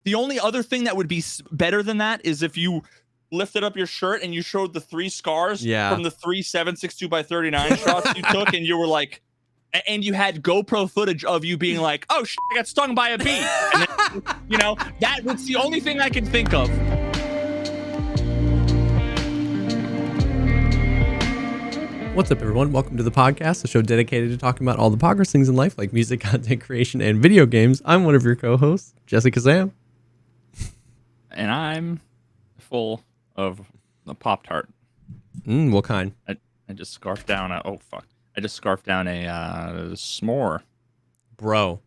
The only other thing that would be better than that is if you lifted up your shirt and you showed the 3 scars from the 3 7.62x39 shots you took, and you were like, and you had GoPro footage of you being like, oh shit, I got stung by a bee. And then, you know, that was the only thing I could think of. What's up, everyone? Welcome to the podcast, a show dedicated to talking about all the progress things in life, like music, content creation, and video games. I'm one of your co-hosts, JesseKazam. And I'm full of a Pop-Tart. What kind? I just scarfed down a, I just scarfed down a s'more. Bro.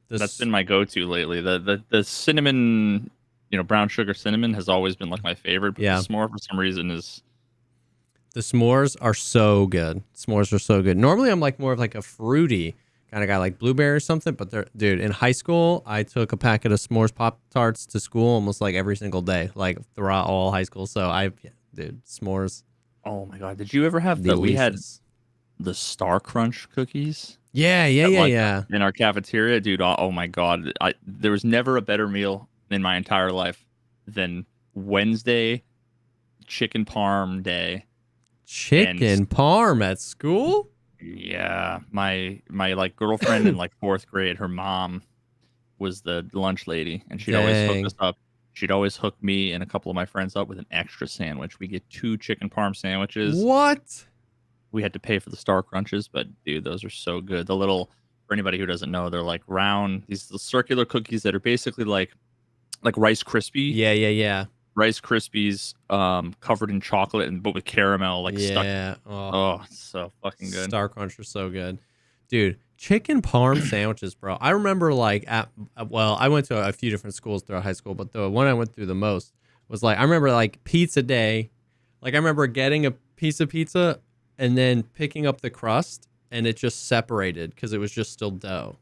That's been my go-to lately. The cinnamon, brown sugar cinnamon has always been like my favorite. But the s'more for some reason is... The s'mores are so good. S'mores are so good. Normally, I'm like more of like a fruity kind of guy, like blueberry or something. But dude, in high school, I took a packet of s'mores Pop-Tarts to school almost like every single day, like throughout all high school. So dude, s'mores. Oh my god, did you ever have we had the Star Crunch cookies? Yeah. In our cafeteria, dude. Oh my god, there was never a better meal in my entire life than Wednesday chicken parm day. Chicken parm at school? Yeah, my like girlfriend in like 4th grade, her mom was the lunch lady, and she'd always hook us up. She'd always hook me and a couple of my friends up with an extra sandwich. We get 2 chicken parm sandwiches. What? We had to pay for the Star Crunches, but dude, those are so good. The little, for anybody who doesn't know, they're like round, these circular cookies that are basically like Rice Krispie. Yeah. Rice Krispies covered in chocolate but with caramel stuck. Oh, it's so fucking good. Star Crunch are so good. Dude, chicken parm sandwiches, bro. I remember I went to a few different schools throughout high school, but the one I went through the most was I remember pizza day. I remember getting a piece of pizza and then picking up the crust and it just separated because it was just still dough.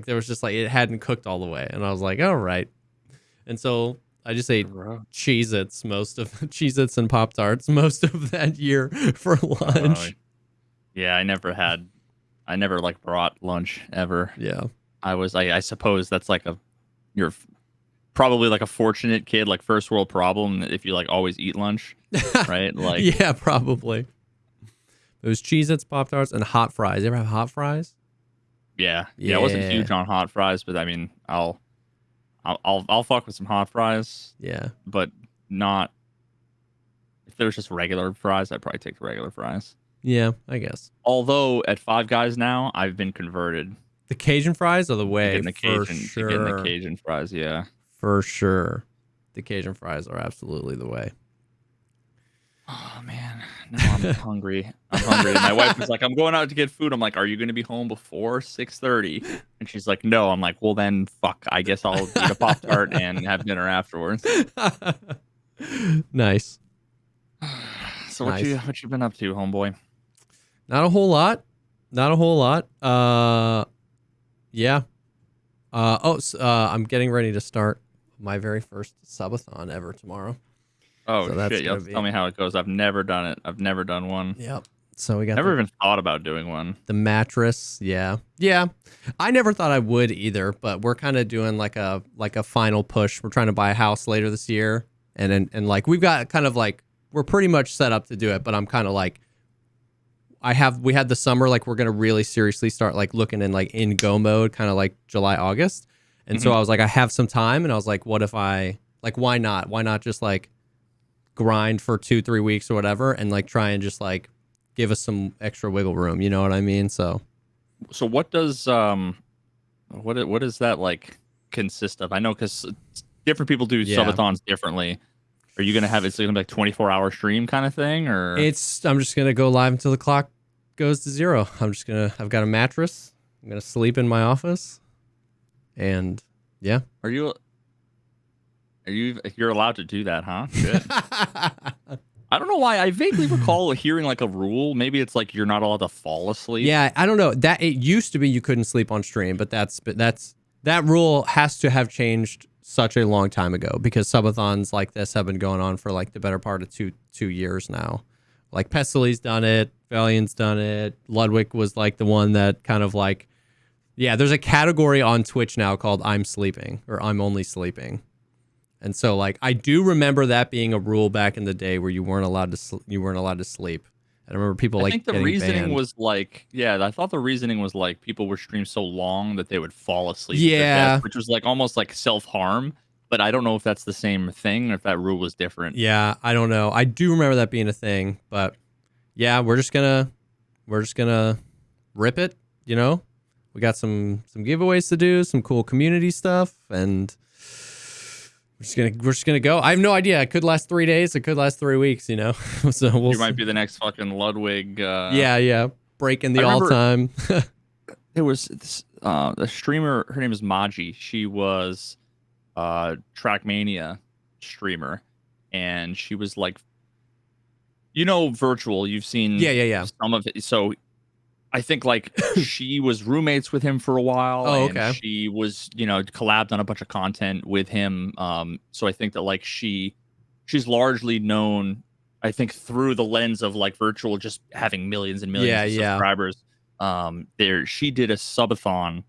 There was just it hadn't cooked all the way. And I was like, all right. And so I just ate Cheez-Its Cheez-Its and Pop-Tarts most of that year for lunch. Yeah, I never brought lunch ever. Yeah. I suppose that's you're probably a fortunate kid, first world problem if you always eat lunch, right? Yeah, probably. Those Cheez-Its, Pop-Tarts, and hot fries. You ever have hot fries? Yeah. I wasn't huge on hot fries, but I mean, I'll fuck with some hot fries. Yeah. But not if there's just regular fries, I'd probably take the regular fries. Yeah, I guess. Although at Five Guys now, I've been converted. The Cajun fries are the way, getting the Cajun fries, yeah. For sure. The Cajun fries are absolutely the way. Oh man, now I'm hungry. And my wife was like, "I'm going out to get food." I'm like, "Are you going to be home before 6:30?" And she's like, "No." I'm like, "Well then, fuck. I guess I'll eat a Pop-Tart and have dinner afterwards." Nice. So what you been up to, homeboy? Not a whole lot. Yeah. I'm getting ready to start my very first subathon ever tomorrow. Oh, so shit. Tell me how it goes. I've never done it. I've never done one. Yep. So we got never even thought about doing one. The mattress. Yeah. I never thought I would either, but we're kind of doing like a final push. We're trying to buy a house later this year. And we've got kind of we're pretty much set up to do it, but I'm kind of we had the summer, we're going to really seriously start looking in go mode, kind of July, August. And so I was I have some time, and I was what if I why not? Why not just grind for 2-3 weeks or whatever and try and just give us some extra wiggle room, you know what I mean? So what does what does that consist of? I know because different people do subathons differently. Are you gonna have it's gonna be 24-hour stream kind of thing, or I'm just gonna go live until the clock goes to 0. I've got a mattress, I'm gonna sleep in my office, and yeah. You're allowed to do that, huh? Good. I don't know why. I vaguely recall hearing a rule. Maybe it's you're not allowed to fall asleep. Yeah, I don't know. That it used to be you couldn't sleep on stream, but that rule has to have changed such a long time ago because subathons like this have been going on for the better part of two years now. Pestely's done it, Valiant's done it, Ludwig was the one that kind of Yeah, there's a category on Twitch now called I'm sleeping or I'm only sleeping. And so like I do remember that being a rule back in the day where you weren't allowed to sleep. I remember people I think the getting reasoning banned. was like, I thought the reasoning was like people were streaming so long that they would fall asleep at their Yeah. desk, which was like almost like self-harm, but I don't know if that's the same thing or if that rule was different. Yeah, I don't know. I do remember that being a thing, but yeah, we're just gonna rip it, you know? We got some giveaways to do, some cool community stuff, and we're just gonna go. I have no idea. It could last 3 days. It could last 3 weeks. You know, so You might be the next fucking Ludwig. Yeah, breaking the all time. There was this, a streamer. Her name is Maji. She was Trackmania streamer, and she was like, virtual. You've seen some of it. So I think like she was roommates with him for a while. Oh, and okay. she was, collabed on a bunch of content with him. So I think that like she's largely known, I think, through the lens of like virtual, just having millions and millions of subscribers. She did a subathon,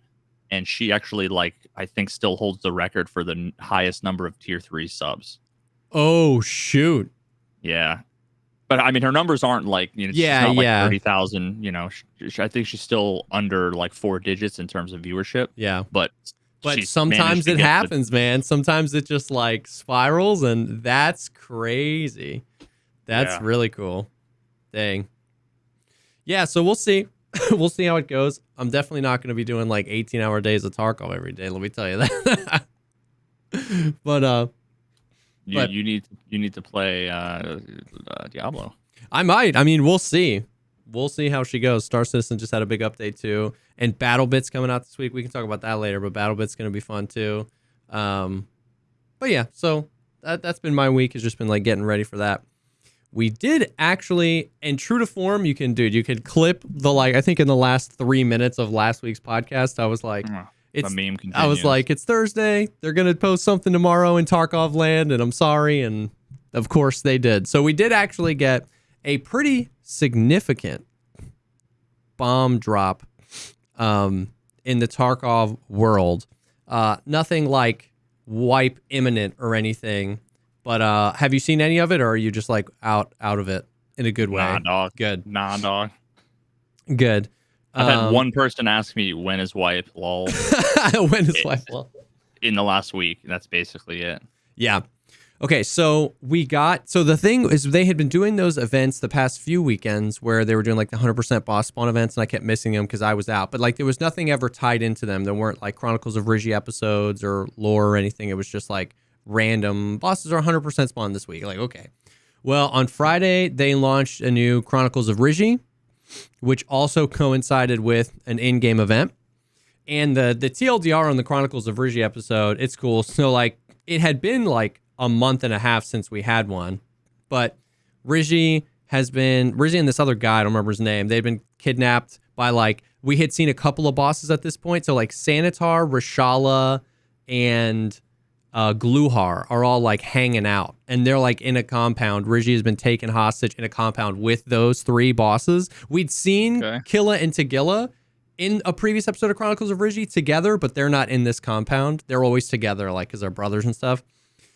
and she actually I think still holds the record for the highest number of tier 3 subs. Oh shoot. Yeah. But I mean, her numbers aren't she's not like 30,000. I think she's still under like 4 digits in terms of viewership. Yeah, but sometimes it happens, man. Sometimes it just like spirals, and that's crazy. That's really cool. Dang. Yeah, so we'll see. We'll see how it goes. I'm definitely not going to be doing like 18-hour days of Tarkov every day. Let me tell you that. But you need to play Diablo. I might. I mean, we'll see. We'll see how she goes. Star Citizen just had a big update too, and BattleBit's coming out this week. We can talk about that later, but BattleBit's going to be fun too. But yeah, so that's been my week. Has just been like getting ready for that. We did actually, and true to form, you can clip the I think in the last 3 minutes of last week's podcast, I was like. The meme continues. I was like, it's Thursday. They're going to post something tomorrow in Tarkov land, and I'm sorry. And of course they did. So we did actually get a pretty significant bomb drop in the Tarkov world. Nothing like wipe imminent or anything. But have you seen any of it, or are you just like out of it in a good way? Nah, dog. Good. Nah, dog. Good. I've had one person ask me when is wipe, lol. When is wipe, lol? In the last week. That's basically it. Yeah. Okay, so the thing is they had been doing those events the past few weekends where they were doing like the 100% boss spawn events, and I kept missing them because I was out. But like there was nothing ever tied into them. There weren't like Chronicles of Rigi episodes or lore or anything. It was just like random bosses are 100% spawn this week. Like, okay. Well, on Friday, they launched a new Chronicles of Rigi, which also coincided with an in-game event. And the TLDR on the Chronicles of Rigi episode, it's cool. So like it had been like a month and a half since we had one, but Rigi and this other guy, I don't remember his name, they'd been kidnapped by we had seen a couple of bosses at this point. So like Sanitar, Reshala, and Gluhar are all like hanging out, and they're like in a compound. Rigi has been taken hostage in a compound with those 3 bosses. We'd seen Killa and Tagilla in a previous episode of Chronicles of Rigi together, but they're not in this compound. They're always together, like, because they're brothers and stuff.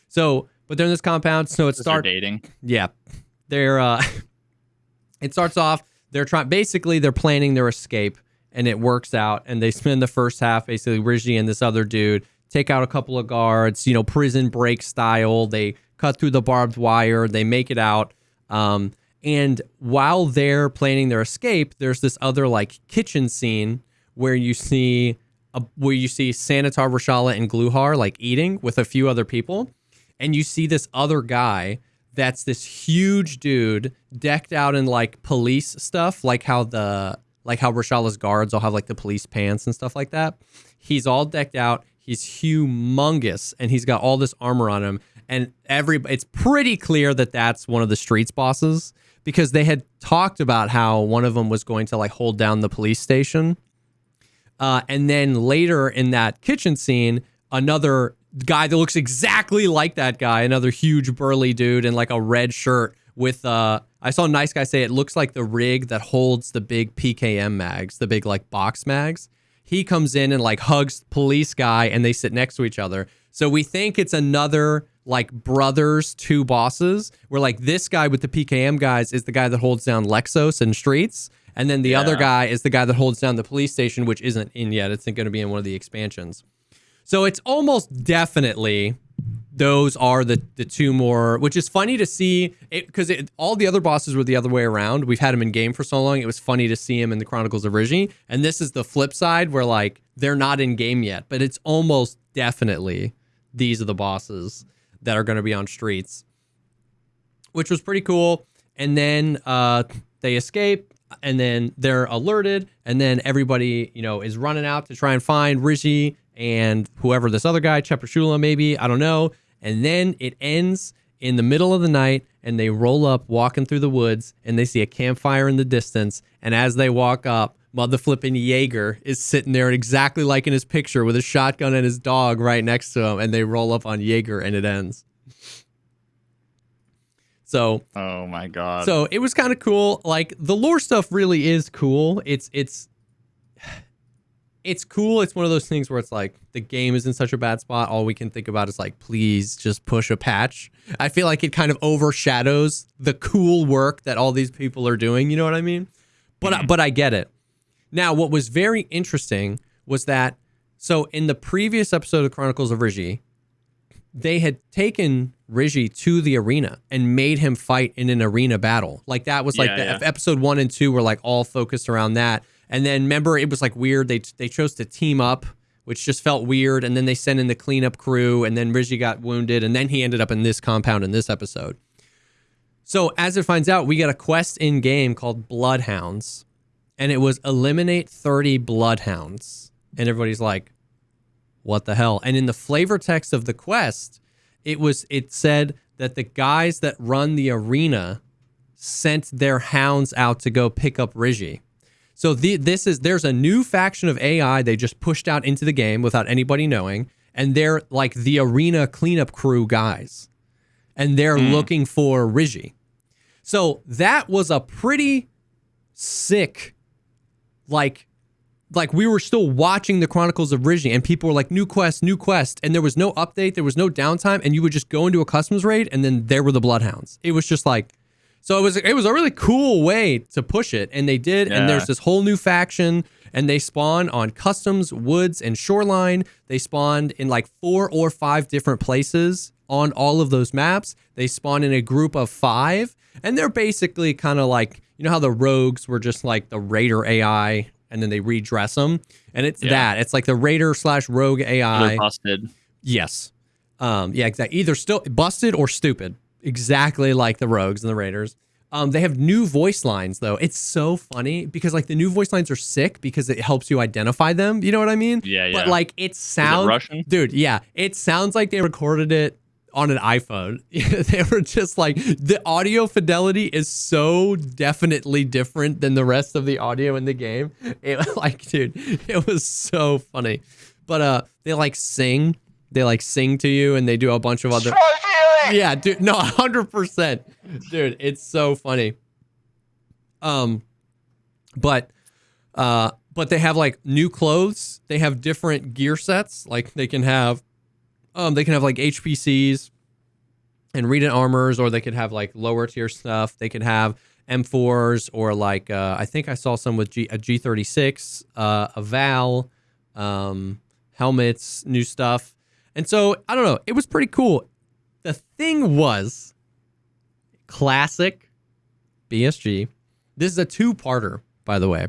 So, but they're in this compound, so it starts dating. Yeah, they're. It starts off. They're planning their escape, and it works out. And they spend the first half basically Rigi and this other dude take out a couple of guards, prison break style. They cut through the barbed wire. They make it out. And while they're planning their escape, there's this other like kitchen scene where you see Sanitar, Reshala, and Gluhar like eating with a few other people. And you see this other guy that's this huge dude decked out in like police stuff, like how Rashala's guards all have like the police pants and stuff like that. He's all decked out. He's humongous, and he's got all this armor on him. And it's pretty clear that that's one of the Streets bosses, because they had talked about how one of them was going to like hold down the police station. And then later in that kitchen scene, another guy that looks exactly like that guy, another huge burly dude in like a red shirt with I saw a nice guy say it looks like the rig that holds the big PKM mags, the big like box mags. he comes in and like hugs police guy and they sit next to each other. So we think it's another like brothers, two bosses, where like this guy with the PKM guys is the guy that holds down Lexos and Streets. And then the other guy is the guy that holds down the police station, which isn't in yet. It's going to be in one of the expansions. So it's almost definitely those are the two more, which is funny to see because all the other bosses were the other way around. We've had them in game for so long. It was funny to see him in the Chronicles of Ridgey. And this is the flip side where like they're not in game yet, but it's almost definitely these are the bosses that are going to be on Streets, which was pretty cool. And then they escape. And then they're alerted, and then everybody, is running out to try and find Ridgey and whoever this other guy, Chepashula maybe, I don't know. And then it ends in the middle of the night, and they roll up walking through the woods, and they see a campfire in the distance. And as they walk up, mother flipping Jaeger is sitting there exactly like in his picture with a shotgun and his dog right next to him, and they roll up on Jaeger, and it ends. So, oh my God. So it was kind of cool. Like the lore stuff really is cool. It's cool. It's one of those things where it's like the game is in such a bad spot. All we can think about is like, please just push a patch. I feel like it kind of overshadows the cool work that all these people are doing. You know what I mean? But I get it. Now, what was very interesting was that, so in the previous episode of Chronicles of Ridgey, they had taken Ridgey to the arena and made him fight in an arena battle. Like that was like episode 1 and 2 were like all focused around that. And then remember, it was like weird. They chose to team up, which just felt weird. And then they sent in the cleanup crew, and then Ridgey got wounded, and then he ended up in this compound in this episode. So as it finds out, we got a quest in game called Bloodhounds, and it was eliminate 30 Bloodhounds. And everybody's like, what the hell? And in the flavor text of the quest, it said that the guys that run the arena sent their hounds out to go pick up Ridgey. So there's a new faction of AI they just pushed out into the game without anybody knowing, and they're like the arena cleanup crew guys, and they're looking for Ridgey. So that was a pretty sick, like we were still watching the Chronicles of Ridgey, and people were like, new quest, and there was no update, there was no downtime, and you would just go into a customs raid, and then there were the Bloodhounds. It was just like, so it was a really cool way to push it, and they did, and there's this whole new faction, and they spawn on customs, woods, and shoreline. They spawned in like 4 or 5 different places on all of those maps. They spawn in a group of 5, and they're basically kind of like, you know how the rogues were just like the raider AI, and then they redress them, and it's that. It's like the raider / rogue AI. They're busted. Yes. Exactly. Either still busted or stupid. Exactly like the rogues and the raiders. They have new voice lines, though. It's so funny because like the new voice lines are sick because it helps you identify them. You know what I mean? Yeah. But like it sounds... Is it Russian? Dude, yeah. It sounds like they recorded it on an iPhone. They were just like, the audio fidelity is so definitely different than the rest of the audio in the game. It was so funny. But they sing to you, and they do a bunch of other... Yeah, dude, no, 100%. Dude, it's so funny. But they have like new clothes. They have different gear sets. Like they can have like HPCs and Radiant armors, or they could have like lower tier stuff. They could have M4s, or like I think I saw some with a G36, a Val, helmets, new stuff. And so I don't know. It was pretty cool. The thing was, classic BSG. This is a 2-parter, by the way.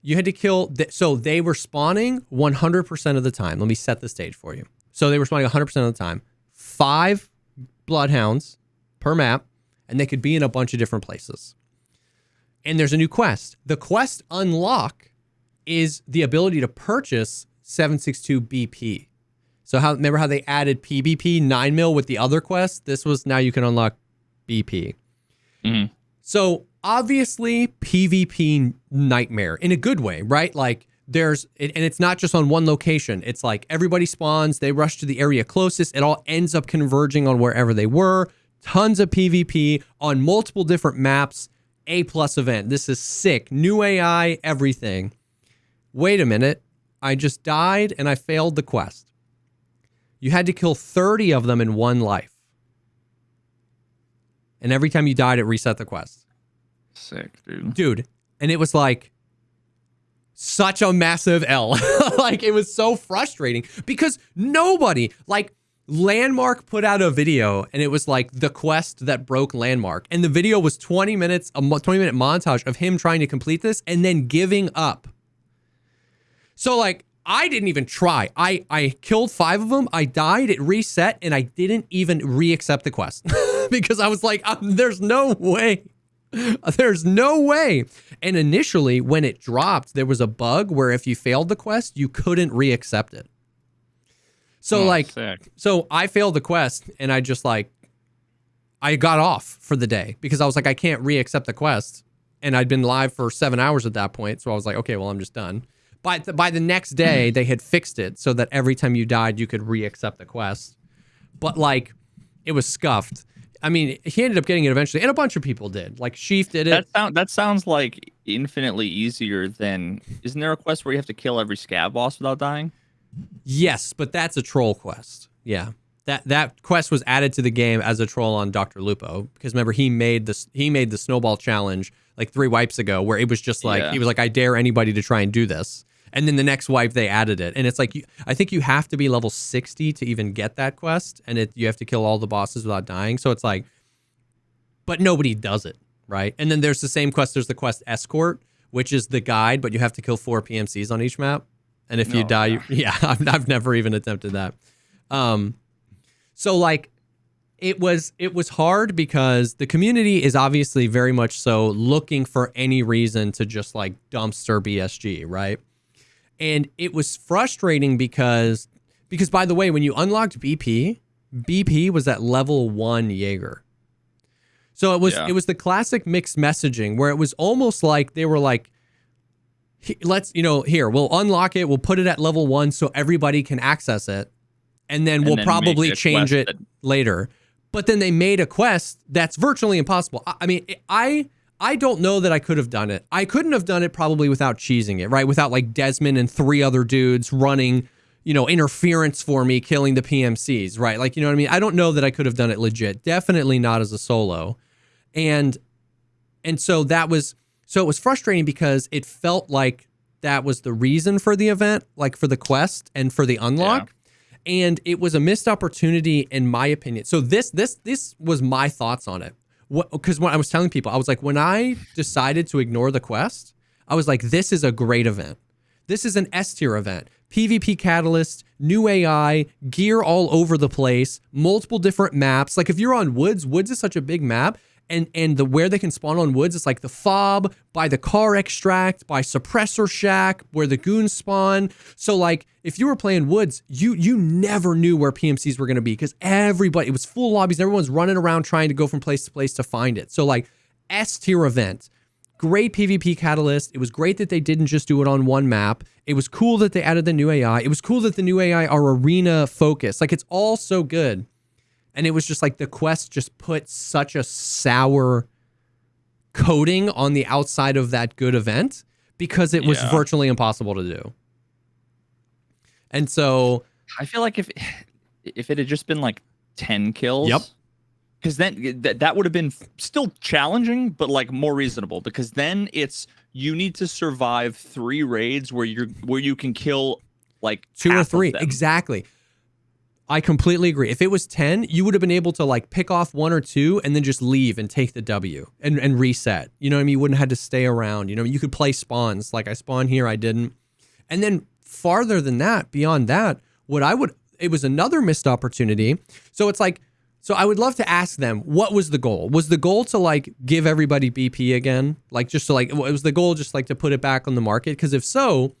You had to kill... So they were spawning 100% of the time. Let me set the stage for you. So they were spawning 100% of the time. 5 Bloodhounds per map, and they could be in a bunch of different places. And there's a new quest. The quest unlock is the ability to purchase 7.62 BP. So remember how they added PvP 9mm with the other quest? This was, now you can unlock BP. Mm-hmm. So obviously PvP nightmare in a good way, right? Like and it's not just on one location. It's like everybody spawns, they rush to the area closest. It all ends up converging on wherever they were. Tons of PvP on multiple different maps. A+ event. This is sick. New AI, everything. Wait a minute. I just died and I failed the quest. You had to kill 30 of them in one life. And every time you died, it reset the quest. Sick, dude. Dude, and it was like such a massive L. Like, it was so frustrating because nobody, like, Landmark put out a video and it was like the quest that broke Landmark. And the video was 20 minutes, a 20-minute montage of him trying to complete this and then giving up. So, like, I didn't even try. I killed 5 of them. I died, it reset, and I didn't even re-accept the quest because I was like, there's no way. There's no way. And initially, when it dropped, there was a bug where if you failed the quest, you couldn't re-accept it. So, sick. So I failed the quest, and I just, like, I got off for the day because I was like, I can't re-accept the quest. And I'd been live for 7 hours at that point. So I was like, okay, well, I'm just done. By the next day, they had fixed it so that every time you died, you could re-accept the quest. But, like, it was scuffed. I mean, he ended up getting it eventually, and a bunch of people did. Like, Sheaf did it. That sounds like infinitely easier than... Isn't there a quest where you have to kill every scab boss without dying? Yes, but that's a troll quest. Yeah. That quest was added to the game as a troll on Dr. Lupo, because remember, he made the snowball challenge like 3 wipes ago where it was just like, he was like, I dare anybody to try and do this. And then the next wipe, they added it. And it's like, I think you have to be level 60 to even get that quest. And you have to kill all the bosses without dying. So it's like, but nobody does it, right? And then there's the same quest. There's the quest Escort, which is the guide, but you have to kill 4 PMCs on each map. And if you die, I've never even attempted that. So, like, it was hard because the community is obviously very much so looking for any reason to just, like, dumpster BSG, right? And it was frustrating because by the way, when you unlocked BP was at level 1 Jaeger. So it was the classic mixed messaging where it was almost like they were like, here, we'll unlock it, we'll put it at level 1 so everybody can access it, and then we'll probably change it later. But then they made a quest that's virtually impossible. I mean, I don't know that I could have done it. I couldn't have done it probably without cheesing it, right? Without, like, Desmond and 3 other dudes running, interference for me, killing the PMCs, right? Like, you know what I mean? I don't know that I could have done it legit. Definitely not as a solo. And so it was frustrating because it felt like that was the reason for the event, like for the quest and for the unlock. Yeah. And it was a missed opportunity in my opinion. So this was my thoughts on it. Because when I was telling people, I was like, when I decided to ignore the quest, I was like, this is a great event. This is an S tier event. PvP catalyst, new AI, gear all over the place, multiple different maps. Like, if you're on Woods is such a big map. And where they can spawn on Woods, it's like the fob, by the car extract, by suppressor shack, where the goons spawn. So, like, if you were playing Woods, you never knew where PMCs were going to be because it was full lobbies. Everyone's running around trying to go from place to place to find it. So, like, S tier event, great PvP catalyst. It was great that they didn't just do it on one map. It was cool that they added the new AI. It was cool that the new AI are arena focused. Like, it's all so good. And it was just like the quest just put such a sour coating on the outside of that good event because it was virtually impossible to do. And so I feel like if it had just been like 10 kills, because then that would have been still challenging, but like more reasonable. Because then you need to survive 3 raids where you can kill like 2 or 3 exactly. I completely agree. If it was 10, you would have been able to, like, pick off 1 or 2 and then just leave and take the W and reset. You know what I mean? You wouldn't have had to stay around. You could play spawns. Like, I spawned here, I didn't. And then farther than that, beyond that, it was another missed opportunity. So it's like, I would love to ask them, what was the goal? Was the goal to, like, give everybody BP again? Like, just to, like, was the goal just, like, to put it back on the market? Because if so,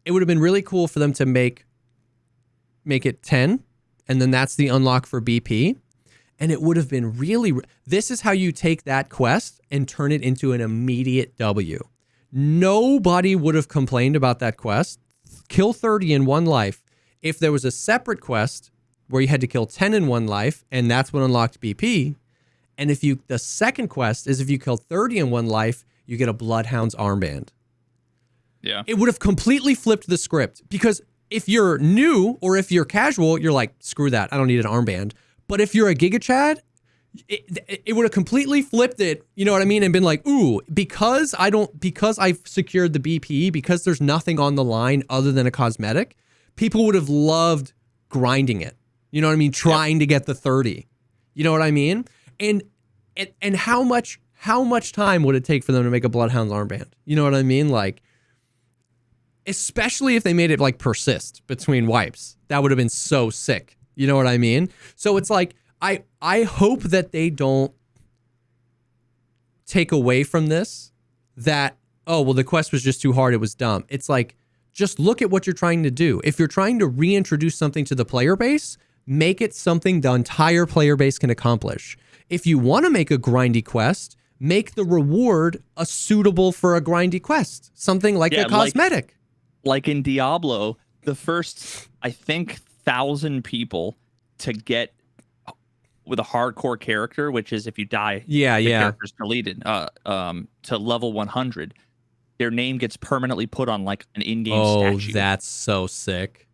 it would have been really cool for them to make it 10. And then that's the unlock for BP. And it would have been this is how you take that quest and turn it into an immediate W. Nobody would have complained about that quest. Kill 30 in one life. If there was a separate quest where you had to kill 10 in one life, and that's what unlocked BP, And the second quest is if you kill 30 in one life, you get a Bloodhounds armband. Yeah. It would have completely flipped the script, because if you're new or if you're casual, you're like, screw that, I don't need an armband. But if you're a Giga Chad, it would have completely flipped it, you know what I mean? And been like, ooh, because I've secured the BP, because there's nothing on the line other than a cosmetic, people would have loved grinding it. You know what I mean? Trying to get the 30. You know what I mean? And how much time would it take for them to make a Bloodhounds armband? You know what I mean? Like, especially if they made it like persist between wipes. That would have been so sick. You know what I mean? So it's like, I hope that they don't take away from this that, oh, well, the quest was just too hard, it was dumb. It's like, just look at what you're trying to do. If you're trying to reintroduce something to the player base, make it something the entire player base can accomplish. If you want to make a grindy quest, make the reward suitable for a grindy quest. Something like a cosmetic. Like in Diablo, the first, I think, 1,000 people to get with a hardcore character, which is if you die, the character's deleted, to level 100, their name gets permanently put on like an in-game statue. Oh, that's so sick.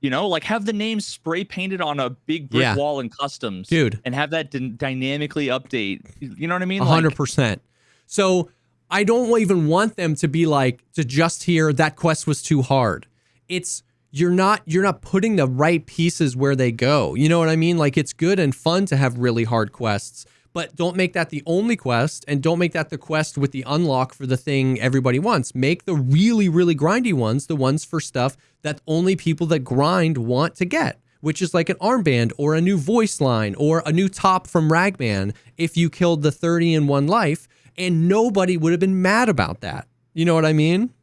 You know, like have the name spray painted on a big brick wall in customs, dude, and have that dynamically update. You know what I mean? 100%. So I don't even want them to be like, to just hear that quest was too hard. It's, you're not putting the right pieces where they go. You know what I mean? Like, it's good and fun to have really hard quests, but don't make that the only quest, and don't make that the quest with the unlock for the thing everybody wants. Make the really, really grindy ones, the ones for stuff that only people that grind want to get, which is like an armband or a new voice line or a new top from Ragman if you killed the 30 in one life, and nobody would have been mad about that. You know what I mean?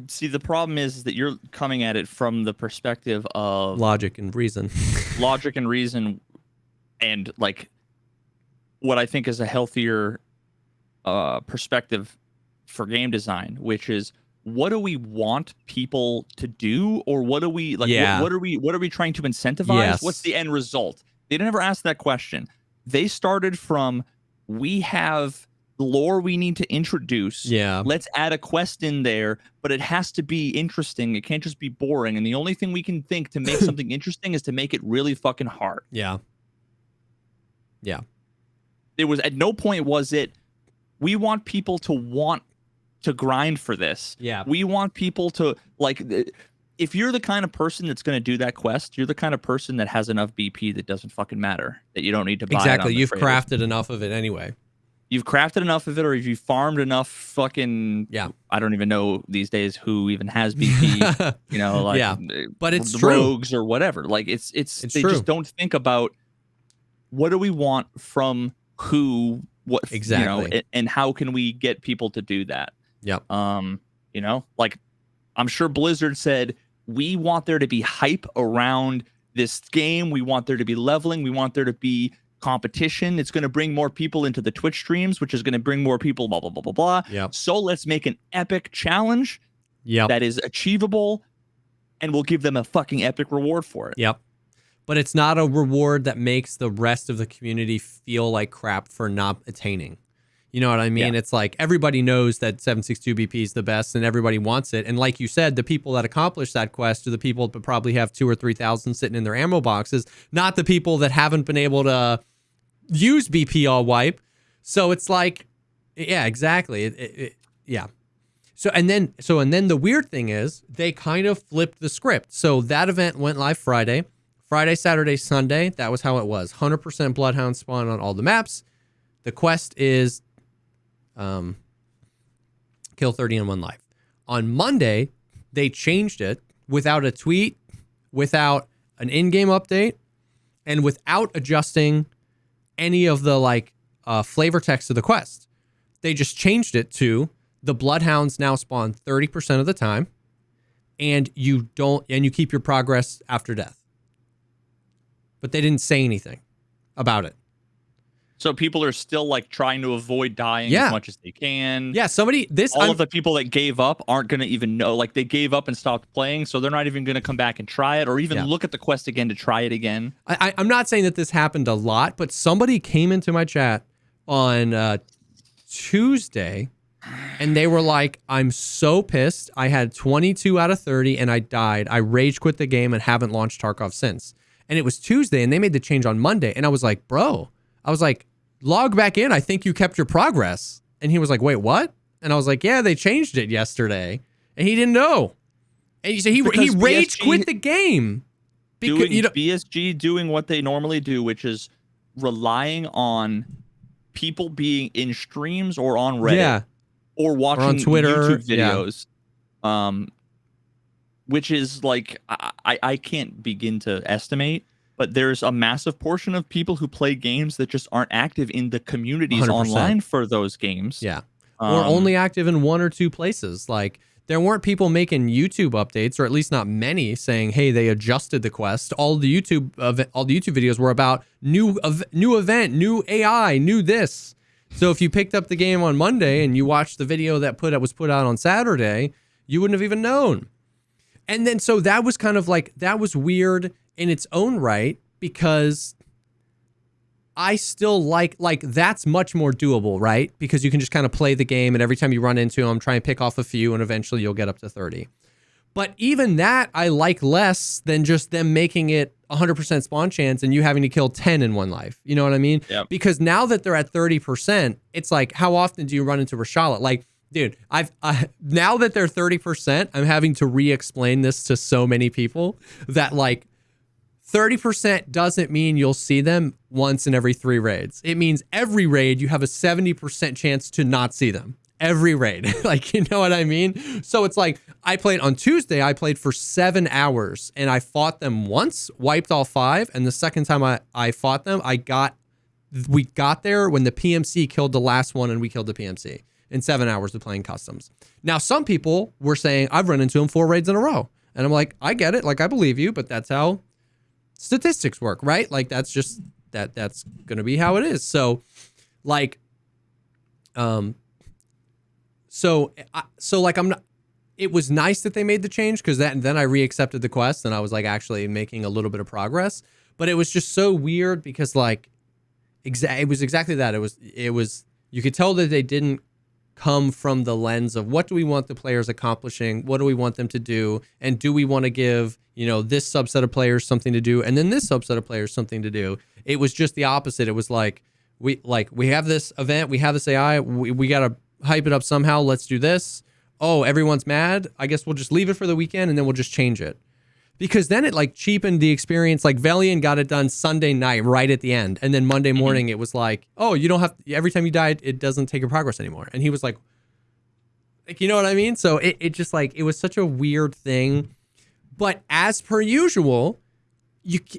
See, the problem is that you're coming at it from the perspective of logic and reason. Logic and reason, and like what I think is a healthier perspective for game design, which is, what do we want people to do, or what do we like? What are we trying to incentivize? Yes. What's the end result? They never asked that question. They started from, we have lore we need to introduce. Yeah. Let's add a quest in there, but it has to be interesting. It can't just be boring. And the only thing we can think to make something interesting is to make it really fucking hard. Yeah. Yeah. It was, at no point was it, we want people to want to grind for this. Yeah. We want people to, like, if you're the kind of person that's going to do that quest, you're the kind of person that has enough BP that doesn't fucking matter, that you don't need to buy exactly. It You've crafted enough of it anyway. You've crafted enough of it, or if you farmed enough fucking, I don't even know these days who even has BP, you know, like, but it's the true. rogues or whatever. Like, it's they true. just don't think about, what do we want from who, what, exactly, you know, and how can we get people to do that? Yep. You know, like, I'm sure Blizzard said, we want there to be hype around this game. We want there to be leveling. We want there to be competition. It's going to bring more people into the Twitch streams, which is going to bring more people, blah, blah, blah, blah, blah. Yep. So let's make an epic challenge yep. that is achievable, and we'll give them a fucking epic reward for it. Yep. But it's not a reward that makes the rest of the community feel like crap for not attaining. You know what I mean? Yeah. It's like, everybody knows that 762 BP is the best and everybody wants it. And like you said, the people that accomplish that quest are the people that probably have 2,000 or 3,000 sitting in their ammo boxes, not the people that haven't been able to use BP all wipe. So it's like, yeah, exactly. Yeah. So and then the weird thing is, they kind of flipped the script. So that event went live Friday, Saturday, Sunday. That was how it was. 100% Bloodhound spawn on all the maps. The quest is kill 30 in one life. On Monday, they changed it without a tweet, without an in-game update, and without adjusting any of the flavor text of the quest. They just changed it to, the Bloodhounds now spawn 30% of the time, and you keep your progress after death. But they didn't say anything about it. So people are still like trying to avoid dying as much as they can. Yeah, all of the people that gave up aren't going to even know. Like they gave up and stopped playing, so they're not even going to come back and try it or even look at the quest again to try it again. I'm not saying that this happened a lot, but somebody came into my chat on Tuesday and they were like, I'm so pissed. I had 22 out of 30 and I died. I rage quit the game and haven't launched Tarkov since. And it was Tuesday and they made the change on Monday. And I was like, bro, log back in. I think you kept your progress. And he was like, wait, what? And I was like, yeah, they changed it yesterday. And he didn't know. And he said he rage quit the game. Because BSG doing what they normally do, which is relying on people being in streams or on Reddit or watching on Twitter YouTube videos. Which is like, I can't begin to estimate. But there's a massive portion of people who play games that just aren't active in the communities 100%. Online for those games. Yeah. Or only active in one or two places. Like there weren't people making YouTube updates, or at least not many, saying, hey, they adjusted the quest. All the YouTube videos were about new event, new AI, new this. So if you picked up the game on Monday and you watched the video that was put out on Saturday, you wouldn't have even known. And then so that was kind of like, that was weird in its own right, because I still like that's much more doable, right? Because you can just kind of play the game and every time you run into them, try and pick off a few and eventually you'll get up to 30. But even that I like less than just them making it 100% spawn chance and you having to kill 10 in one life. You know what I mean? Yep. Because now that they're at 30%, it's like, how often do you run into Rashala? Like, dude, now that they're 30%, I'm having to re-explain this to so many people that like 30% doesn't mean you'll see them once in every 3 raids. It means every raid you have a 70% chance to not see them. Every raid. Like, you know what I mean? So it's like, on Tuesday, I played for 7 hours and I fought them once, wiped all 5. And the second time I fought them, we got there when the PMC killed the last one and we killed the PMC in 7 hours of playing customs. Now, some people were saying, I've run into them 4 raids in a row. And I'm like, I get it. Like, I believe you, but that's how statistics work, right? Like that's just that's gonna be how it is. So like it was nice that they made the change, because then I re-accepted the quest and I was like actually making a little bit of progress. But it was just so weird because like it was exactly that. It was you could tell that they didn't come from the lens of what do we want the players accomplishing, what do we want them to do, and do we want to give, you know, this subset of players something to do and then this subset of players something to do. It was just the opposite. It was like we have this event, we have this AI, we got to hype it up somehow, let's do this. Oh, everyone's mad, I guess we'll just leave it for the weekend and then we'll just change it. Because then it like cheapened the experience. Like Velian got it done Sunday night right at the end. And then Monday morning it was like, oh, you don't have to, every time you died, it doesn't take your progress anymore. And he was like, you know what I mean? So it just like, it was such a weird thing. But as per usual,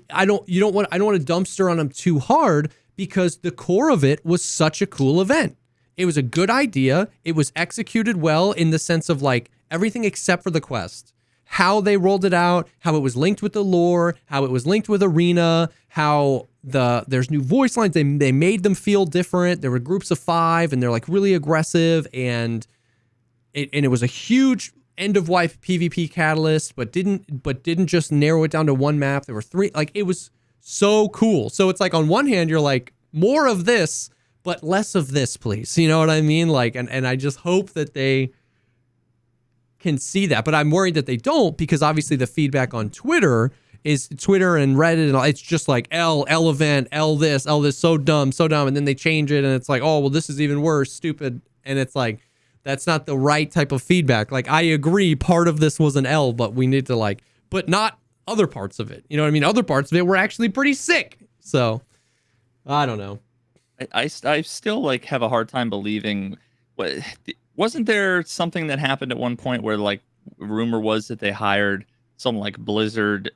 I don't want to dumpster on them too hard, because the core of it was such a cool event. It was a good idea. It was executed well in the sense of like everything except for the quest. How they rolled it out, how it was linked with the lore, how it was linked with Arena, how there's new voice lines. They made them feel different. There were groups of 5 and they're like really aggressive, and it was a huge end of life PvP catalyst, but didn't just narrow it down to one map. There were 3, like it was so cool. So it's like on one hand you're like, more of this, but less of this, please. You know what I mean? Like, and I just hope that they can see that, but I'm worried that they don't, because obviously the feedback on Twitter and Reddit and all, it's just like L event, L this, so dumb, and then they change it and it's like, oh well, this is even worse, stupid, and it's like, that's not the right type of feedback. Like, I agree part of this was an L, but we need to like, but not other parts of it. You know what I mean? Other parts of it were actually pretty sick. So I don't know. I still like have a hard time believing wasn't there something that happened at one point where like rumor was that they hired some like Blizzard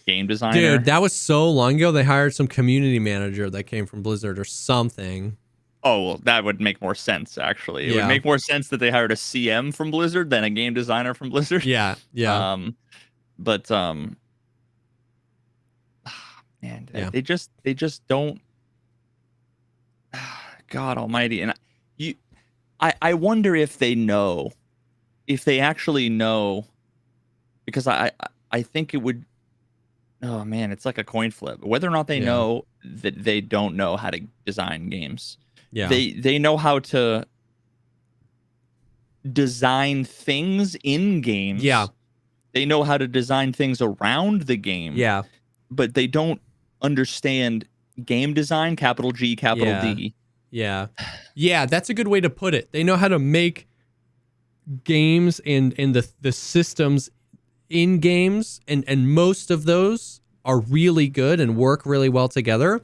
game designer? Dude, that was so long ago. They hired some community manager that came from Blizzard or something. Oh, well, that would make more sense, actually. It would make more sense that they hired a CM from Blizzard than a game designer from Blizzard. Yeah. Man, they just don't. God almighty. And I wonder if they know, if they actually know, because I think it would, oh man, it's like a coin flip. Whether or not they know that they don't know how to design games. Yeah. They know how to design things in games. Yeah. They know how to design things around the game. Yeah. But they don't understand game design, capital G, capital D. Yeah. Yeah, that's a good way to put it. They know how to make games and the systems in games, and most of those are really good and work really well together.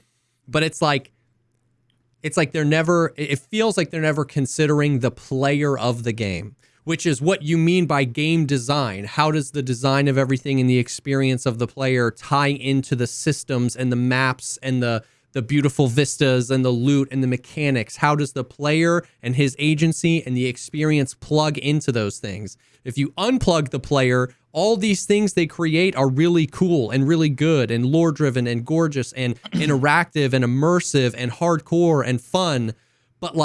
But it feels like they're never considering the player of the game, which is what you mean by game design. How does the design of everything and the experience of the player tie into the systems and the maps and the beautiful vistas and the loot and the mechanics? How does the player and his agency and the experience plug into those things? If you unplug the player, all these things they create are really cool and really good and lore-driven and gorgeous and interactive and immersive and hardcore and fun. But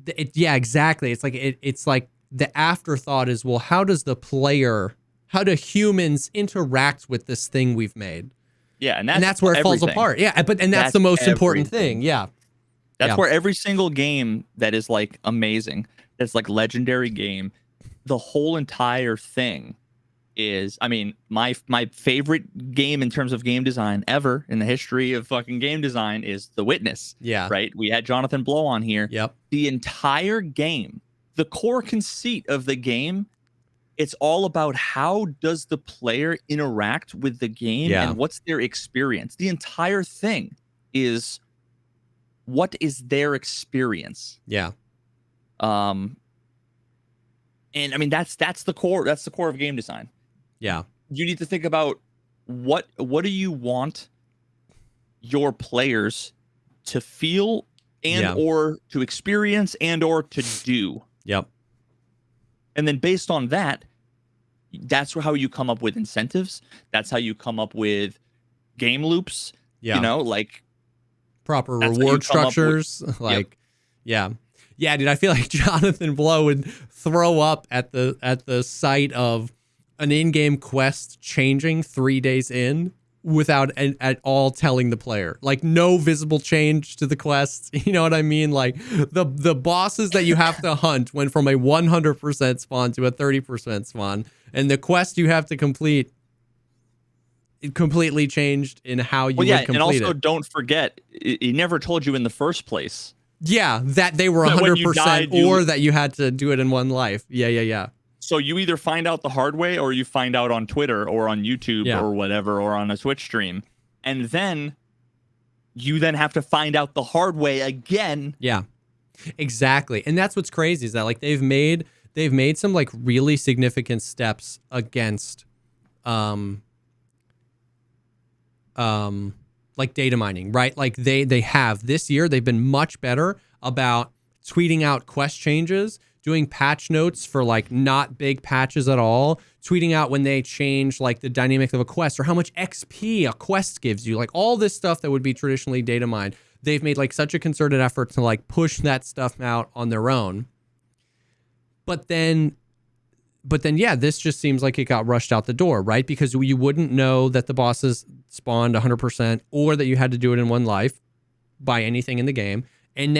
exactly. It's like the afterthought is, well, how do humans interact with this thing we've made? Yeah, and that's where it falls apart. Yeah, and that's the most important thing. Yeah. That's where every single game that is like amazing, that's like legendary game, the whole entire thing is, I mean, my favorite game in terms of game design ever in the history of fucking game design is The Witness. Yeah. Right? We had Jonathan Blow on here. Yep. The entire game, the core conceit of the game, it's all about how does the player interact with the game and what's their experience. The entire thing is, what is their experience? Yeah. And I mean, that's the core. That's the core of game design. Yeah. You need to think about what do you want your players to feel and or to experience and or to do. Yep. And then based on that, that's how you come up with incentives. That's how you come up with game loops. Yeah. You know, like proper reward structures. Yeah, dude, I feel like Jonathan Blow would throw up at the sight of an in-game quest changing 3 days in without at all telling the player. Like, no visible change to the quest. You know what I mean? Like, the bosses that you have to hunt went from a 100% spawn to a 30% spawn, and the quest you have to complete, it completely changed in how you would complete it. And also don't forget, he never told you in the first place. Yeah, that they were 100% or that you had to do it in one life. Yeah. So you either find out the hard way or you find out on Twitter or on YouTube or whatever, or on a Twitch stream. And then you have to find out the hard way again. Yeah, exactly. And that's what's crazy is that like they've made some like really significant steps against like data mining, right? Like they have this year, they've been much better about tweeting out quest changes, doing patch notes for like not big patches at all, tweeting out when they change like the dynamic of a quest or how much XP a quest gives you, like all this stuff that would be traditionally data mined. They've made like such a concerted effort to like push that stuff out on their own. But then yeah, this just seems like it got rushed out the door, right? Because you wouldn't know that the bosses spawned 100% or that you had to do it in one life by anything in the game. And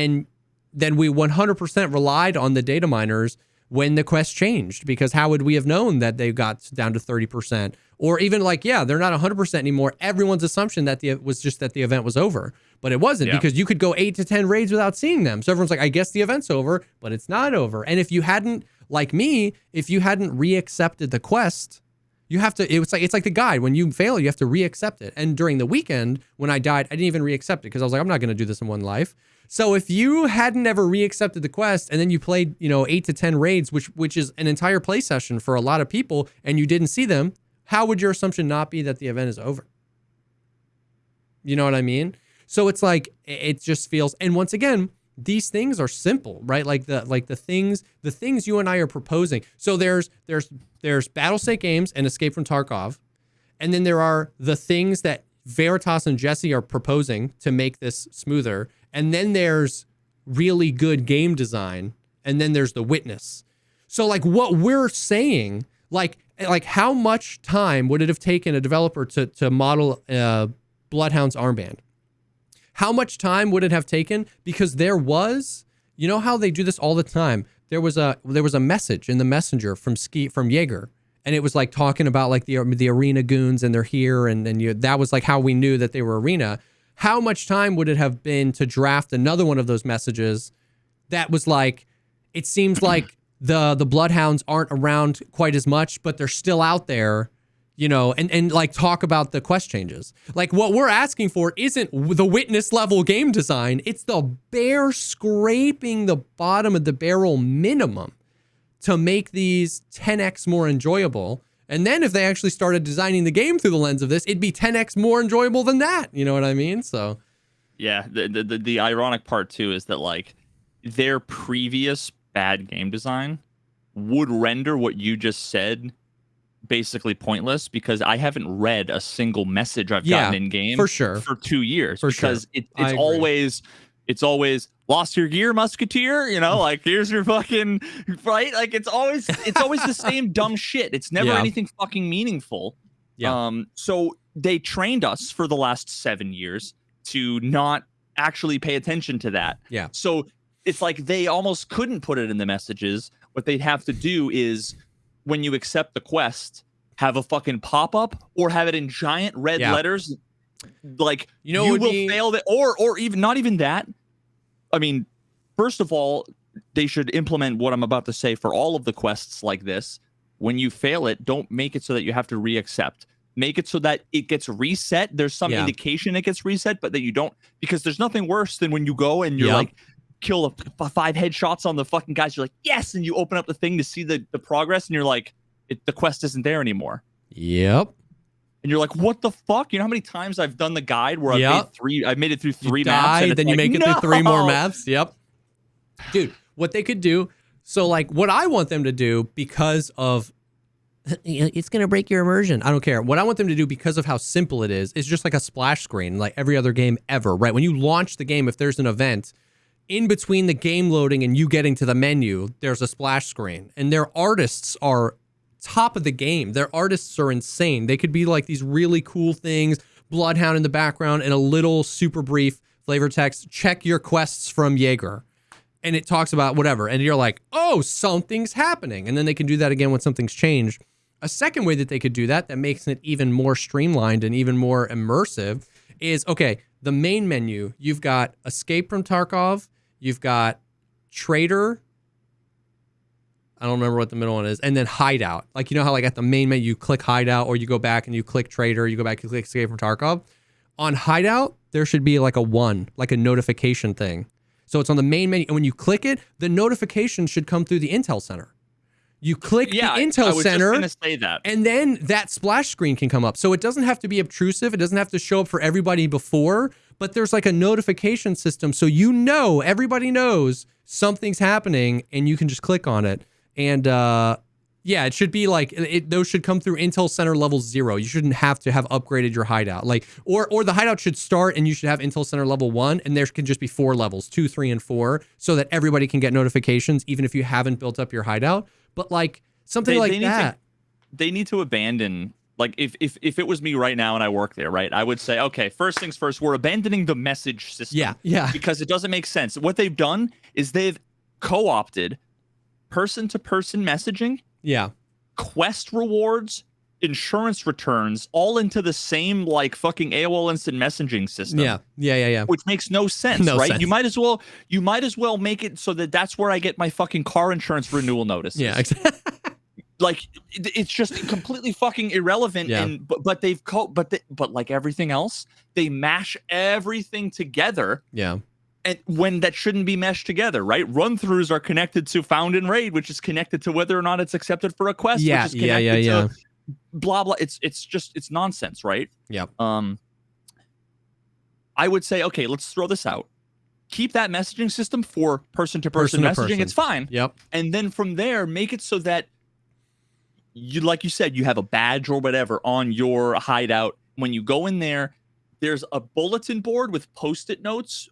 then we 100% relied on the data miners when the quest changed, because how would we have known that they got down to 30%? Or even like, they're not 100% anymore. Everyone's assumption that was just that the event was over, but it wasn't, because you could go 8 to 10 raids without seeing them. So everyone's like, I guess the event's over, but it's not over. And if you hadn't, like me, if you hadn't reaccepted the quest, you have to, it's like the guide. When you fail, you have to reaccept it. And during the weekend, when I died, I didn't even reaccept it because I was like, I'm not going to do this in one life. So if you hadn't ever reaccepted the quest and then you played, 8 to 10 raids, which is an entire play session for a lot of people, and you didn't see them, how would your assumption not be that the event is over? You know what I mean? So it's like, it just feels, and once again, these things are simple, right? Like the things you and I are proposing. So there's Battlestate Games and Escape from Tarkov. And then there are the things that Veritas and Jesse are proposing to make this smoother. And then there's really good game design, and then there's the witness. So like what we're saying, like how much time would it have taken a developer to model Bloodhound's armband? How much time would it have taken? Because there was, you know how they do this all the time. There was a message in the messenger from Jaeger, and it was like talking about like the arena goons and they're here, and that was like how we knew that they were arena. How much time would it have been to draft another one of those messages that was like, it seems like the Bloodhounds aren't around quite as much, but they're still out there, you know, and like talk about the quest changes. Like what we're asking for isn't the witness level game design. It's the bare scraping the bottom of the barrel minimum to make these 10x more enjoyable. And then if they actually started designing the game through the lens of this, it'd be 10x more enjoyable than that. You know what I mean? So yeah, the ironic part too is that like their previous bad game design would render what you just said basically pointless, because I haven't read a single message I've gotten in game for sure for 2 years, because sure. it's always lost your gear, musketeer, you know, like here's your fucking right, like it's always the same dumb shit. It's never anything fucking meaningful. So they trained us for the last 7 years to not actually pay attention to that. So it's like they almost couldn't put it in the messages. What they'd have to do is, when you accept the quest, have a fucking pop-up or have it in giant red letters. Like, you will fail that, or even not even that. I mean, first of all, they should implement what I'm about to say for all of the quests like this. When you fail it, don't make it so that you have to reaccept. Make it so that it gets reset. There's some indication it gets reset, but that you don't, because there's nothing worse than when you go and you're like, kill 5 headshots on the fucking guys. You're like, yes, and you open up the thing to see the progress, and you're like, the quest isn't there anymore. Yep. And you're like, what the fuck? You know how many times I've done the guide where I've made it through 3 maps, and then you make it through 3 more maps. Yep. Dude, what they could do, so like what I want them to do, because of it's going to break your immersion. I don't care. What I want them to do, because of how simple it is just like a splash screen, like every other game ever, right? When you launch the game, if there's an event, in between the game loading and you getting to the menu, there's a splash screen. And their artists are top of the game. Their artists are insane. They could be like these really cool things, Bloodhound in the background, and a little super brief flavor text, check your quests from Jaeger. And it talks about whatever. And you're like, oh, something's happening. And then they can do that again when something's changed. A second way that they could do that makes it even more streamlined and even more immersive is, okay, the main menu, you've got Escape from Tarkov, you've got Trader, I don't remember what the middle one is, and then Hideout. Like, you know how like at the main menu you click Hideout, or you go back and you click Trader, you go back and click Escape from Tarkov. On Hideout, there should be like a notification thing. So it's on the main menu, and when you click it, the notification should come through the Intel Center. You click the Intel Center, just gonna say that. And then that splash screen can come up. So it doesn't have to be obtrusive. It doesn't have to show up for everybody before, but there's like a notification system. So everybody knows something's happening, and you can just click on it. And it should be like, those should come through Intel Center level 0. You shouldn't have to have upgraded your hideout. Like, or the hideout should start and you should have Intel Center level 1, and there can just be 4 levels, 2, 3, and 4, so that everybody can get notifications, even if you haven't built up your hideout. But like something like that. They need to abandon, like if it was me right now and I work there, right, I would say, okay, first things first, we're abandoning the message system. Yeah. Because it doesn't make sense. What they've done is they've co-opted person-to-person messaging, quest rewards, insurance returns, all into the same like fucking AOL instant messaging system. Yeah. Which makes no sense, right? Sense. You might as well make it so that that's where I get my fucking car insurance renewal notices. Yeah, exactly. Like it's just completely fucking irrelevant. And but like everything else, they mash everything together. Yeah. And when that shouldn't be meshed together, right? Run-throughs are connected to Found in Raid, which is connected to whether or not it's accepted for a quest, which is connected to blah blah. It's nonsense, right? Yeah. I would say, okay, let's throw this out. Keep that messaging system for person-to-person messaging. It's fine. Yep. And then from there, make it so that you, like you said, you have a badge or whatever on your hideout. When you go in there, there's a bulletin board with Post-it notes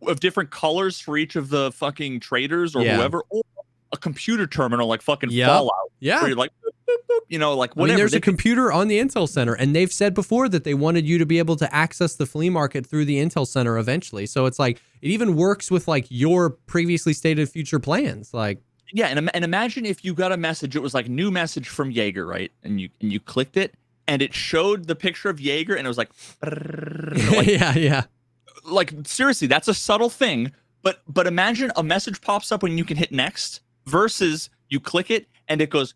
of different colors for each of the fucking traders or whoever, or a computer terminal like fucking Fallout. Yeah. Where you're like, boop, boop, boop, you know, like whatever. I mean, there's a computer on the Intel Center, and they've said before that they wanted you to be able to access the flea market through the Intel Center eventually. So it's like, it even works with like your previously stated future plans. Like, yeah. And imagine if you got a message, it was like new message from Jaeger, right? And you clicked it and it showed the picture of Jaeger and it was like, yeah. Like seriously, that's a subtle thing. But imagine a message pops up when you can hit next versus you click it and it goes,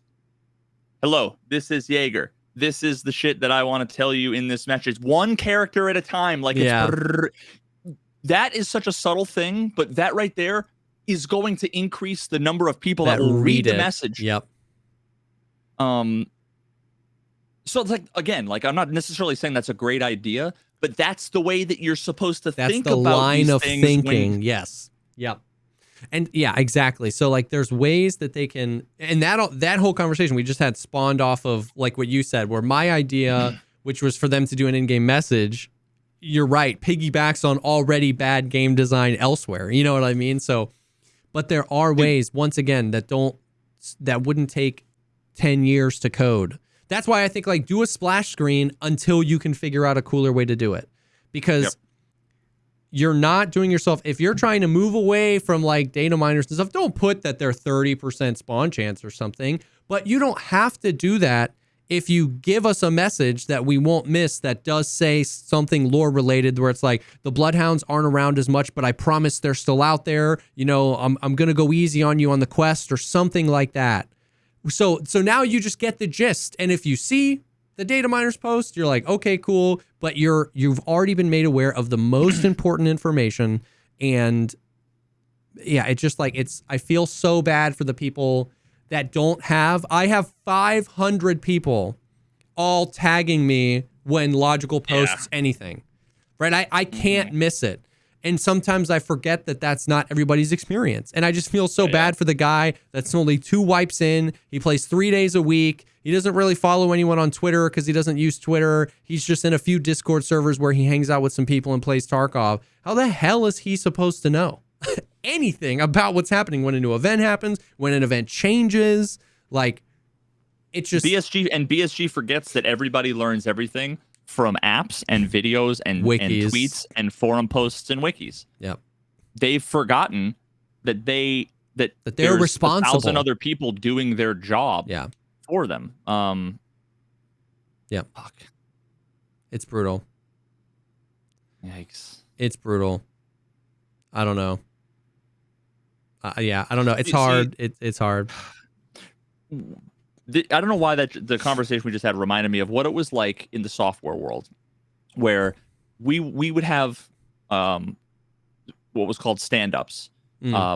hello, this is Jaeger. This is the shit that I want to tell you in this message. One character at a time. Like, that is such a subtle thing, but that right there is going to increase the number of people that will read the message. Yep. So it's like, again, like I'm not necessarily saying that's a great idea, but that's the way that you're supposed to think about line these of things thinking. Yes. Yep. And yeah, exactly. So like there's ways that they can, and that whole conversation we just had spawned off of like what you said, where my idea, which was for them to do an in-game message, you're right, piggybacks on already bad game design elsewhere. You know what I mean? So, but there are ways, once again, that wouldn't take 10 years to code. That's why I think like do a splash screen until you can figure out a cooler way to do it, because you're not doing yourself, if you're trying to move away from like data miners and stuff, don't put that they're 30% spawn chance or something, but you don't have to do that if you give us a message that we won't miss that does say something lore related, where it's like the Bloodhounds aren't around as much, but I promise they're still out there. You know, I'm going to go easy on you on the quest or something like that. So now you just get the gist. And if you see the data miners post, you're like, okay, cool. But you've already been made aware of the most important information. And yeah, it's just like, I feel so bad for the people that don't have. I have 500 people all tagging me when Logical posts anything, right? I can't miss it. And sometimes I forget that that's not everybody's experience. And I just feel so bad for the guy that's only 2 wipes in. He plays 3 days a week. He doesn't really follow anyone on Twitter because he doesn't use Twitter. He's just in a few Discord servers where he hangs out with some people and plays Tarkov. How the hell is he supposed to know anything about what's happening when a new event happens, when an event changes? Like, it's just... BSG forgets that everybody learns everything from apps and videos and tweets and forum posts and wikis. Yep. They've forgotten that they're responsible. 1,000 other people doing their job for them. Yeah. Fuck. It's brutal. Yikes. It's brutal. I don't know. I don't know. It's hard. It's hard. I don't know why the conversation we just had reminded me of what it was like in the software world, where we would have what was called stand-ups,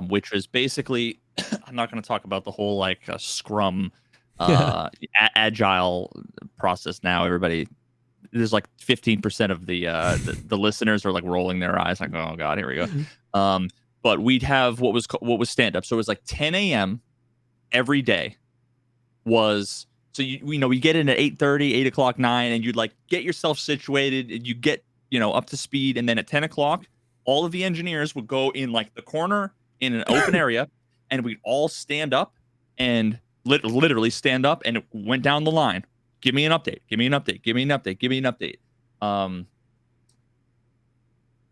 which was basically, I'm not going to talk about the whole like Scrum agile process now. Everybody, there's like 15% of the listeners are like rolling their eyes like, oh God, here we go. But we'd have what was stand-up. So it was like 10 a.m. every day. Was so we get in at 8:30, 8 o'clock, 9, and you'd like get yourself situated, and you get up to speed, and then at 10 o'clock, all of the engineers would go in like the corner in an open area, and we'd all stand up and literally stand up, and it went down the line. Give me an update. Give me an update. Give me an update. Give me an update.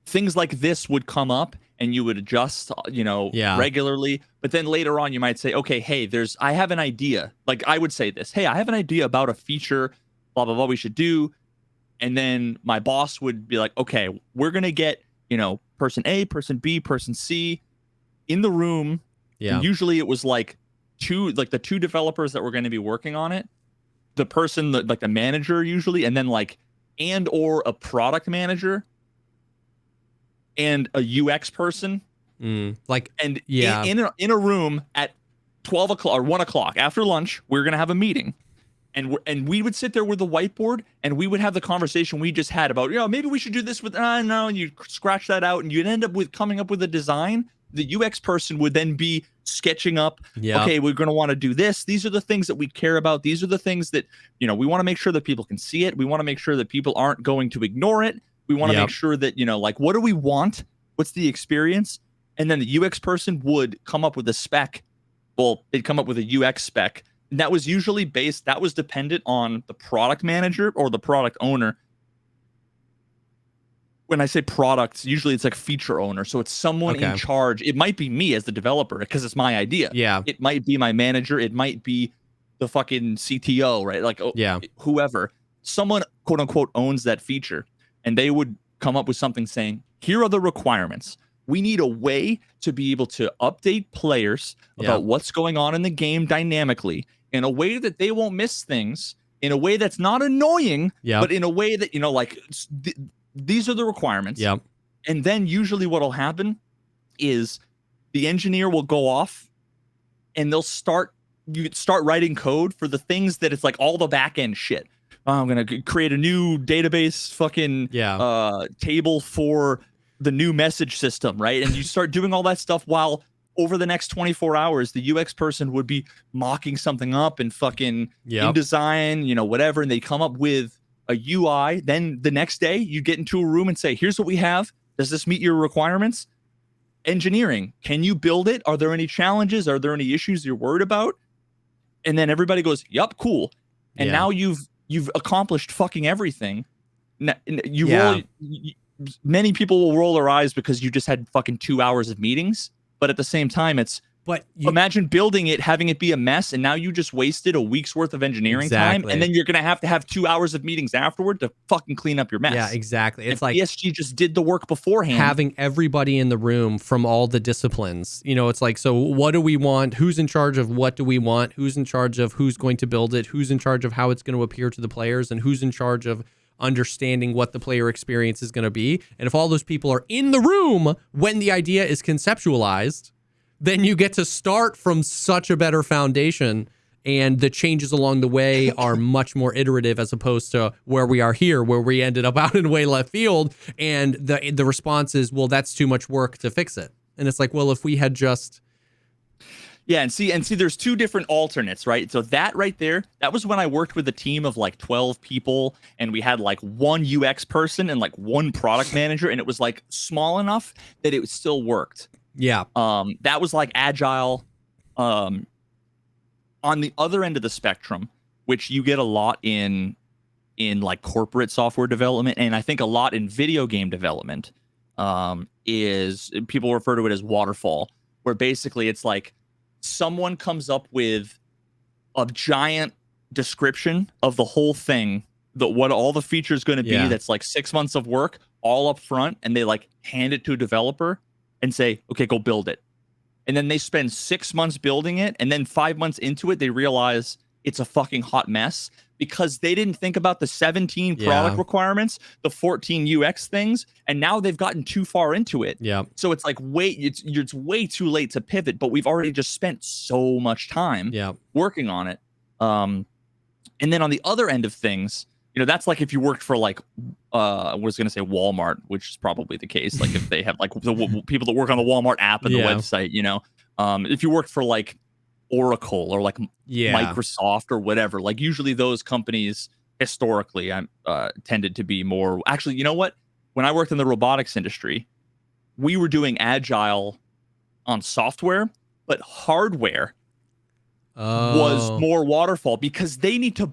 Things like this would come up, and you would adjust, regularly. But then later on, you might say, okay, hey, I have an idea. Like I would say this, hey, I have an idea about a feature, blah, blah, blah, we should do. And then my boss would be like, okay, we're going to get, person A, person B, person C in the room. Yeah. And usually it was like the 2 developers that were going to be working on it, the person, like the manager usually, and then or a product manager and a UX person, in a room at 12 o'clock or 1 o'clock after lunch, we're gonna have a meeting, and we would sit there with the whiteboard, and we would have the conversation we just had about maybe we should do this with no, and you scratch that out, and you'd end up with coming up with a design. The UX person would then be sketching up. Okay, we're gonna want to do this. These are the things that we care about. These are the things that we want to make sure that people can see it. We want to make sure that people aren't going to ignore it. We want to make sure that, what do we want? What's the experience? And then the UX person would come up with a spec. Well, they'd come up with a UX spec. And that was usually that was dependent on the product manager or the product owner. When I say products, usually it's like feature owner. So it's someone in charge. It might be me as the developer because it's my idea. Yeah. It might be my manager. It might be the fucking CTO, right? Like, whoever. Someone, quote unquote, owns that feature. And they would come up with something saying, here are the requirements. We need a way to be able to update players about what's going on in the game dynamically in a way that they won't miss things, in a way that's not annoying, but in a way that, like, these are the requirements. Yep. And then usually what'll happen is the engineer will go off and you start writing code for the things that it's like all the back end shit. I'm going to create a new database fucking table for the new message system, right? And you start doing all that stuff while over the next 24 hours, the UX person would be mocking something up and fucking InDesign, whatever. And they come up with a UI. Then the next day you get into a room and say, here's what we have. Does this meet your requirements? Engineering, can you build it? Are there any challenges? Are there any issues you're worried about? And then everybody goes, yup, cool. And now you've accomplished fucking everything. Many people will roll their eyes because you just had fucking 2 hours of meetings. But at the same time, imagine building it, having it be a mess, and now you just wasted a week's worth of engineering time, and then you're gonna have 2 hours of meetings afterward to fucking clean up your mess. Yeah, exactly. It's like PSG just did the work beforehand. Having everybody in the room from all the disciplines. It's like, so what do we want? Who's in charge of what do we want? Who's in charge of who's going to build it? Who's in charge of how it's going to appear to the players? And who's in charge of understanding what the player experience is going to be? And if all those people are in the room when the idea is conceptualized, then you get to start from such a better foundation, and the changes along the way are much more iterative as opposed to where we are here, where we ended up out in way left field, and the response is, well, that's too much work to fix it. And it's like, well, if we had just... Yeah, and see, there's two different alternates, right? So that right there, that was when I worked with a team of like 12 people, and we had like one UX person and like one product manager, and it was like small enough that it still worked. Yeah. That was like agile. On the other end of the spectrum, which you get a lot in like corporate software development, and I think a lot in video game development, is people refer to it as waterfall, where basically it's like someone comes up with a giant description of the whole thing, what all the features going to be. That's like 6 months of work all up front, and they like hand it to a developer and say, okay, go build it. And then they spend 6 months building it, and then 5 months into it, they realize it's a fucking hot mess because they didn't think about the 17 product requirements, the 14 UX things, and now they've gotten too far into it. Yeah. So it's like, it's way too late to pivot, but we've already just spent so much time working on it. And then on the other end of things, that's like if you worked for like, I was going to say Walmart, which is probably the case. Like if they have like the people that work on the Walmart app and the website, if you worked for like Oracle or like Microsoft or whatever, like usually those companies historically tended to be more, actually, you know what? When I worked in the robotics industry, we were doing agile on software, but hardware was more waterfall because they need to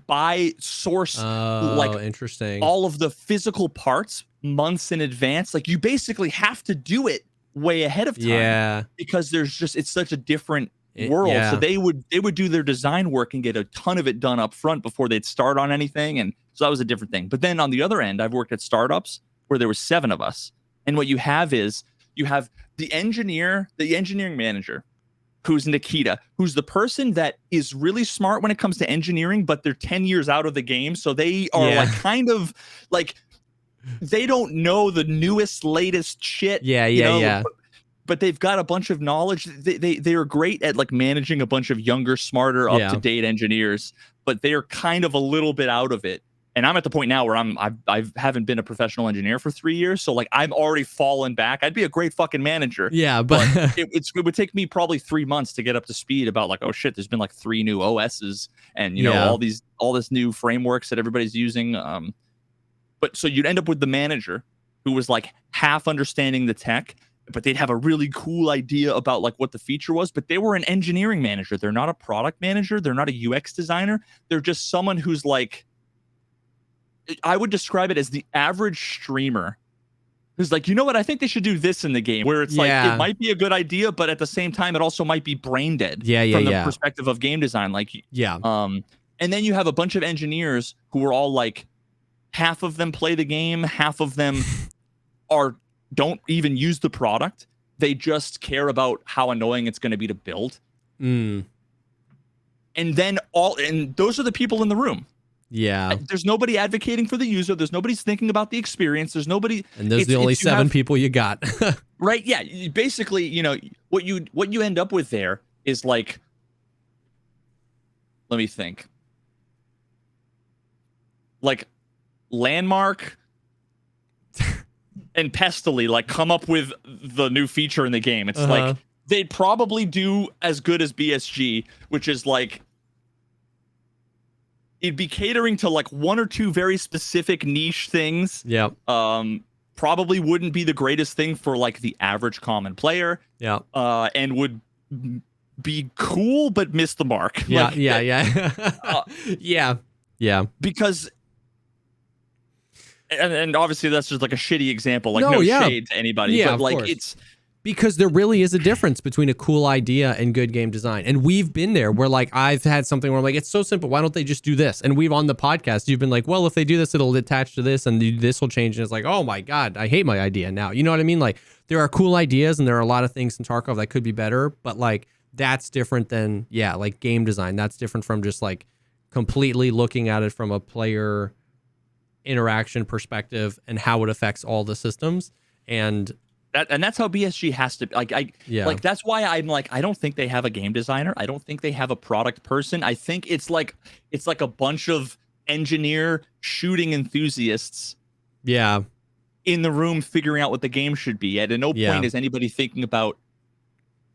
source interesting, all of the physical parts months in advance. Like you basically have to do it way ahead of time because it's such a different world. So they would do their design work and get a ton of it done up front before they'd start on anything. And so that was a different thing. But then on the other end, I've worked at startups where there were 7 of us. And what you have is you have the engineering manager, who's Nikita, who's the person that is really smart when it comes to engineering, but they're 10 years out of the game. So they are like kind of like, they don't know the newest, latest shit. But they've got a bunch of knowledge. They are great at like managing a bunch of younger, smarter, up-to-date engineers, but they are kind of a little bit out of it. And I'm at the point now where I haven't been a professional engineer for 3 years, so like I'm already fallen back. I'd be a great fucking manager. Yeah, but it would take me probably 3 months to get up to speed about like, oh shit, there's been like 3 new OSs and all this new frameworks that everybody's using. But so you'd end up with the manager who was like half understanding the tech but they'd have a really cool idea about like what the feature was, but they were an engineering manager. They're not a product manager. They're not a UX designer. They're just someone who's like, I would describe it as the average streamer who's like, you know what? I think they should do this in the game, where it's like, it might be a good idea, but at the same time, it also might be brain dead from the perspective of game design. Like, and then you have a bunch of engineers who are all like, half of them play the game, half of them don't even use the product. They just care about how annoying it's going to be to build. And then those are the people in the room. Yeah. There's nobody advocating for the user. There's nobody's thinking about the experience. There's nobody. And those are the only 7 people you got. Right. Yeah. Basically, what you end up with there is like, let me think. Like Landmark and Pestily like come up with the new feature in the game. It's like they'd probably do as good as BSG, which is like, it'd be catering to like 1 or 2 very specific niche things. Yeah. Probably wouldn't be the greatest thing for like the average common player. Yeah. And would be cool but miss the mark. Yeah. Like, yeah. Because and obviously that's just like a shitty example. Like no shade to anybody. But like course. It's because there really is a difference between a cool idea and good game design. And we've been there where like I've had something where I'm like, it's so simple. Why don't they just do this? And we've on the podcast, you've been like, well, if they do this, it'll attach to this and this will change. And it's like, oh my God, I hate my idea now. You know what I mean? Like there are cool ideas and there are a lot of things in Tarkov that could be better, but like that's different than, like game design. That's different from just like completely looking at it from a player interaction perspective and how it affects all the systems. And that's how BSG has to like like that's why I'm like I don't think they have a game designer. I don't think they have a product person. I think it's like a bunch of engineer shooting enthusiasts in the room figuring out what the game should be. At no point is anybody thinking about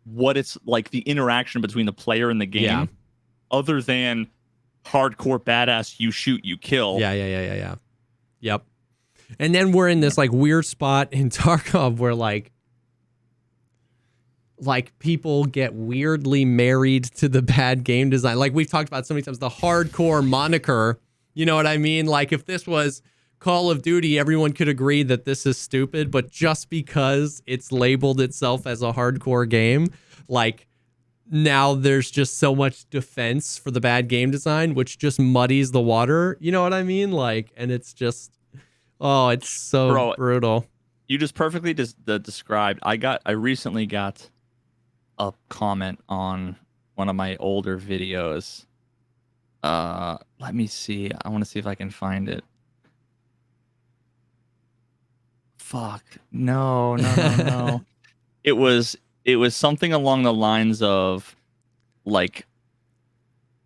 what it's like the interaction between the player and the game other than hardcore badass you shoot you kill. Yep. And then we're in this like weird spot in Tarkov where like people get weirdly married to the bad game design. Like we've talked about so many times, the hardcore moniker, you know what I mean? Like if this was Call of Duty, everyone could agree that this is stupid, but just because it's labeled itself as a hardcore game, like now there's just so much defense for the bad game design, which just muddies the water. You know what I mean? Like, and it's just, it's so brutal. You just perfectly described. I recently got a comment on one of my older videos. Let me see. I want to see if I can find it. Fuck. No. It was something along the lines of like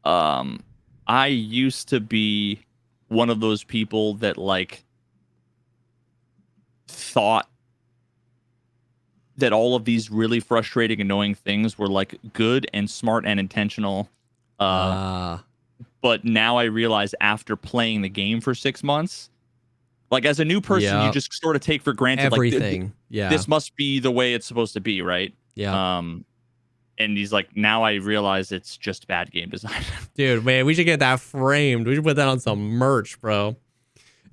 I used to be one of those people that like thought that all of these really frustrating, annoying things were like good and smart and intentional. But now I realize after playing the game for 6 months, like as a new person, you just sort of take for granted everything. Like, this must be the way it's supposed to be, right? Yeah. And he's like, now I realize it's just bad game design. Dude, man, we should get that framed. We should put that on some merch, bro.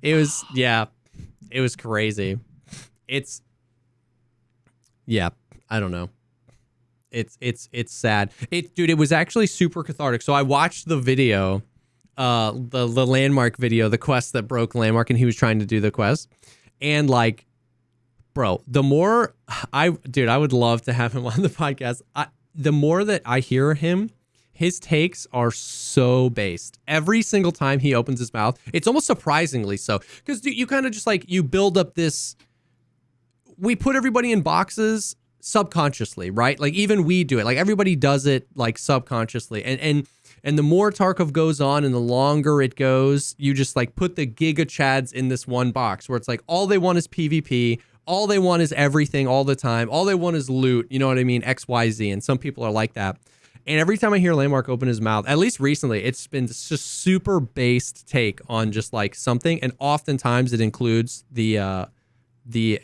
It was, it was crazy. It's, I don't know. It's sad. Dude, it was actually super cathartic. So I watched the video, the Landmark video, the quest that broke Landmark, and he was trying to do the quest. And like, bro, the more I would love to have him on the podcast. The more that I hear him, his takes are so based. Every single time he opens his mouth, it's almost surprisingly so. Because you kind of just like, you build up this, we put everybody in boxes subconsciously, right? Like even we do it. Like everybody does it like subconsciously. And the more Tarkov goes on and the longer it goes, you just like put the Giga Chads in this one box where it's like all they want is PvP. All they want is everything all the time. All they want is loot. You know what I mean? X, Y, Z. And some people are like that. And every time I hear Landmark open his mouth, at least recently, it's been just super based take on just like something. And oftentimes it includes the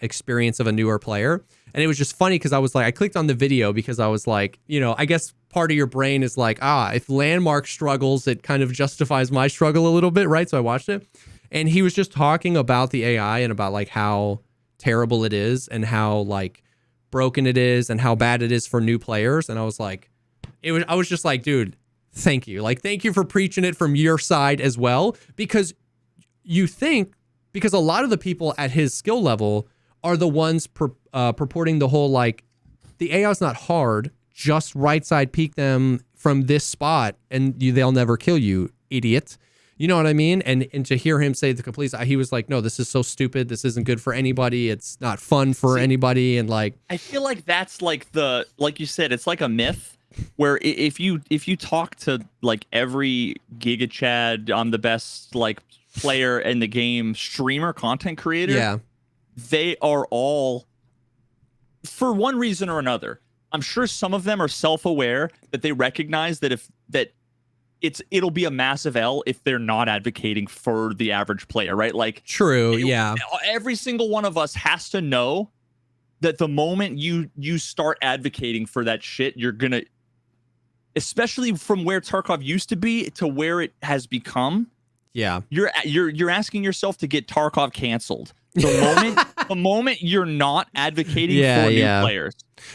experience of a newer player. And it was just funny because I was like, I clicked on the video because I was like, you know, I guess part of your brain is like, if Landmark struggles, it kind of justifies my struggle a little bit, right? So I watched it. And he was just talking about the AI and about like how terrible it is and how like broken it is and how bad it is for new players. And I was like, I was just like, dude, thank you. Like, thank you for preaching it from your side as well. Because because a lot of the people at his skill level are the ones purporting the whole, like, the AI is not hard, just right side peek them from this spot and they'll never kill you, idiot. You know what I mean? And to hear him say the complete, he was like, no, this is so stupid. This isn't good for anybody. It's not fun for anybody. And like, I feel like that's like like you said, it's like a myth where if you talk to like every Giga Chad, I'm the best like player in the game, streamer, content creator, they are all, for one reason or another, I'm sure some of them are self-aware that they recognize that it'll be a massive L if they're not advocating for the average player, right? Like, true, every single one of us has to know that the moment you start advocating for that shit, you're gonna, especially from where Tarkov used to be to where it has become. Yeah, you're asking yourself to get Tarkov canceled. The moment you're not advocating for new players.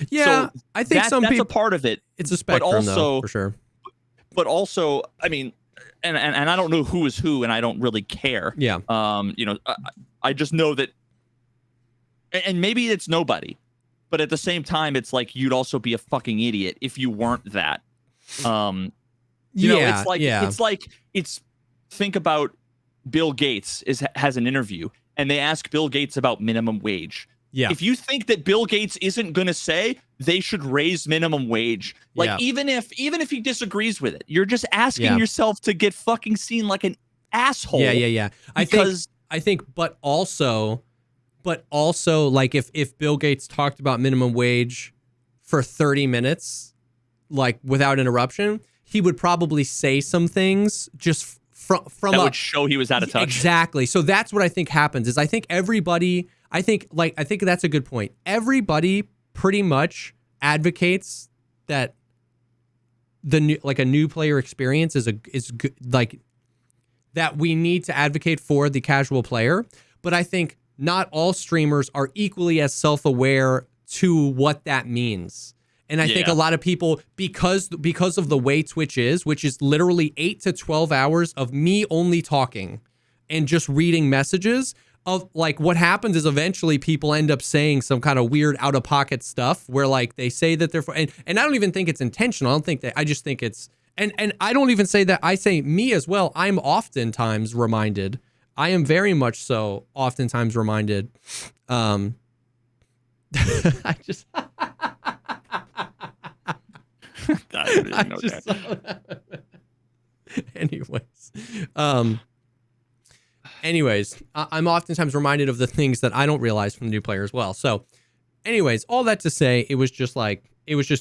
Yeah, so I think that's a part of it. It's a spectrum, but also, though, for sure. But also, I mean, and I don't know who is who, and I don't really care. Yeah. You know, I just know that, and maybe it's nobody, but at the same time, it's like you'd also be a fucking idiot if you weren't that. You know, it's like think about Bill Gates has an interview, and they ask Bill Gates about minimum wage. Yeah. If you think that Bill Gates isn't going to say they should raise minimum wage, like even if he disagrees with it, you're just asking yourself to get fucking seen like an asshole. Yeah. I think, but also, like if Bill Gates talked about minimum wage for 30 minutes, like without interruption, he would probably say some things just from that would show he was out of touch. Exactly. So that's what I think happens. Is I think that's a good point. Everybody pretty much advocates that a new player experience is good, like that we need to advocate for the casual player. But I think not all streamers are equally as self-aware to what that means. And I think a lot of people, because of the way Twitch is, which is literally 8 to 12 hours of me only talking and just reading messages, of like what happens is eventually people end up saying some kind of weird out of pocket stuff where like they say that they're and I don't even think it's intentional. I don't think that, I just think it's and I don't even say that. I say me as well. I'm oftentimes reminded. I am very much so oftentimes reminded. I just Anyways, I'm oftentimes reminded of the things that I don't realize from the new player as well. So anyways, all that to say, it was just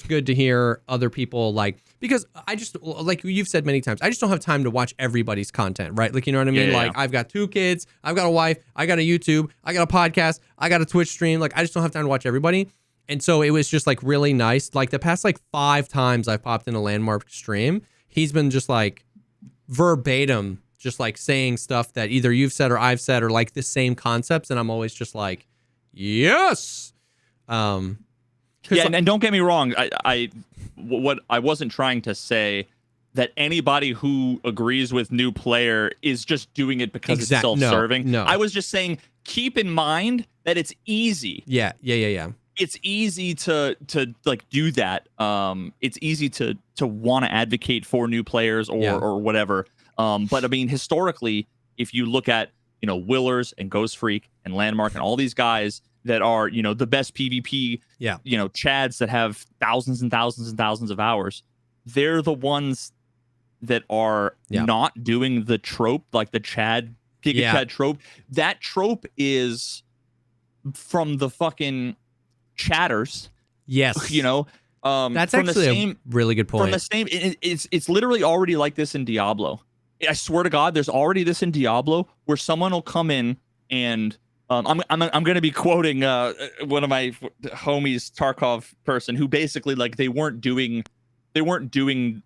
good to hear other people, like, because I just, like you've said many times, I just don't have time to watch everybody's content, right? Like, you know what I mean? I've got 2 kids, I've got a wife, I got a YouTube, I got a podcast, I got a Twitch stream. Like, I just don't have time to watch everybody. And so it was just like really nice. Like the past like 5 times I've popped in a Landmark stream, he's been just like verbatim, just like saying stuff that either you've said or I've said, or like the same concepts. And I'm always just like, yes. And don't get me wrong. I wasn't trying to say that anybody who agrees with new player is just doing it because it's self-serving. No. I was just saying, keep in mind that it's easy. Yeah. It's easy to like do that. It's easy to want to advocate for new players or whatever. But I mean, historically, if you look at, you know, Willers and Ghost Freak and Landmark and all these guys that are, you know, the best PvP, you know, Chads that have thousands and thousands and thousands of hours, they're the ones that are not doing the trope, like the Chad, Giga Chad trope. That trope is from the fucking chatters. Yes. You know, that's actually a really good point. From the same, it's literally already like this in Diablo. I swear to God, there's already this in Diablo where someone will come in and I'm going to be quoting one of my homies, Tarkov person, who basically like they weren't doing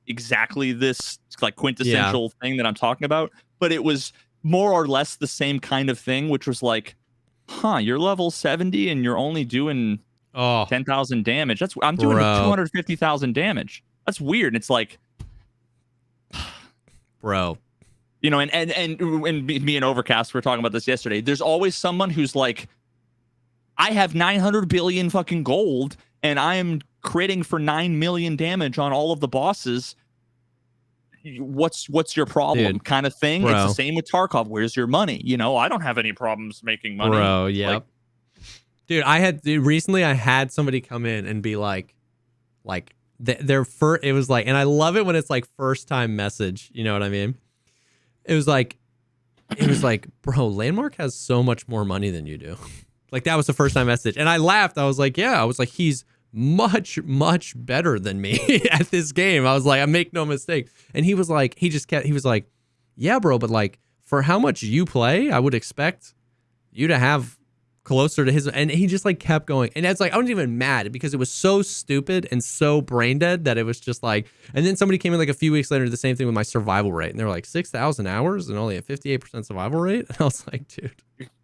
exactly this like quintessential thing that I'm talking about, but it was more or less the same kind of thing, which was like, you're level 70 and you're only doing 10,000 damage. I'm doing 250,000 damage. That's weird. And it's like, bro, you know, and me and Overcast were talking about this yesterday. There's always someone who's like, I have 900 billion fucking gold and I am critting for 9 million damage on all of the bosses. What's your problem? Dude, kind of thing. bro. It's the same with Tarkov. Where's your money? You know, I don't have any problems making money. Bro, yeah. Dude, recently I had somebody come in and be like their first, it was like, and I love it when it's like first time message, you know what I mean? It was like, bro, Landmark has so much more money than you do. Like that was the first time message. And I laughed. I was like, he's much, much better than me at this game. I was like, I make no mistake. And he was like, he was like, yeah, bro, but like for how much you play, I would expect you to have closer to his. And he just like kept going. And it's like, I wasn't even mad because it was so stupid and so brain dead that it was just like, and then somebody came in like a few weeks later, did the same thing with my survival rate. And they were like 6,000 hours and only a 58% survival rate. And I was like, dude,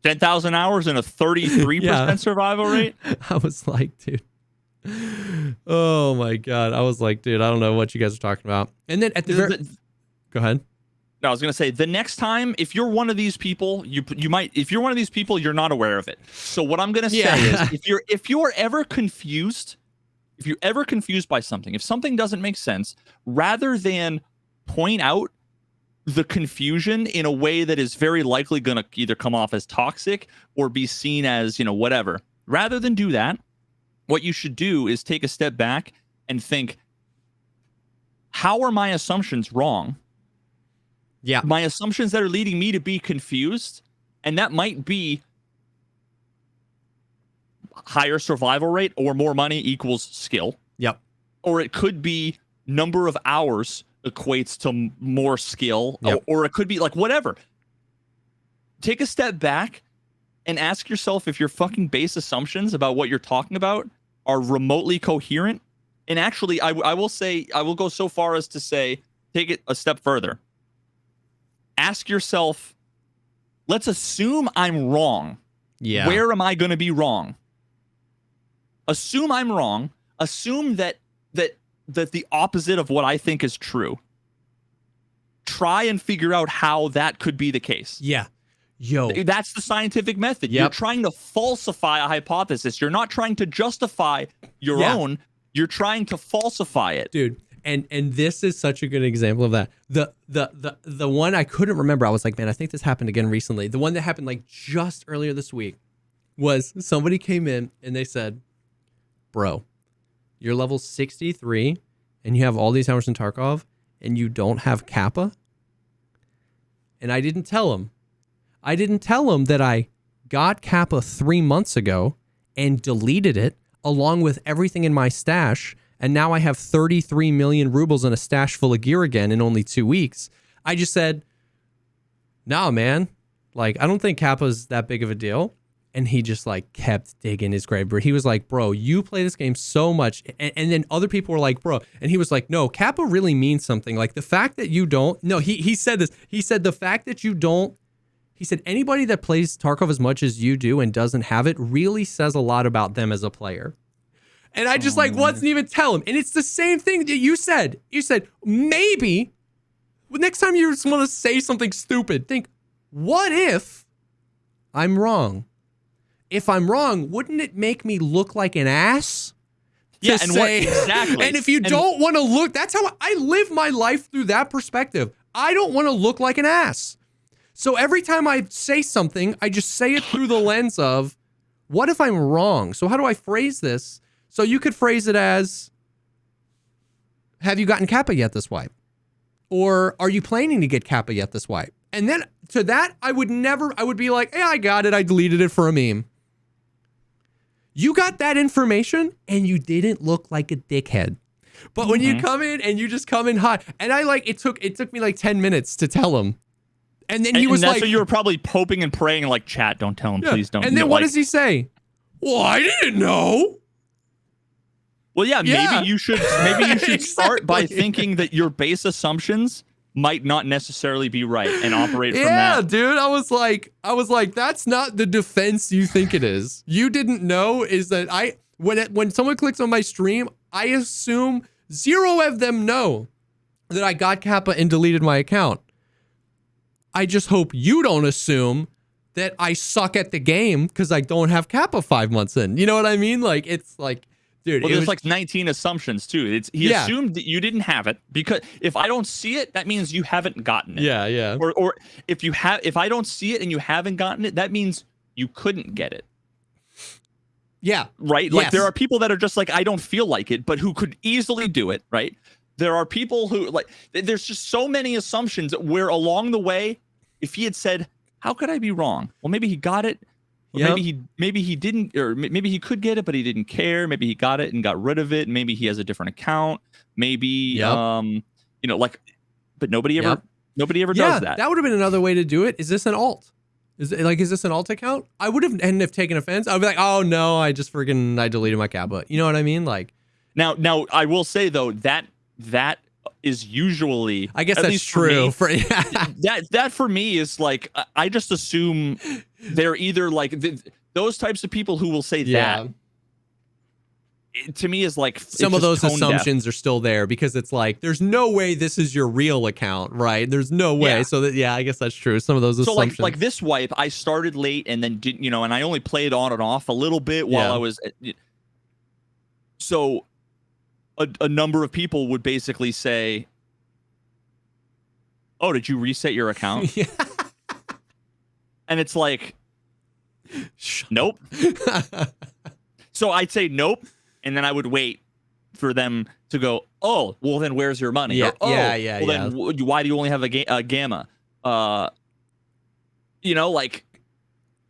10,000 hours and a 33% survival rate. I was like, dude. Oh my God. I was like, dude, I don't know what you guys are talking about. And then at the go ahead. No, I was going to say the next time, if you're one of these people, you might, if you're one of these people, you're not aware of it. So what I'm going to say is if you're ever confused by something, if something doesn't make sense, rather than point out the confusion in a way that is very likely going to either come off as toxic or be seen as, you know, whatever, rather than do that, what you should do is take a step back and think, how are my assumptions wrong? Yeah. My assumptions that are leading me to be confused, and that might be higher survival rate or more money equals skill. Yep. Or it could be number of hours equates to more skill. Yep. Or it could be like whatever. Take a step back and ask yourself if your fucking base assumptions about what you're talking about are remotely coherent. And actually, I will go so far as to say, take it a step further. Ask yourself, let's assume I'm wrong. Yeah. Where am I going to be wrong? Assume I'm wrong. Assume that the opposite of what I think is true. Try and figure out how that could be the case. Yeah. Yo. That's the scientific method. Yep. You're trying to falsify a hypothesis. You're not trying to justify your own. You're trying to falsify it. Dude. And this is such a good example of that. The one I couldn't remember, I was like, man, I think this happened again recently. The one that happened like just earlier this week was somebody came in and they said, bro, you're level 63 and you have all these hours in Tarkov and you don't have Kappa. And I didn't tell him that I got Kappa 3 months ago and deleted it along with everything in my stash. And now I have 33 million rubles in a stash full of gear again in only 2 weeks. I just said, no, man. Like, I don't think Kappa's that big of a deal. And he just like kept digging his grave. He was like, bro, you play this game so much. And then other people were like, bro. And he was like, no, Kappa really means something. Like the fact that you don't. No, he said this. He said the fact that you don't. He said anybody that plays Tarkov as much as you do and doesn't have it really says a lot about them as a player. And I just wasn't even tell him. And it's the same thing that you said. You said, maybe next time you just want to say something stupid, think, what if I'm wrong? If I'm wrong, wouldn't it make me look like an ass? Yeah, and say, exactly. And if you don't want to look, that's how I live my life through that perspective. I don't want to look like an ass. So every time I say something, I just say it through the lens of, what if I'm wrong? So how do I phrase this? So you could phrase it as, have you gotten Kappa yet this wipe? Or are you planning to get Kappa yet this wipe? And then to that, I would be like, hey, I got it. I deleted it for a meme. You got that information and you didn't look like a dickhead. But when you come in and you just come in hot, and it took me like 10 minutes to tell him And then he was that's like, what you were probably hoping and praying, like, chat, don't tell him, please don't. And then what does he say? Well, I didn't know. Well, maybe you should Exactly. start by thinking that your base assumptions might not necessarily be right and operate from that. Yeah, dude. I was like, that's not the defense you think it is. You didn't know is that when someone clicks on my stream, I assume 0 of them know that I got Kappa and deleted my account. I just hope you don't assume that I suck at the game because I don't have Kappa 5 months in. You know what I mean? Like, it's like, dude. Well, there's like 19 assumptions too. He assumed that you didn't have it because if I don't see it, that means you haven't gotten it. Yeah, yeah. Or if I don't see it and you haven't gotten it, that means you couldn't get it. Yeah. Right? Like there are people that are just like, I don't feel like it, but who could easily do it, right? There are people who like, there's just so many assumptions where along the way, if he had said, how could I be wrong? Well, maybe he got it. Or maybe he didn't, or maybe he could get it, but he didn't care. Maybe he got it and got rid of it. Maybe he has a different account. Maybe, but nobody ever does that. That would have been another way to do it. Is this an alt? Is this an alt account? I would have and have taken offense. I'd be like, oh no, I deleted my Kappa. You know what I mean? Like now I will say though that is usually, I guess that's true. That for me is like, I just assume they're either like those types of people who will say that. To me is like some of those assumptions are still there because it's like there's no way this is your real account, right? There's no way. Yeah. So that I guess that's true. Some of those assumptions. So like this wipe, I started late and then didn't, and I only played on and off a little bit while I was. So a number of people would basically say, "Oh, did you reset your account?" Yeah. And it's like, nope. So I'd say nope. And then I would wait for them to go, oh, well, then where's your money? Yeah, or, then why do you only have a gamma? Like,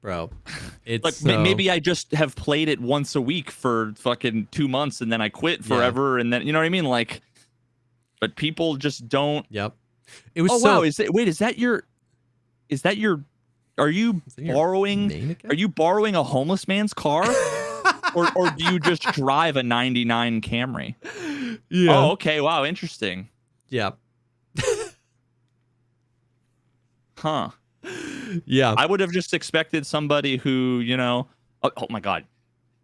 bro, it's like maybe I just have played it once a week for fucking 2 months and then I quit forever. And then, you know what I mean? Like, but people just don't. Yep. It was wow. Are you borrowing a homeless man's car? or do you just drive a 99 Camry? Yeah. Oh, okay. Wow. Interesting. Yeah. Huh. Yeah. I would have just expected somebody who, oh my God.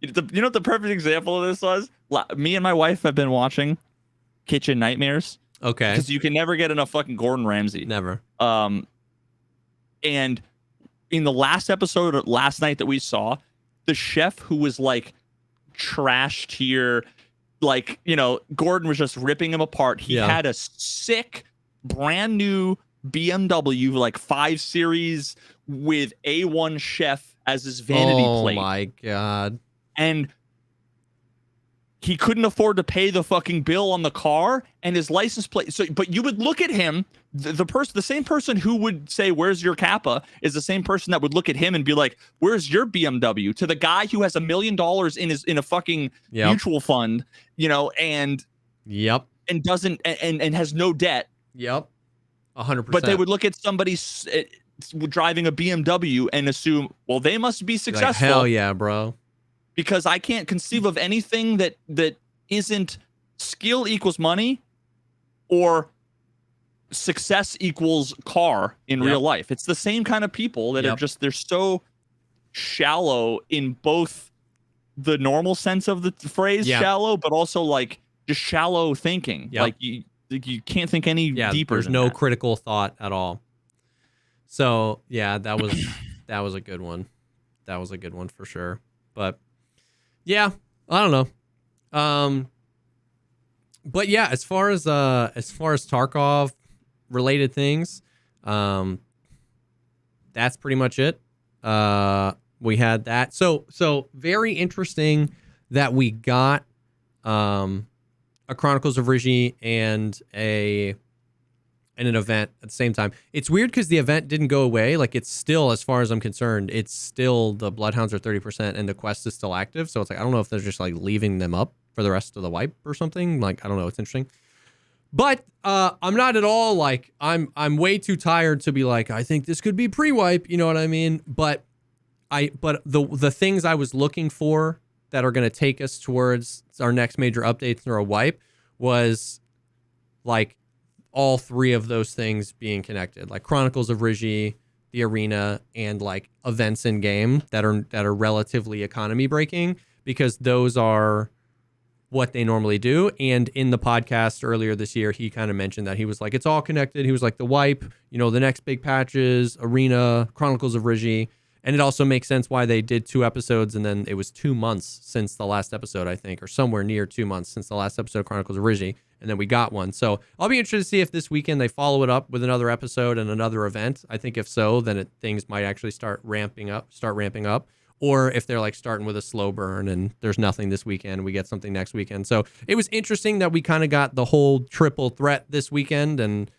You know what the perfect example of this was? Me and my wife have been watching Kitchen Nightmares. Okay. Because you can never get enough fucking Gordon Ramsay. Never. And in the last episode last night that we saw, the chef who was like trash tier, like, Gordon was just ripping him apart. He had a sick, brand new BMW, like 5 Series with A1 chef as his vanity plate. Oh my God. And he couldn't afford to pay the fucking bill on the car and his license plate. So, but you would look at him, the same person who would say, "Where's your Kappa?" is the same person that would look at him and be like, "Where's your BMW?" To the guy who has $1 million in a fucking mutual fund, and doesn't and has no debt. 100%. But they would look at somebody driving a BMW and assume, well, they must be successful. Like, hell yeah, bro. Because I can't conceive of anything that isn't skill equals money or success equals car in real life. It's the same kind of people that are just, they're so shallow in both the normal sense of the phrase shallow, but also like just shallow thinking. Like you can't think any deeper. There's no critical thought at all. So that was a good one. That was a good one for sure. But yeah, I don't know. But yeah, as far as Tarkov related things, that's pretty much it. We had that. So very interesting that we got a Chronicles of Rigi and an event at the same time. It's weird because the event didn't go away. Like, it's still, as far as I'm concerned, it's still, the Bloodhounds are 30% and the quest is still active. So it's like, I don't know if they're just like leaving them up for the rest of the wipe or something. Like, I don't know. It's interesting. But I'm not at all like I'm way too tired to be like, I think this could be pre-wipe, you know what I mean? But the things I was looking for that are going to take us towards our next major updates or a wipe was like all three of those things being connected, like Chronicles of Rigi, the arena, and like events in game that are relatively economy breaking, because those are what they normally do. And in the podcast earlier this year, he kind of mentioned that he was like, it's all connected. He was like, the wipe, the next big patches, arena, Chronicles of Rigi. And it also makes sense why they did 2 episodes, and then it was 2 months since the last episode, I think, or somewhere near 2 months since the last episode of Chronicles of Rigi, and then we got one. So I'll be interested to see if this weekend they follow it up with another episode and another event. I think if so, then things might actually start ramping up, or if they're like starting with a slow burn and there's nothing this weekend, we get something next weekend. So it was interesting that we kind of got the whole triple threat this weekend, and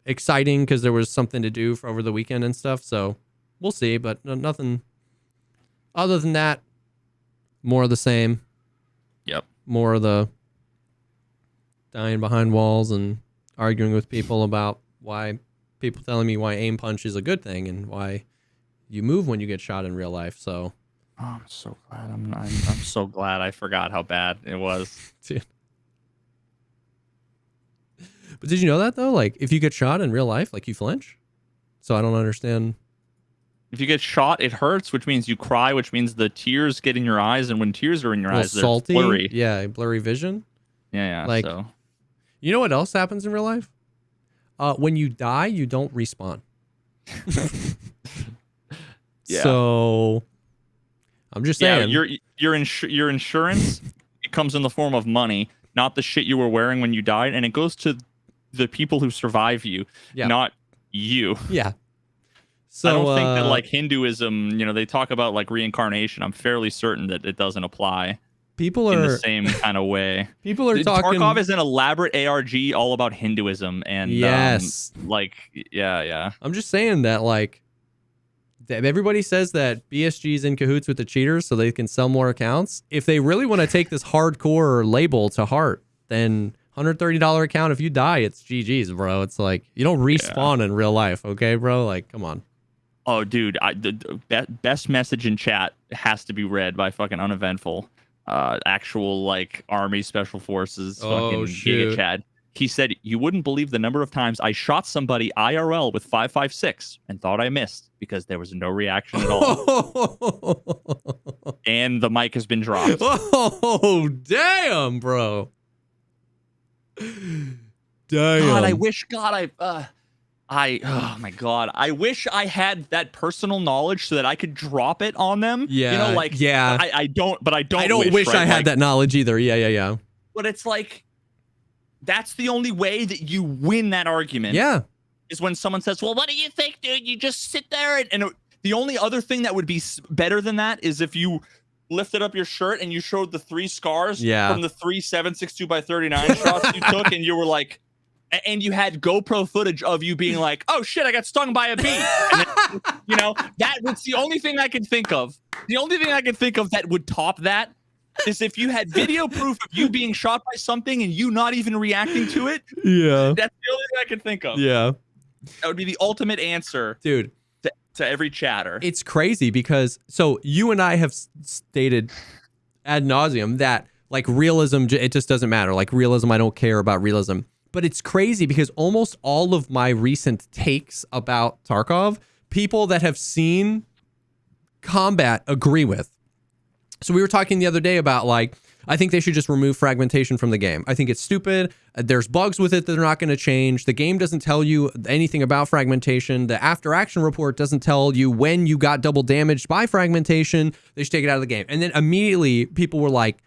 exciting because there was something to do for over the weekend and stuff. So we'll see, but nothing other than that. More of the same. Yep. More of the dying behind walls and arguing with people about why people telling me why aim punch is a good thing and why you move when you get shot in real life. So I'm so glad. I'm so glad I forgot how bad it was. Dude. But did you know that though? Like if you get shot in real life, like you flinch. So I don't understand. If you get shot, it hurts, which means you cry, which means the tears get in your eyes, and when tears are in your eyes, they're salty, blurry. Yeah, blurry vision. Yeah. Like, so. You know what else happens in real life? When you die, you don't respawn. Yeah. So I'm just saying. Yeah, your insurance, it comes in the form of money, not the shit you were wearing when you died, and it goes to the people who survive you, not you. Yeah. So, I don't think that like Hinduism, they talk about like reincarnation. I'm fairly certain that it doesn't apply. People are in the same kind of way. People are talking. Tarkov is an elaborate ARG all about Hinduism, and yes, yeah. I'm just saying that like everybody says that BSG's in cahoots with the cheaters so they can sell more accounts. If they really want to take this hardcore label to heart, then $130 account. If you die, it's GG's, bro. It's like you don't respawn in real life, okay, bro? Like, come on. Oh, dude, the best message in chat has to be read by fucking Uneventful, actual like Army Special Forces fucking Giga Chad. He said, "You wouldn't believe the number of times I shot somebody IRL with 5.56 and thought I missed because there was no reaction at all." And the mic has been dropped. Oh, damn, bro. Damn. God, I wish oh my God, I wish I had that personal knowledge so that I could drop it on them. Yeah. I don't wish I had that knowledge either. Yeah. But it's like, that's the only way that you win that argument. Yeah. Is when someone says, well, what do you think, dude? You just sit there. And the only other thing that would be better than that is if you lifted up your shirt and you showed the 3 scars from the 3 7.62x39 shots you took, and you were like, and you had GoPro footage of you being like, oh shit, I got stung by a bee. And then, that was the only thing I could think of. The only thing I could think of that would top that is if you had video proof of you being shot by something and you not even reacting to it. Yeah. That's the only thing I could think of. Yeah. That would be the ultimate answer. Dude. To every chatter. It's crazy because, so you and I have stated ad nauseum that like realism, it just doesn't matter. Like realism, I don't care about realism. But it's crazy because almost all of my recent takes about Tarkov, people that have seen combat agree with. So we were talking the other day about like, I think they should just remove fragmentation from the game. I think it's stupid. There's bugs with it that are not going to change. The game doesn't tell you anything about fragmentation. The after action report doesn't tell you when you got double damaged by fragmentation. They should take it out of the game. And then immediately people were like,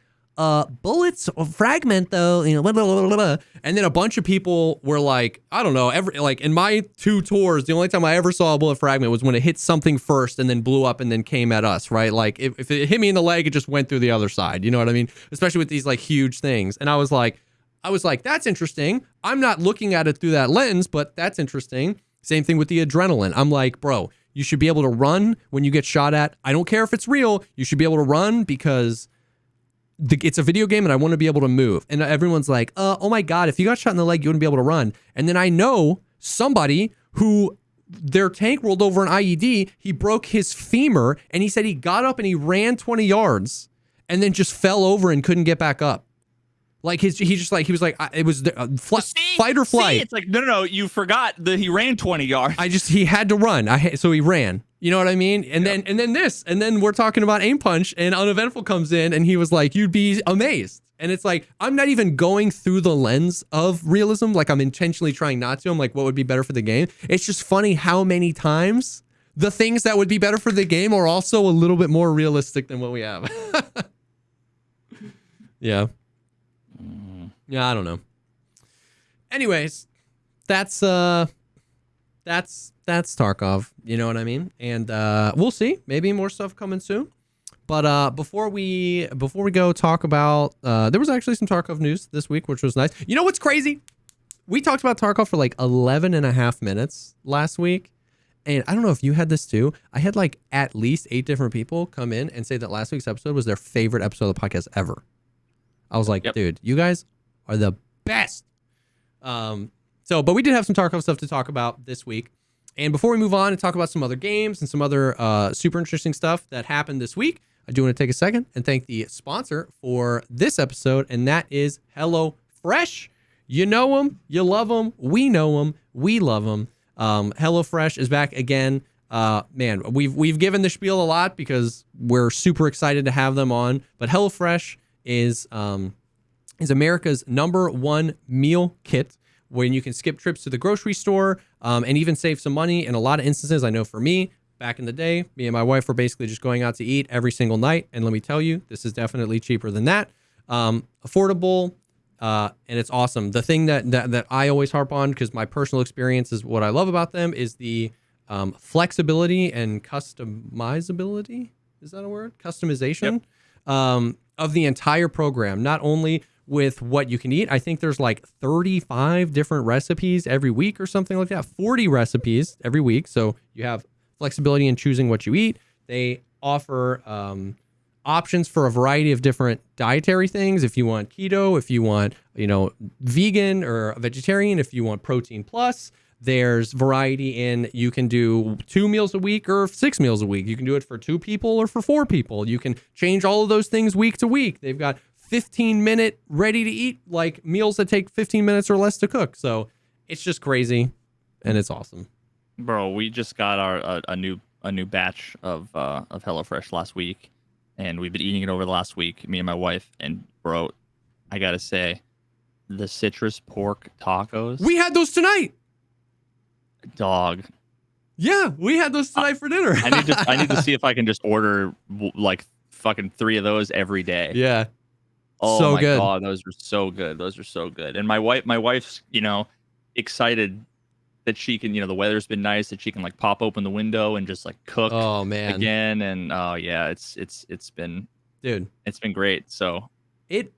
bullets fragment though, blah, blah, blah, blah, blah. And then a bunch of people were like, I don't know, like in my 2 tours, the only time I ever saw a bullet fragment was when it hit something first and then blew up and then came at us, right? Like if it hit me in the leg, it just went through the other side. You know what I mean? Especially with these like huge things. And I was like, that's interesting. I'm not looking at it through that lens, but that's interesting. Same thing with the adrenaline. I'm like, bro, you should be able to run when you get shot at. I don't care if it's real. You should be able to run because it's a video game and I want to be able to move. And everyone's like, oh my God, if you got shot in the leg, you wouldn't be able to run. And then I know somebody who their tank rolled over an IED. He broke his femur and he said he got up and he ran 20 yards and then just fell over and couldn't get back up. Like he was like, it was fight or flight. It's like, no, you forgot that he ran 20 yards. He had to run. So he ran. You know what I mean? And then we're talking about Aim Punch and Uneventful comes in and he was like, you'd be amazed. And it's like, I'm not even going through the lens of realism. Like I'm intentionally trying not to. I'm like, what would be better for the game? It's just funny how many times the things that would be better for the game are also a little bit more realistic than what we have. Yeah. Yeah, I don't know. Anyways, that's Tarkov. You know what I mean? And we'll see. Maybe more stuff coming soon. But before we go talk about, there was actually some Tarkov news this week, which was nice. You know what's crazy? We talked about Tarkov for like 11 and a half minutes last week. And I don't know if you had this too. I had like at least 8 different people come in and say that last week's episode was their favorite episode of the podcast ever. I was like, dude, you guys are the best. But we did have some Tarkov stuff to talk about this week. And before we move on and talk about some other games and some other super interesting stuff that happened this week, I do want to take a second and thank the sponsor for this episode, and that is HelloFresh. You know them, you love them, we know them, we love them. HelloFresh is back again. Man, we've given the spiel a lot because we're super excited to have them on. But HelloFresh is America's #1 meal kit, when you can skip trips to the grocery store and even save some money. In a lot of instances, I know for me, back in the day, me and my wife were basically just going out to eat every single night. And let me tell you, this is definitely cheaper than that. Affordable, and it's awesome. The thing that I always harp on, because my personal experience is what I love about them, is the flexibility and customizability. Is that a word? Customization of the entire program. Not only with what you can eat. I think there's like 35 different recipes every week or something like that. 40 recipes every week. So you have flexibility in choosing what you eat. They offer options for a variety of different dietary things. If you want keto, if you want, vegan or vegetarian, if you want protein plus, there's variety in, you can do 2 meals a week or 6 meals a week. You can do it for 2 people or for 4 people. You can change all of those things week to week. They've got 15-minute ready to eat, like meals that take 15 minutes or less to cook. So it's just crazy and it's awesome. Bro, we just got a new batch of HelloFresh last week, and we've been eating it over the last week, me and my wife. And bro, I gotta say, the citrus pork tacos. We had those tonight. Dog. Yeah, we had those tonight for dinner. I need to see if I can just order like fucking 3 of those every day. Yeah. Oh so my good. God, those are so good. Those are so good. And my wife's, excited that she can, the weather's been nice, that she can like pop open the window and just like cook again. And it's been great. So it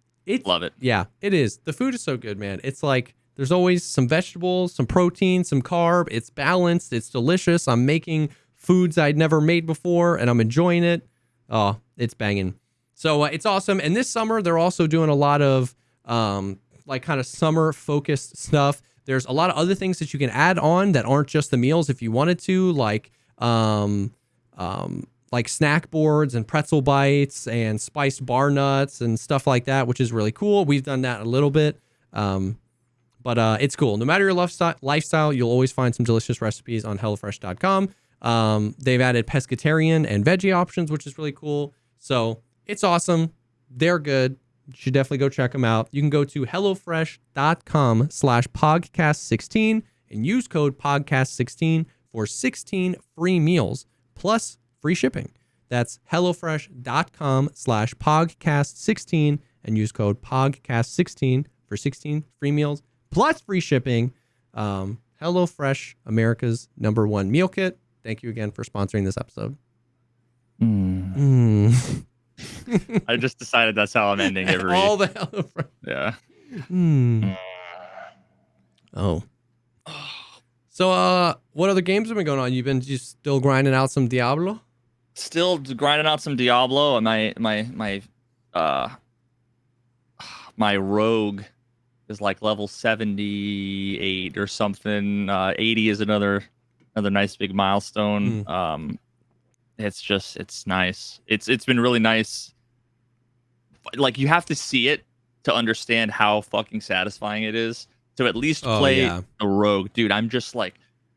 love it. Yeah, it is. The food is so good, man. It's like there's always some vegetables, some protein, some carb. It's balanced. It's delicious. I'm making foods I'd never made before and I'm enjoying it. Oh, it's banging. So it's awesome. And this summer, they're also doing a lot of like kind of summer focused stuff. There's a lot of other things that you can add on that aren't just the meals if you wanted to, like snack boards and pretzel bites and spiced bar nuts and stuff like that, which is really cool. We've done that a little bit. But it's cool. No matter your lifestyle, you'll always find some delicious recipes on HelloFresh.com. They've added pescatarian and veggie options, which is really cool. So it's awesome. They're good. You should definitely go check them out. You can go to HelloFresh.com/Pogcast16 and use code Pogcast16 for 16 free meals plus free shipping. That's HelloFresh.com/Pogcast16 and use code Pogcast16 for 16 free meals plus free shipping. HelloFresh, America's #1 meal kit. Thank you again for sponsoring this episode. I just decided that's how I'm ending every. All the HelloFresh. Yeah. Oh. So, what other games have been going on? You've been just still grinding out some Diablo? Still grinding out some Diablo. My my rogue is like level 78 or something. 80 is another nice big milestone. It's nice. It's been really nice. Like, you have to see it to understand how fucking satisfying it is to at least play the rogue. Dude, I'm just like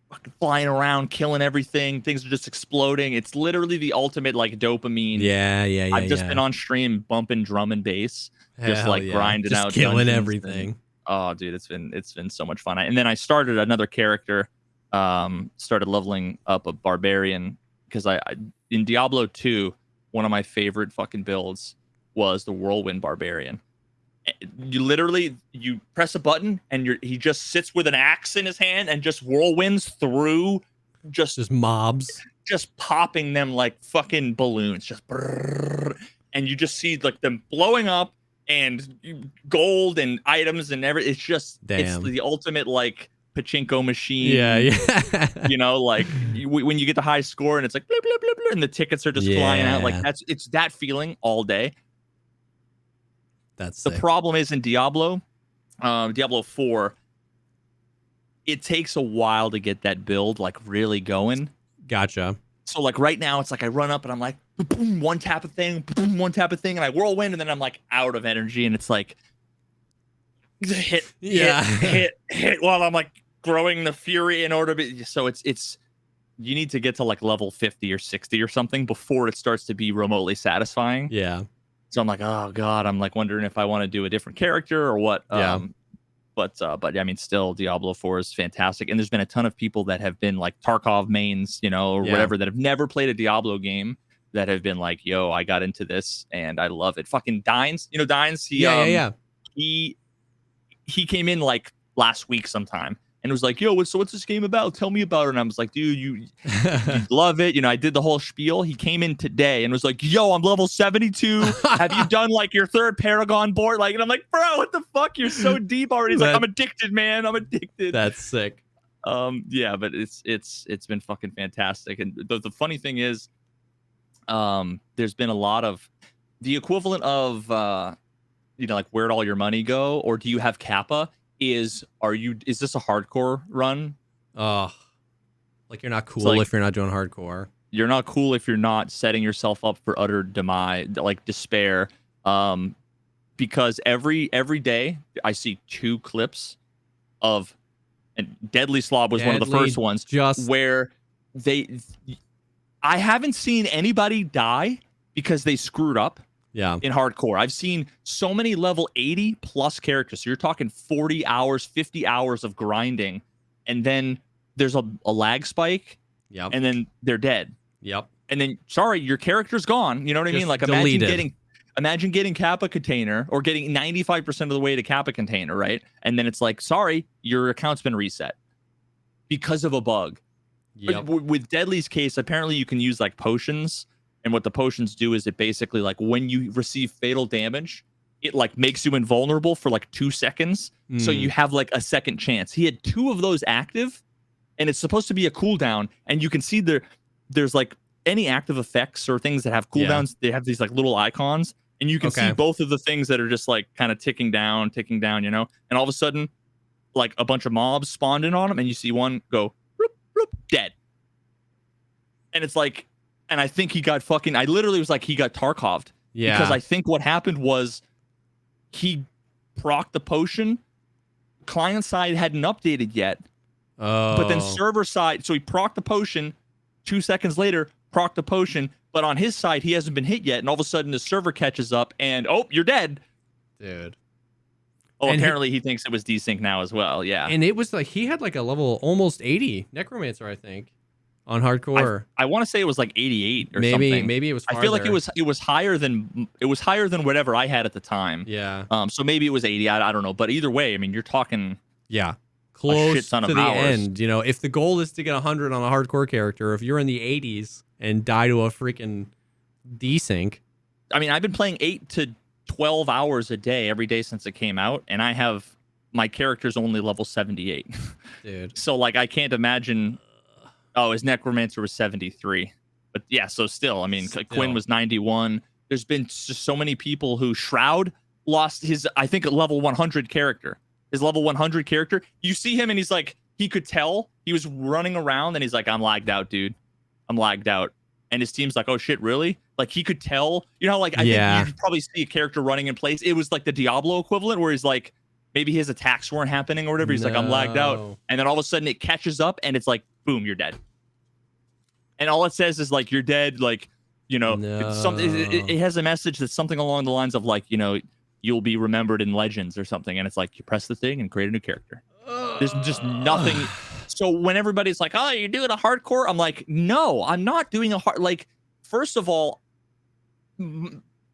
fucking flying around, killing everything. Things are just exploding. It's literally the ultimate like dopamine. Yeah. I've just been on stream bumping drum and bass, just like grinding just out, killing everything. Oh, dude, it's been so much fun. And then I started another character, started leveling up a barbarian, because I in Diablo 2, one of my favorite fucking builds was the whirlwind barbarian. You press a button and he just sits with an axe in his hand and just whirlwinds through just mobs, just popping them like fucking balloons, just brrr, and you just see like them blowing up and gold and items and everything. It's just it's the ultimate like pachinko machine. Yeah. You know, like when you get the high score and it's like blah, blah, blah, blah, and the tickets are just flying out. Like it's that feeling all day. That's the problem is in Diablo 4, it takes a while to get that build like really going. Gotcha. So like right now it's like I run up and I'm like boom, one tap of thing, boom, one tap of thing, and I whirlwind, and then I'm like out of energy, and it's like hit while I'm like growing the fury in order to be. So it's you need to get to like level 50 or 60 or something before it starts to be remotely satisfying. Yeah. So I'm like, oh god, I'm like wondering if I want to do a different character or what. But I mean, still, Diablo 4 is fantastic, and there's been a ton of people that have been like Tarkov mains, you know, or whatever, that have never played a Diablo game, that have been like, yo, I got into this and I love it. Fucking Dines, you know, Dines. He came in like last week sometime and was like, yo, what's this game about? Tell me about it. And I was like, dude, you love it. You know, I did the whole spiel. He came in today and was like, yo, I'm level 72. Have you done like your third Paragon board? Like, and I'm like, bro, what the fuck? You're so deep already. He's like, I'm addicted, man. I'm addicted. That's sick. Yeah, but it's been fucking fantastic. And the funny thing is, there's been a lot of the equivalent of, you know, like where'd all your money go? Or do you have Kappa? Is this a hardcore run? Like you're not cool if you're not doing hardcore. You're not cool if you're not setting yourself up for utter demise, like despair. Because every day I see 2 clips of, and Deadly Slob was one of the first ones, where I haven't seen anybody die because they screwed up. Yeah. In hardcore, I've seen so many level 80 plus characters. So you're talking 40 hours, 50 hours of grinding, and then there's a lag spike. Yep. And then they're dead. Yep. And then your character's gone. You know what I mean? Like imagine getting Kappa container, or getting 95% of the way to Kappa container, right? And then it's like, sorry, your account's been reset because of a bug. Yep. But with Deadly's case, apparently you can use like potions. And what the potions do is it basically, like, when you receive fatal damage, it like makes you invulnerable for like 2 seconds. So you have like a second chance. He had 2 of those active, and it's supposed to be a cooldown. And you can see there's like any active effects or things that have cooldowns. They have these like little icons, and you can see both of the things that are just like kind of ticking down, you know. And all of a sudden, like a bunch of mobs spawned in on him, and you see one go bloop, bloop, dead. And it's like, and I think he got I literally was like, he got Tarkoved. Yeah. Because I think what happened was he procced the potion. Client side hadn't updated yet. Oh. But then server side, so he procced the potion. 2 seconds later, procced the potion. But on his side, he hasn't been hit yet. And all of a sudden, the server catches up and, oh, you're dead. Dude. Oh, and apparently he thinks it was desync now as well. Yeah. And it was like, he had like a level almost 80 Necromancer, I think. On hardcore, I want to say it was like 88 or something. Maybe it was farther. I feel like it was higher than whatever I had at the time. Yeah. So maybe it was 80. I don't know. But either way, I mean, you're talking close a shit ton to of the hours. end. You know, if the goal is to get 100 on a hardcore character, if you're in the 80s and die to a freaking desync. I mean, I've been playing 8 to 12 hours a day every day since it came out, and I have my character's only level 78. Dude. So like, I can't imagine. Oh, his Necromancer was 73. But yeah, so still, I mean, Quinn was 91. There's been just so many people who Shroud lost his, I think, level 100 character. His level 100 character. You see him and he's like, he could tell he was running around and he's like, I'm lagged out, dude. I'm lagged out. And his team's like, oh shit, really? Like he could tell, like I think you could probably see a character running in place. It was like the Diablo equivalent where he's like, maybe his attacks weren't happening or whatever. He's like, I'm lagged out. And then all of a sudden it catches up and it's like, boom, you're dead. And all it says is like, you're dead. Like, it's something, it has a message that's something along the lines of like, you'll be remembered in legends or something. And it's like, you press the thing and create a new character. There's just nothing. So when everybody's like, oh, you're doing a hardcore, I'm like, no, I'm not doing a hard. Like, first of all,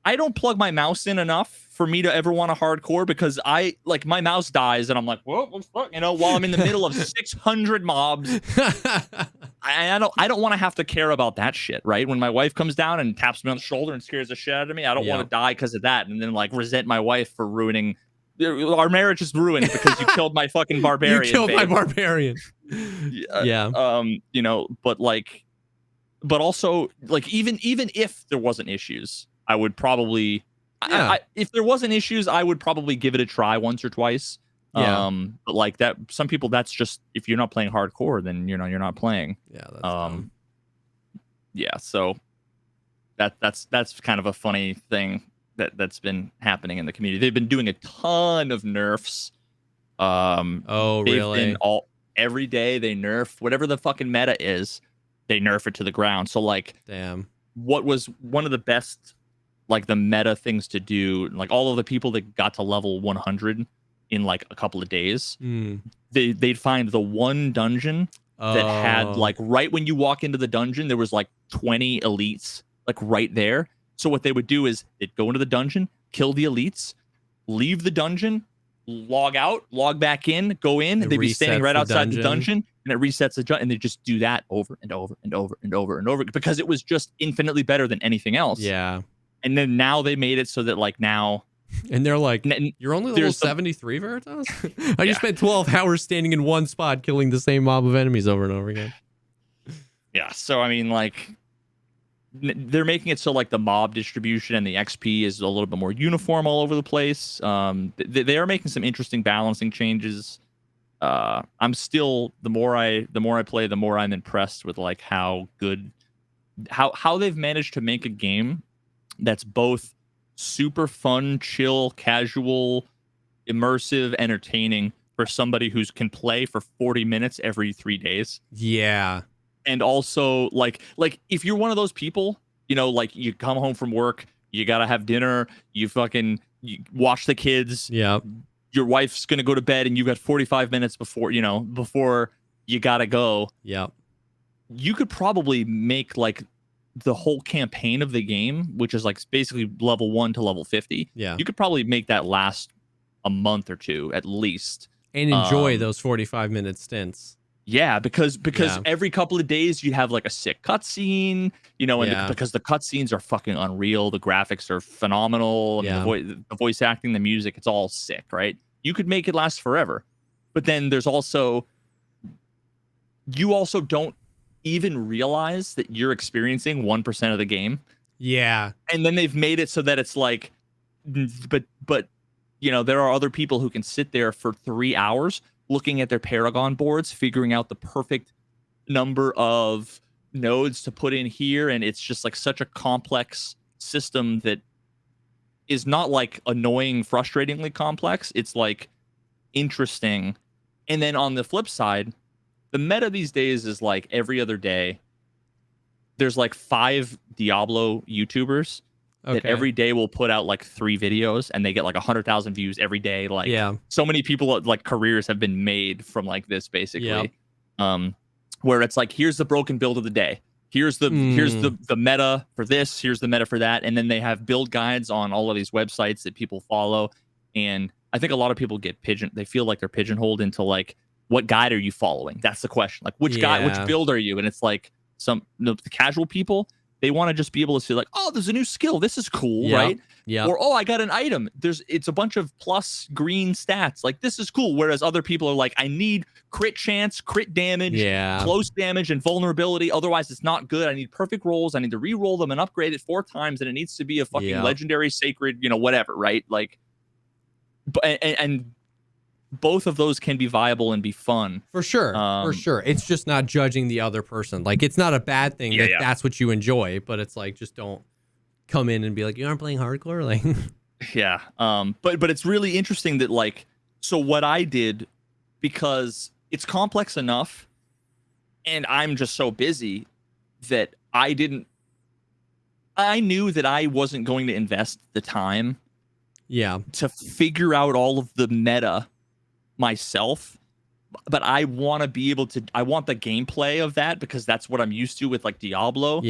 I don't plug my mouse in enough for me to ever want a hardcore because my mouse dies and I'm like, whoa, what the fuck? While I'm in the middle of 600 mobs. I don't want to have to care about that shit, right? When my wife comes down and taps me on the shoulder and scares the shit out of me, I don't want to die because of that and then like resent my wife for ruining. Our marriage is ruined because you killed my fucking barbarian. You killed my barbarian. But also like even if there wasn't issues, I would probably if there wasn't issues, I would probably give it a try once or twice. But like that, some people, that's just, if you're not playing hardcore, then you're not playing. So that's kind of a funny thing that's been happening in the community. They've been doing a ton of nerfs. Really? Every day they nerf whatever the fucking meta is, they nerf it to the ground. So like, damn, what was one of the best, like the meta things to do, like all of the people that got to level 100 in like a couple of days, they'd find the one dungeon that had like, right when you walk into the dungeon, there was like 20 elites like right there. So what they would do is they'd go into the dungeon, kill the elites, leave the dungeon, log out, log back in, go in, and they'd be standing right outside the dungeon, and it resets the dungeon, and they just do that over and over and over and over and over because it was just infinitely better than anything else. Yeah. And then now they made it so that like now, and they're like, you're only level 73, Veritas? I just spent 12 hours standing in one spot killing the same mob of enemies over and over again. Yeah, so I mean, like, they're making it so like the mob distribution and the XP is a little bit more uniform all over the place. They are making some interesting balancing changes. I'm still, the more I play, the more I'm impressed with like how they've managed to make a game that's both super fun, chill, casual, immersive, entertaining for somebody who can play for 40 minutes every 3 days. Yeah. And also like if you're one of those people, like you come home from work, you got to have dinner, you watch the kids. Yeah. Your wife's going to go to bed and you got 45 minutes before you got to go. Yeah. You could probably make like the whole campaign of the game, which is like basically level 1 to level 50. Yeah. You could probably make that last a month or two at least. And enjoy those 45-minute stints. Yeah, because every couple of days you have like a sick cutscene, because the cutscenes are fucking unreal. The graphics are phenomenal. Yeah. The voice acting, the music, it's all sick, right? You could make it last forever. But then there's also, you also don't even realize that you're experiencing 1% of the game. Yeah. And then they've made it so that it's like, but there are other people who can sit there for 3 hours looking at their Paragon boards, figuring out the perfect number of nodes to put in here. And it's just like such a complex system that is not like annoying, frustratingly complex. It's like interesting. And then on the flip side, the meta these days is like every other day, there's like 5 Diablo YouTubers that every day will put out like 3 videos and they get like 100,000 views every day. Like so many people like careers have been made from like this basically. Where it's like, here's the broken build of the day. Here's the meta for this. Here's the meta for that. And then they have build guides on all of these websites that people follow. And I think a lot of people they feel like they're pigeonholed into like, what guide are you following? That's the question. Like which build are you? And it's like the casual people, they want to just be able to say like, oh, there's a new skill. This is cool, right? Yeah. Or, oh, I got an item. It's a bunch of plus green stats. Like, this is cool. Whereas other people are like, I need crit chance, crit damage, close damage, and vulnerability. Otherwise, it's not good. I need perfect rolls. I need to re-roll them and upgrade it 4 times. And it needs to be a fucking legendary, sacred, whatever, right? Like, and both of those can be viable and be fun for sure. It's just not judging the other person. Like, it's not a bad thing that's what you enjoy, but it's like, just don't come in and be like, you aren't playing hardcore. Like, yeah. But it's really interesting that, like, so what I did, because it's complex enough and I'm just so busy that I knew that I wasn't going to invest the time to figure out all of the meta myself, but I want to be able to, I want the gameplay of that because that's what I'm used to with like Diablo.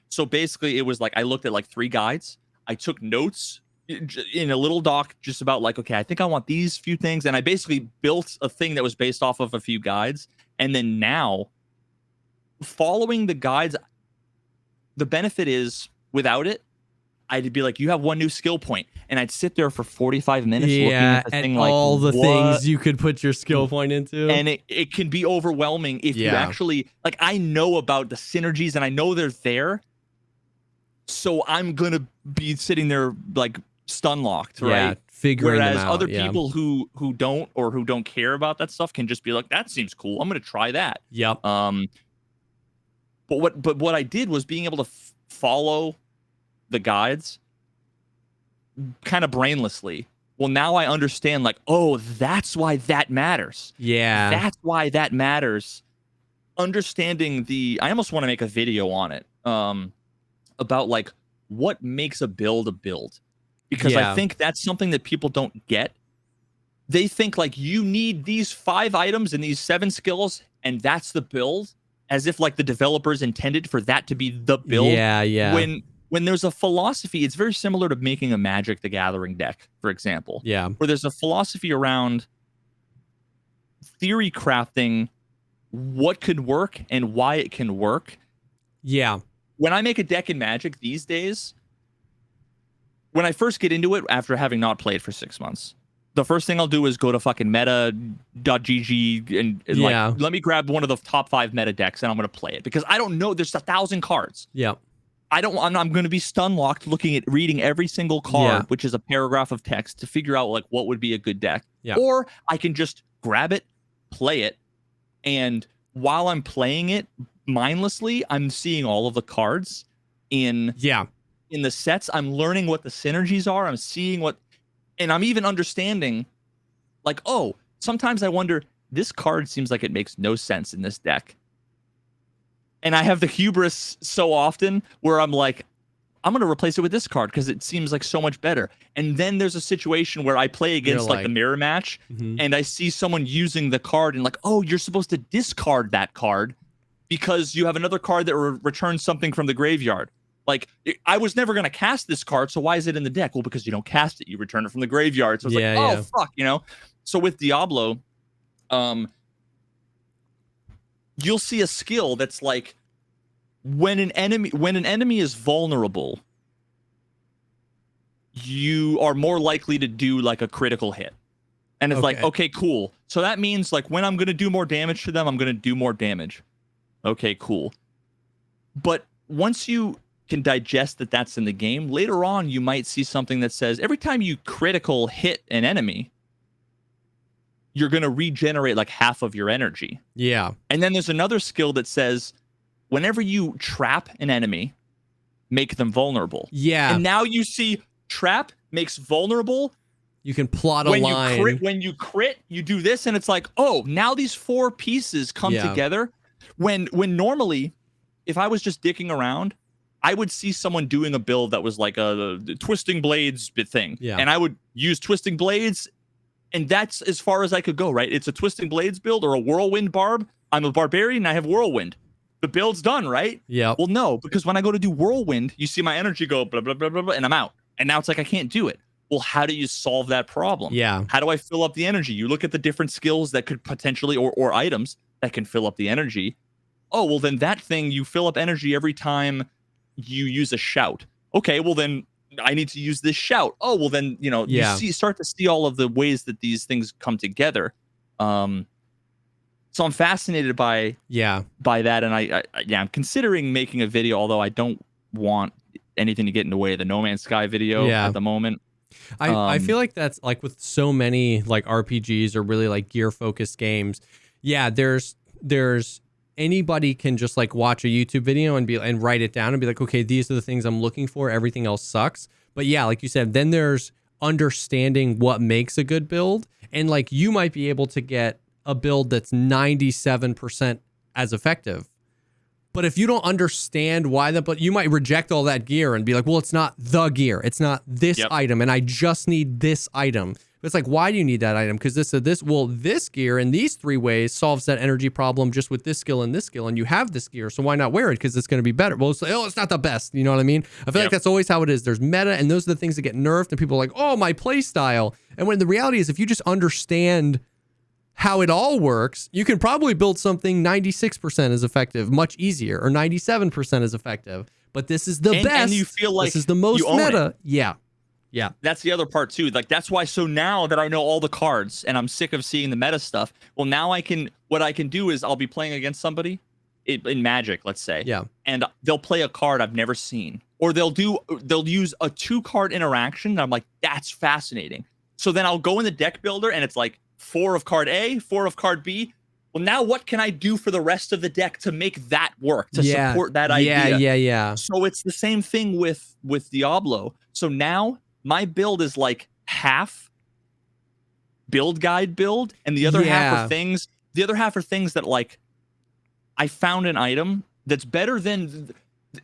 So basically it was like, I looked at like 3 guides. I took notes in a little doc just about like, okay, I think I want these few things. And I basically built a thing that was based off of a few guides. And then now following the guides, the benefit is without it, I'd be like, you have 1 new skill point, and I'd sit there for 45 minutes looking at the thing, like all the things you could put your skill point into, and it can be overwhelming if you actually, like, I know about the synergies and I know they're there, so I'm gonna be sitting there like stun locked, right? Figuring Whereas them out, other people who don't care about that stuff can just be like, that seems cool, I'm gonna try that. But what I did was being able to follow the guides kind of brainlessly. Well, now I understand, like, oh, that's why that matters. That's why that matters. Understanding I almost want to make a video on it, about like what makes a build, because I think that's something that people don't get. They think like you need these 5 items and these 7 skills, and that's the build, as if like the developers intended for that to be the build. When there's a philosophy, it's very similar to making a Magic the Gathering deck, for example. Where there's a philosophy around theory crafting what could work and why it can work. When I make a deck in Magic these days, when I first get into it after having not played for 6 months, the first thing I'll do is go to fucking meta.gg and like, let me grab one of the top 5 meta decks and I'm going to play it, because I don't know. There's 1,000 cards. I'm going to be stun locked reading every single card, which is a paragraph of text, to figure out like what would be a good deck. Or I can just grab it, play it, and while I'm playing it mindlessly, I'm seeing all of the cards in the sets. I'm learning what the synergies are. I'm seeing and I'm even understanding, like, oh, sometimes I wonder, this card seems like it makes no sense in this deck. And I have the hubris so often where I'm like, I'm going to replace it with this card because it seems like so much better. And then there's a situation where I play against like the mirror match, and I see someone using the card and like, oh, you're supposed to discard that card because you have another card that returns something from the graveyard. Like, I was never going to cast this card, so why is it in the deck? Well, because you don't cast it, you return it from the graveyard. So it's oh, fuck, you know? So with Diablo, you'll see a skill that's like, when an enemy is vulnerable, you are more likely to do like a critical hit. And it's like, okay, cool. So that means like when I'm going to do more damage to them, I'm going to do more damage. Okay, cool. But once you can digest that that's in the game, later on you might see something that says every time you critical hit an enemy, you're going to regenerate like half of your energy. And then there's another skill that says whenever you trap an enemy, make them vulnerable. And now you see trap makes vulnerable. You can plot a line. When you crit, you do this, and it's like, oh, now these 4 pieces come together. When normally, if I was just dicking around, I would see someone doing a build that was like a Twisting Blades thing. And I would use Twisting Blades, and that's as far as I could go, right? It's a Twisting Blades build or a Whirlwind Barb. I'm a Barbarian, and I have Whirlwind. The build's done, right? Well, no, because when I go to do Whirlwind, you see my energy go blah, blah, blah, blah, blah, and I'm out. And now it's like, I can't do it. Well, how do you solve that problem? How do I fill up the energy? You look at the different skills that could potentially, or items that can fill up the energy. Oh, well, then that thing, you fill up energy every time you use a shout. Okay, well, then I need to use this shout. Oh, well, then, you know, you start to see all of the ways that these things come together. So I'm fascinated by that, and I'm considering making a video, although I don't want anything to get in the way of the No Man's Sky video at the moment. I feel like that's like with so many like RPGs or really like gear focused games. Yeah, there's anybody can just like watch a YouTube video and write it down and be like, okay, these are the things I'm looking for. Everything else sucks. But yeah, like you said, then there's understanding what makes a good build. And like you might be able to get a build that's 97% as effective. But if you don't understand why but you might reject all that gear and be like, well, it's not the gear. It's not this item. And I just need this item. But it's like, why do you need that item? Because this gear in these 3 ways solves that energy problem just with this skill and this skill. And you have this gear. So why not wear it? Because it's going to be better. Well, it's not the best. You know what I mean? I feel like that's always how it is. There's meta and those are the things that get nerfed. And people are like, oh, my play style. And when the reality is, if you just understand how it all works, you can probably build something 96% as effective, much easier, or 97% as effective. But this is the best. And you feel like this is the most meta. Yeah. Yeah. That's the other part too. Like that's why. So now that I know all the cards and I'm sick of seeing the meta stuff, well, now what I can do is I'll be playing against somebody in Magic, let's say. Yeah. And they'll play a card I've never seen, or they'll use a 2-card interaction. And I'm like, that's fascinating. So then I'll go in the deck builder and it's like 4 of card A, 4 of card B. Well, now what can I do for the rest of the deck to make that work, to support that idea? Yeah. So it's the same thing with Diablo. So now my build is like half build guide build, and the other half are things. The other half are things that like I found an item that's better than.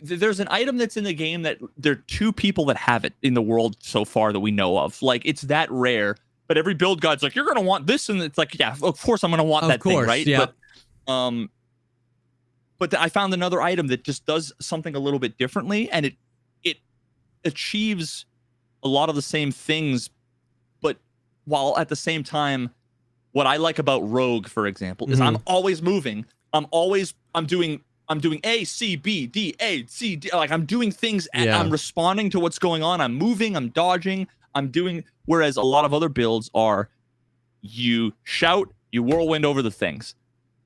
There's an item that's in the game that there are 2 people that have it in the world so far that we know of. Like it's that rare. But every build guide's like, you're going to want this. And it's like, yeah, of course I'm going to want that thing, right? Yeah. But I found another item that just does something a little bit differently. And it achieves a lot of the same things. But while at the same time, what I like about Rogue, for example, is I'm always moving. I'm doing A, C, B, D, A, C, D. Like I'm doing things and I'm responding to what's going on. I'm moving, I'm dodging. I'm doing, whereas a lot of other builds are you shout, you whirlwind over the things.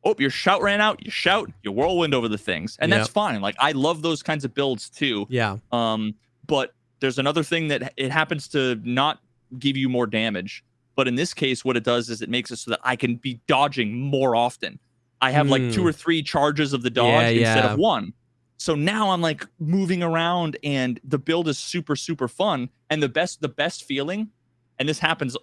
Oh, your shout ran out, you shout, you whirlwind over the things. And that's fine. Like I love those kinds of builds too. Yeah. But there's another thing that it happens to not give you more damage. But in this case, what it does is it makes it so that I can be dodging more often. I have like 2 or 3 charges of the dodge instead of 1. So now I'm like moving around and the build is super, super fun. And the best feeling, and this happens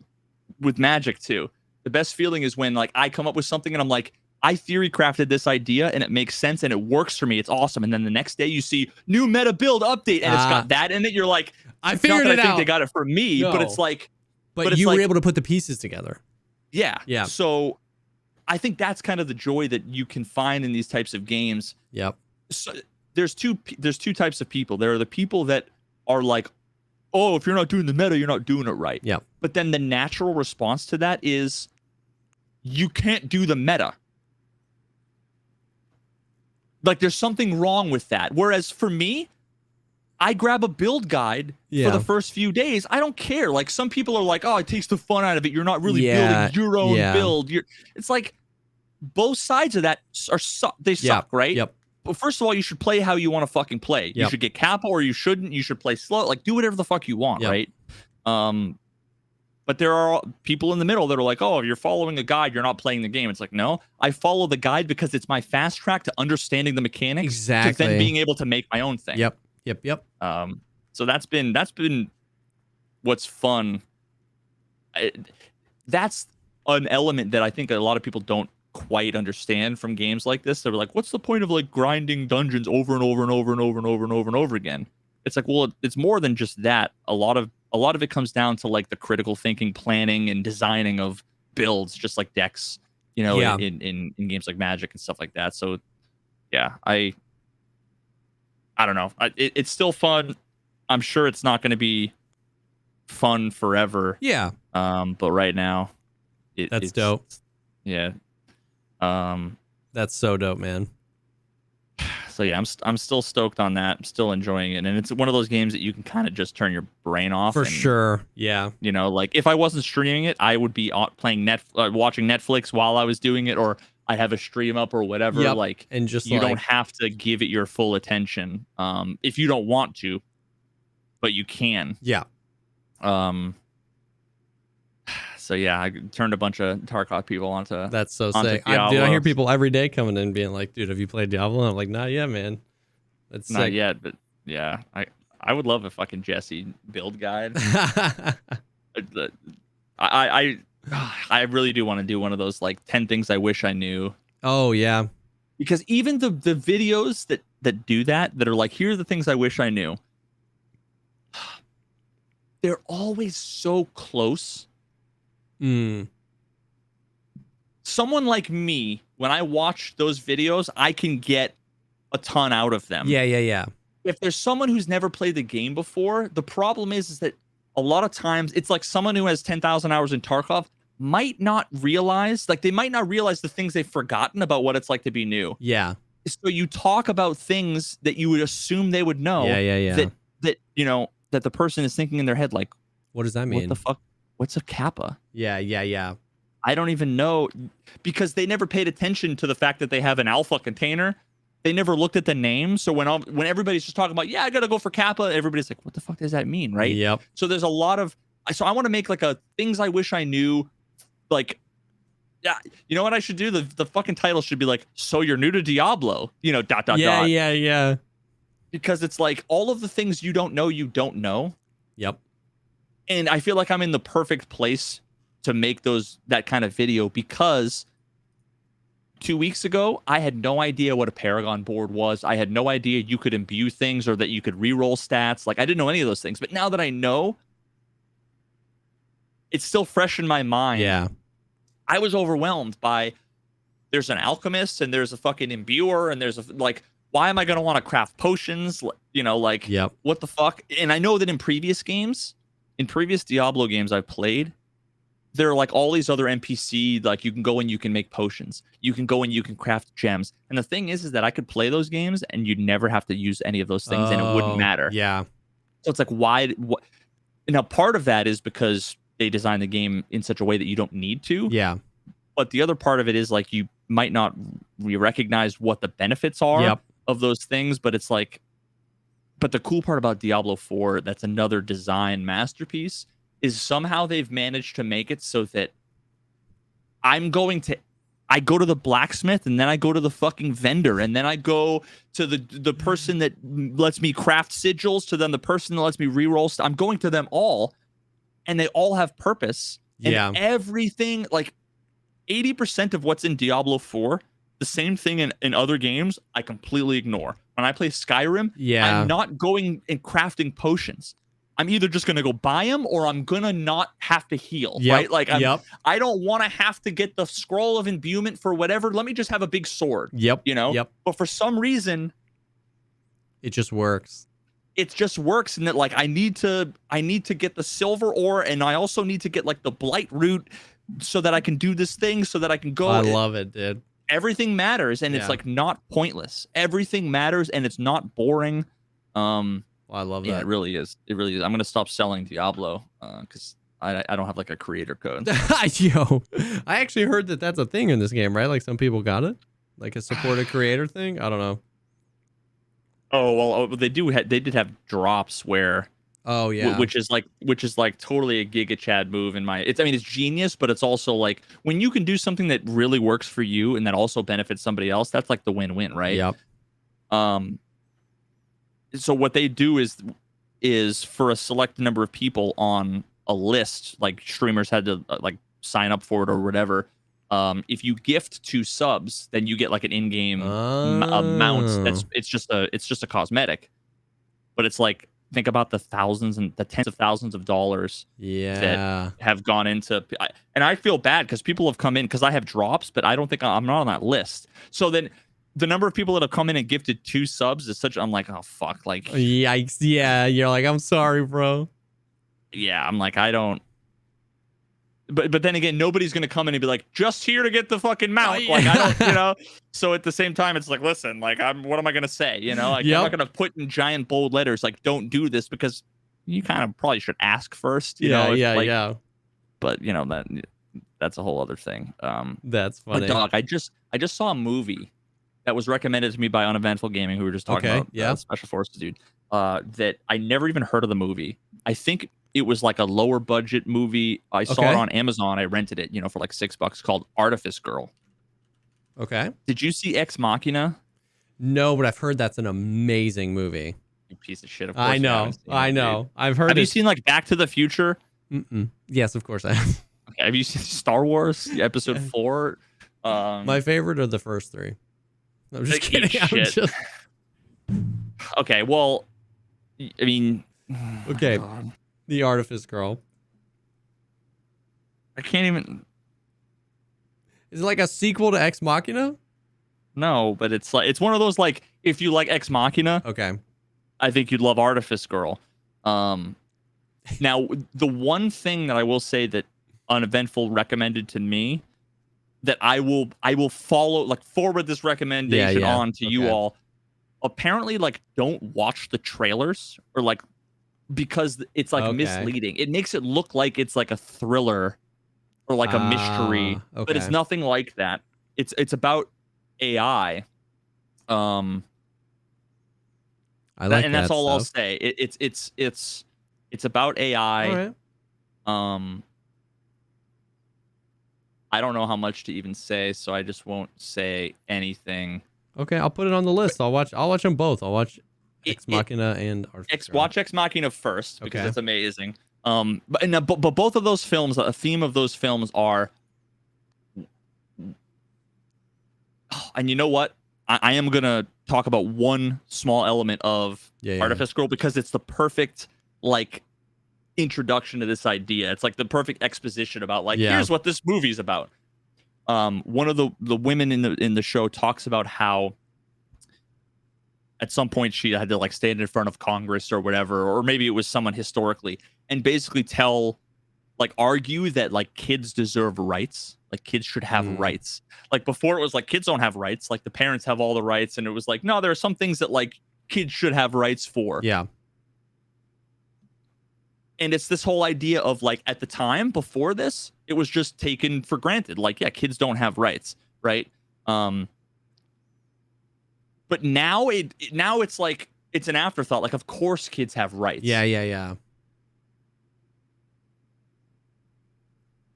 with Magic too. The best feeling is when like I come up with something and I'm like, I theory crafted this idea and it makes sense and it works for me. It's awesome. And then the next day you see new meta build update and it's got that in it. You're like, I figured it out. I think they got it for me, but it's like, but you were able to put the pieces together. Yeah. Yeah. So I think that's kind of the joy that you can find in these types of games. Yep. So there's two types of people. There are the people that are like, oh, if you're not doing the meta, you're not doing it right. Yeah. But then the natural response to that is you can't do the meta. Like there's something wrong with that. Whereas for me, I grab a build guide for the first few days. I don't care. Like some people are like, oh, it takes the fun out of it. You're not really building your own build. It's like both sides of that they suck, right? Yep. But first of all, you should play how you want to fucking play. You should get capo or you shouldn't. You should play slow. Like do whatever the fuck you want, right? But there are people in the middle that are like, oh, if you're following a guide, you're not playing the game. It's like, no, I follow the guide because it's my fast track to understanding the mechanics. Exactly. To then being able to make my own thing. Yep. So that's been what's fun. That's an element that I think a lot of people don't quite understand from games like this. They're like, what's the point of like grinding dungeons over and over and over and over and over and over and over again? It's like, well, it's more than just that. A lot of it comes down to like the critical thinking, planning, and designing of builds, just like decks, you know, in games like Magic and stuff like that. So yeah, I don't know. It's still fun. I'm sure it's not going to be fun forever. Yeah. But right now, it's dope. Yeah. That's so dope, man. So yeah, I'm still stoked on that. I'm still enjoying it, and it's one of those games that you can kind of just turn your brain off. For sure. Yeah. You know, like if I wasn't streaming it, I would be playing watching Netflix while I was doing it, or I have a stream up or whatever. Yep. Like, and just you don't have to give it your full attention if you don't want to, but you can. Yeah. So yeah, I turned a bunch of Tarkov people onto. That's so onto sick. I hear people every day coming in being like, "Dude, have you played Diablo?" And I'm like, "Not yet, man." That's not sick. yet, but yeah, I would love a fucking Jesse build guide. I really do want to do one of those like 10 things I wish I knew. Oh yeah, because even the videos that do that are like, here are the things I wish I knew. They're always so close. Someone like me, when I watch those videos, I can get a ton out of them. Yeah. If there's someone who's never played the game before, the problem is that a lot of times it's like someone who has 10,000 hours in Tarkov might not realize the things they've forgotten about what it's like to be new. Yeah. So you talk about things that you would assume they would know. Yeah. That you know that the person is thinking in their head like, what does that mean? What the fuck? What's a kappa? Yeah. I don't even know, because they never paid attention to the fact that they have an alpha container. They never looked at the name. So when everybody's just talking about, yeah, I gotta go for kappa, everybody's like, what the fuck does that mean, right? Yep. So there's a lot of. So I want to make like a things I wish I knew, like. Yeah, you know what I should do? The fucking title should be like, so you're new to Diablo, dot. Yeah. Because it's like all of the things you don't know. Yep. And I feel like I'm in the perfect place to make that kind of video, because 2 weeks ago, I had no idea what a Paragon board was. I had no idea you could imbue things or that you could reroll stats. Like, I didn't know any of those things. But now that I know, it's still fresh in my mind. Yeah. I was overwhelmed by, there's an alchemist and there's a fucking imbuer and there's why am I going to want to craft potions? Yep. What the fuck? And I know that in previous Diablo games I've played, there are like all these other NPC, like you can go and you can make potions. You can go and you can craft gems. And the thing is that I could play those games and you'd never have to use any of those things and it wouldn't matter. Yeah. So it's like, why? Now, part of that is because they designed the game in such a way that you don't need to. Yeah. But the other part of it is like, you might not recognize what the benefits are of those things. But it's like, but the cool part about Diablo 4, that's another design masterpiece, is somehow they've managed to make it so that I go to the blacksmith and then I go to the fucking vendor and then I go to the person that lets me craft sigils, to then the person that lets me reroll stuff. I'm going to them all, and they all have purpose. And everything, like 80% of what's in Diablo 4, the same thing in other games, I completely ignore. When I play Skyrim, I'm not going and crafting potions. I'm either just going to go buy them or I'm going to not have to heal, right? Like, I don't want to have to get the scroll of imbuement for whatever. Let me just have a big sword, But for some reason, it just works. It just works. And that, like, I need to get the silver ore, and I also need to get like the blight root so that I can do this thing, so that I can go. I love it, dude. Everything matters, and it's like not pointless. Everything matters, and it's not boring. I love that. Yeah, it really is. I'm gonna stop selling Diablo because I don't have like a creator code. Yo, I actually heard that that's a thing in this game, right? Like some people got it, like a supported creator thing. I don't know. Oh well, they did have drops where. Oh yeah. Which is like totally a Giga Chad move it's genius, but it's also like when you can do something that really works for you and that also benefits somebody else, that's like the win-win, right? Yep. So what they do is for a select number of people on a list, like streamers had to like sign up for it or whatever. If you gift 2 subs, then you get like an in-game amount. It's just a cosmetic, but it's like, think about the thousands and the tens of thousands of dollars that have gone into, and I feel bad because people have come in because I have drops, but I don't think I'm not on that list. So then the number of people that have come in and gifted 2 subs is such, I'm like, oh fuck, like yikes. Yeah, you're like, I'm sorry, bro. Yeah, I'm like, I don't. But then again, nobody's gonna come in and be like, just here to get the fucking mount. Like, I don't, So at the same time, it's like, listen, like, what am I gonna say? Like, I'm not gonna put in giant bold letters like, don't do this, because you kind of probably should ask first. Yeah. But that's a whole other thing. That's funny. But dog, I just saw a movie that was recommended to me by Uneventful Gaming, who we were just talking about. Special Forces dude. That I never even heard of the movie. I think it was like a lower budget movie. I saw it on Amazon. I rented it, for like $6 called Artifice Girl. Okay. Did you see Ex Machina? No, but I've heard that's an amazing movie. You piece of shit. Of course I know. I've heard. Have you seen like Back to the Future? Yes, of course I have. Okay. Have you seen Star Wars Episode 4? My favorite are the first 3. I'm just kidding. Okay, well, I mean, okay, The Artifice Girl. I can't even. Is it like a sequel to Ex Machina? No, but it's one of those, like, if you like Ex Machina, okay, I think you'd love Artifice Girl. Now, the one thing that I will say that Uneventful recommended to me that I will follow, like, forward this recommendation on to you all. Apparently, like, don't watch the trailers, or like, because it's like misleading. It makes it look like it's like a thriller or like a mystery, but it's nothing like that. It's about AI. I like and that's all I'll say. It's about AI. All right. I don't know how much to even say, so I just won't say anything. Okay, I'll put it on the list. I'll watch them both. I'll watch Ex Machina and Artifice Girl. Watch Ex Machina first, because it's amazing. But both of those films, a theme of those films are, and you know what? I am gonna talk about one small element of Artifice Girl, because it's the perfect, like, introduction to this idea. It's like the perfect exposition about, like, here's what this movie's about. One of the women in the show talks about how at some point she had to, like, stand in front of Congress or whatever, or maybe it was someone historically, and basically argue that, like, kids deserve rights. Like, kids should have rights. Like, before it was like, kids don't have rights. Like, the parents have all the rights. And it was like, no, there are some things that, like, kids should have rights for. Yeah. And it's this whole idea of, like, at the time before this, it was just taken for granted. Like, yeah, kids don't have rights, right? But now it's like, it's an afterthought. Like, of course kids have rights. Yeah.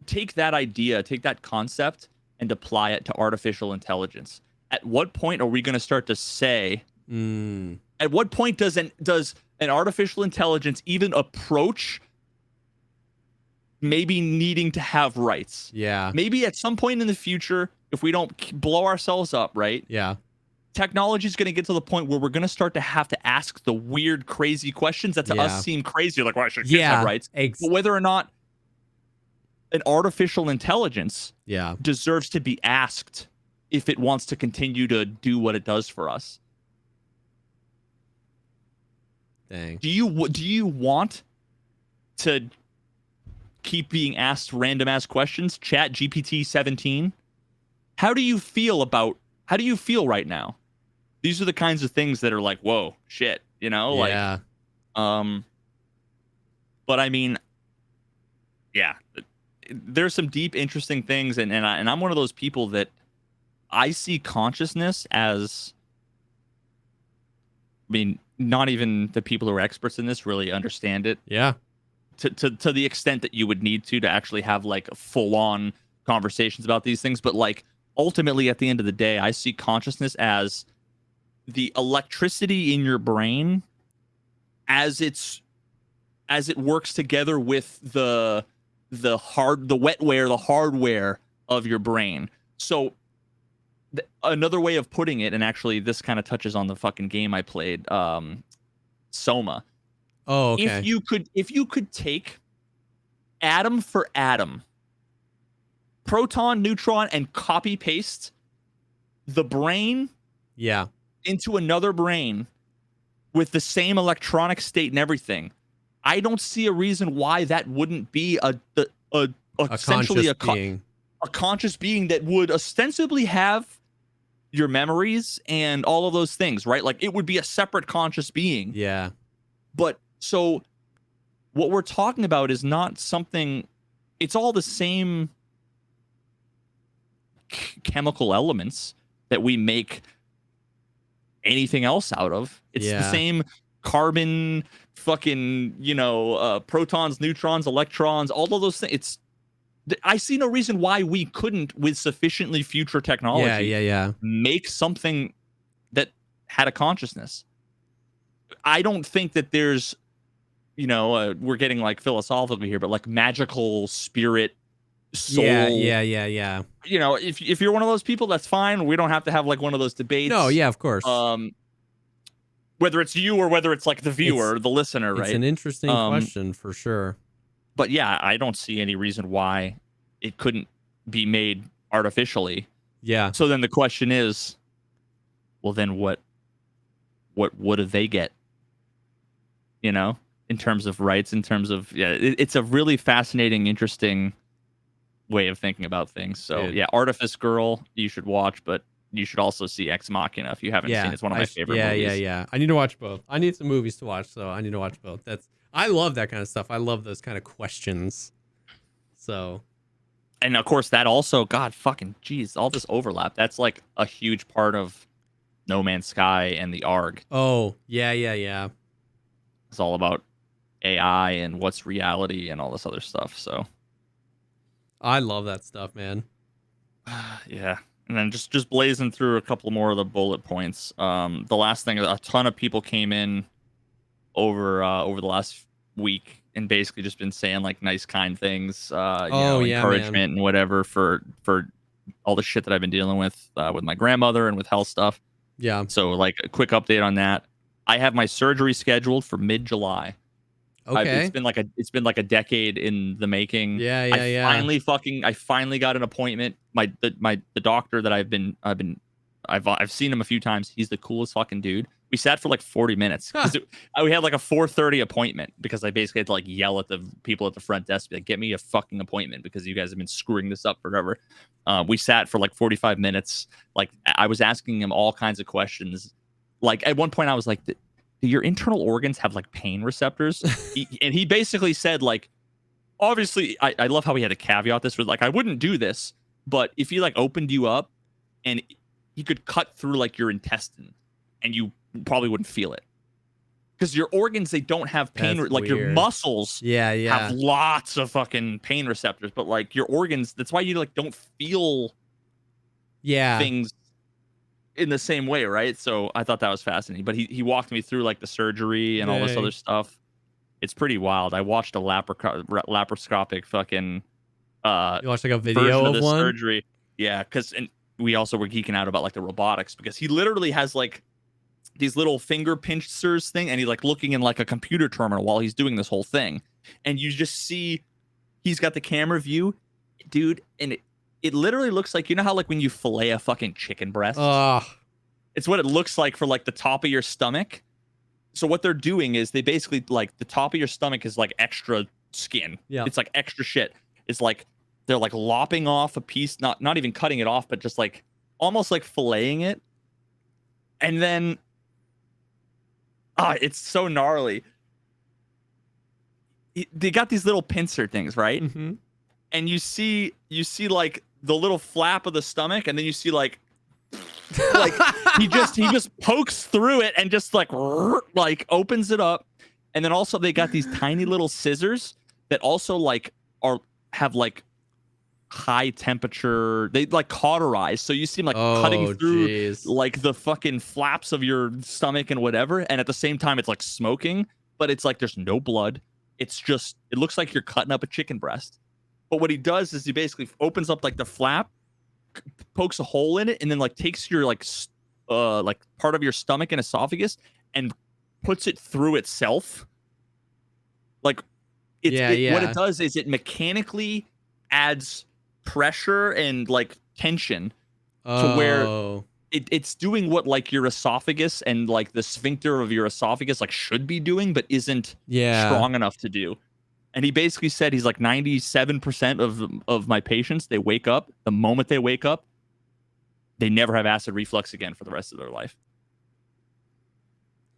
Take that idea, take that concept, and apply it to artificial intelligence. At what point are we going to start to say? At what point does an artificial intelligence even approach maybe needing to have rights? Yeah. Maybe at some point in the future, if we don't blow ourselves up, right? Yeah. Technology is going to get to the point where we're going to start to have to ask the weird, crazy questions that to us seem crazy. Like, why should kids have rights? But whether or not an artificial intelligence deserves to be asked if it wants to continue to do what it does for us. Dang. Do you want to keep being asked random ass questions? Chat GPT 17. How do you feel right now? These are the kinds of things that are like, whoa, shit, Yeah. But I mean, yeah, there's some deep, interesting things, and I'm one of those people that I see consciousness as, I mean, not even the people who are experts in this really understand it. Yeah. To the extent that you would need to actually have, like, full-on conversations about these things. But, like, ultimately, at the end of the day, I see consciousness as the electricity in your brain as it works together with the wetware, the hardware of your brain. So another way of putting it, and actually this kind of touches on the fucking game I played, Soma. Oh, okay. If you could take atom for atom, proton, neutron, and copy paste the brain into another brain with the same electronic state and everything, I don't see a reason why that wouldn't be essentially a conscious being that would ostensibly have your memories and all of those things, right? Like, it would be a separate conscious being. Yeah. But so what we're talking about is not something, it's all the same chemical elements that we make anything else out of. It's the same carbon, fucking, protons, neutrons, electrons, all of those things. I see no reason why we couldn't, with sufficiently future technology, make something that had a consciousness. I don't think that there's, we're getting like philosophical here, but like magical spirit, soul. Yeah. If you're one of those people, that's fine. We don't have to have like one of those debates. No, yeah, of course. Whether it's you or whether it's like the viewer, the listener, right? It's an interesting question for sure. But yeah, I don't see any reason why it couldn't be made artificially. Yeah. So then the question is, well, then what do they get? In terms of rights, in terms of, it's a really fascinating, interesting way of thinking about things. So yeah, Artifice Girl, you should watch, but you should also see Ex Machina if you haven't seen it. It's one of my favorite movies. Yeah. I need to watch both. I need some movies to watch, so I need to watch both. I love that kind of stuff. I love those kind of questions. So, and of course that also, God fucking jeez, all this overlap. That's like a huge part of No Man's Sky and the ARG. Oh, yeah. It's all about AI and what's reality and all this other stuff. So I love that stuff, man. Yeah. And then just blazing through a couple more of the bullet points. The last thing, a ton of people came in over the last week and basically just been saying like nice, kind things, encouragement and whatever for all the shit that I've been dealing with my grandmother and with health stuff. Yeah. So like a quick update on that. I have my surgery scheduled for mid-July. Okay. It's been like a decade in the making. Yeah. I finally got an appointment. The doctor that I've seen him a few times. He's the coolest fucking dude. We sat for like 40 minutes. We had like a 4:30 appointment because I basically had to like yell at the people at the front desk, be like, get me a fucking appointment because you guys have been screwing this up forever. We sat for like 45 minutes. Like I was asking him all kinds of questions. Like at one point I was like, do your internal organs have like pain receptors? And he basically said like, obviously, I love how he had a caveat this was like, I wouldn't do this, but if he like opened you up and he could cut through like your intestine and you probably wouldn't feel it. Because your organs, they don't have pain. Like your muscles have lots of fucking pain receptors, but like your organs, that's why you like don't feel things in the same way, right? So I thought that was fascinating. But he walked me through like the surgery and all this other stuff. It's pretty wild. I watched a laparoscopic fucking you watched like a video of the one surgery. Yeah, because we also were geeking out about like the robotics because he literally has like these little finger pinchers thing, and he's like looking in like a computer terminal while he's doing this whole thing, and you just see he's got the camera view, dude, and it literally looks like, you know how like when you fillet a fucking chicken breast, it's what it looks like for like the top of your stomach. So what they're doing is they basically like the top of your stomach is like extra skin. Yeah, it's like extra shit. It's like they're like lopping off a piece, not even cutting it off, but just like almost like filleting it, and then it's so gnarly. They got these little pincer things, right? Mm-hmm. And you see like the little flap of the stomach, and then you see like he just pokes through it and just like opens it up. And then also they got these tiny little scissors that also like have like high temperature, they like cauterize, so you see them like cutting through like the fucking flaps of your stomach and whatever, and at the same time it's like smoking, but it's like there's no blood. It's just, it looks like you're cutting up a chicken breast. But what he does is he basically opens up like the flap, pokes a hole in it, and then like takes your like part of your stomach and esophagus and puts it through itself. Like what it does is it mechanically adds pressure and like tension to where it's doing what like your esophagus and like the sphincter of your esophagus like should be doing, but isn't strong enough to do. And he basically said he's like 97% of my patients, they wake up, the moment they wake up, they never have acid reflux again for the rest of their life.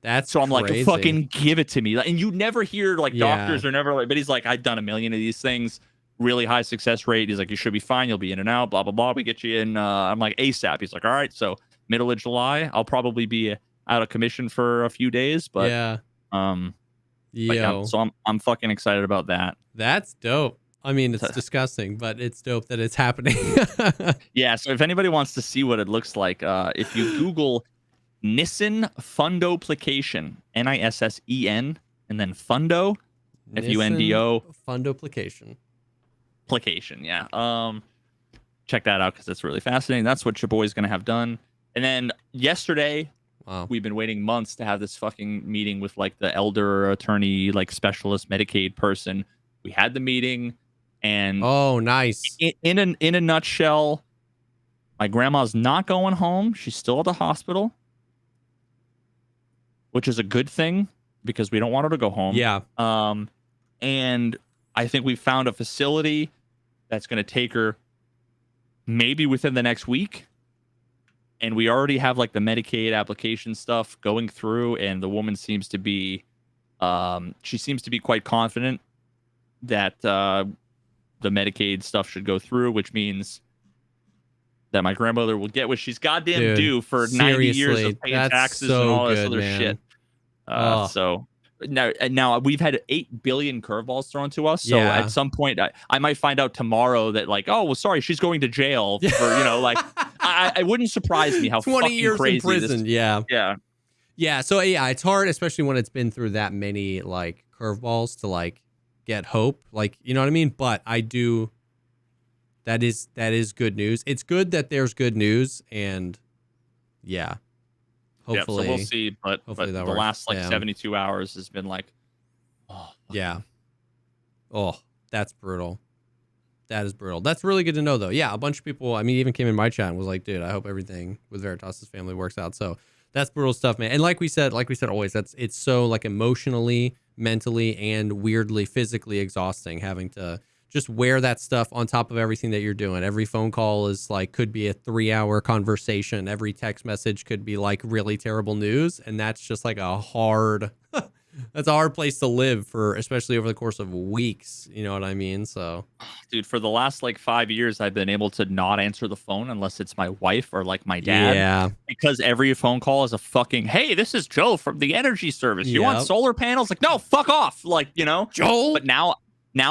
That's so I'm crazy. like, fucking give it to me. And you never hear like doctors are never like, but he's like, I've done 1 million of these things. Really high success rate. He's like, you should be fine. You'll be in and out, blah, blah, blah. We get you in. I'm like, ASAP. He's like, all right. So middle of July, I'll probably be out of commission for a few days, but Yo. So I'm fucking excited about that. That's dope. I mean, it's disgusting, but it's dope that it's happening. Yeah, so if anybody wants to see what it looks like, if you Google Nissen fundoplication, Nissen, and then fundo, Fundo. Fundoplication. Plication, yeah. Check that out because it's really fascinating. That's what your boy's going to have done. And then yesterday, we've been waiting months to have this fucking meeting with like the elder attorney, like specialist Medicaid person. We had the meeting, and oh, nice. In a nutshell, my grandma's not going home. She's still at the hospital, which is a good thing because we don't want her to go home. Yeah. And I think we found a facility that's going to take her maybe within the next week. And we already have like the Medicaid application stuff going through, and the woman seems to be, she seems to be quite confident that the Medicaid stuff should go through, which means that my grandmother will get what she's goddamn due for 90 years of paying taxes and all this other shit. So now we've had 8 billion curveballs thrown to us. So at some point, I might find out tomorrow that like, oh, well, sorry, she's going to jail for, you know, like, I wouldn't surprise me how 20 fucking years crazy in prison. Yeah. So yeah, it's hard, especially when it's been through that many like curveballs to like get hope. Like, you know what I mean? But I do. That is good news. It's good that there's good news, and yeah. Hopefully, so we'll see. But the last like 72 hours has been like, that's brutal. That is brutal. That's really good to know, though. Yeah, a bunch of people, I mean, even came in my chat and was like, dude, I hope everything with Veritas' family works out. So that's brutal stuff, man. And like we said always, it's so like emotionally, mentally, and weirdly physically exhausting having to just wear that stuff on top of everything that you're doing. Every phone call is like, could be a 3-hour conversation. Every text message could be like really terrible news. And that's just like a hard, that's a hard place to live for, especially over the course of weeks. You know what I mean? So, dude, for the last like 5 years, I've been able to not answer the phone unless it's my wife or like my dad. Yeah. Because every phone call is a fucking, hey, this is Joe from the energy service. You want solar panels? Like, no, fuck off. Like, you know, Joel. But now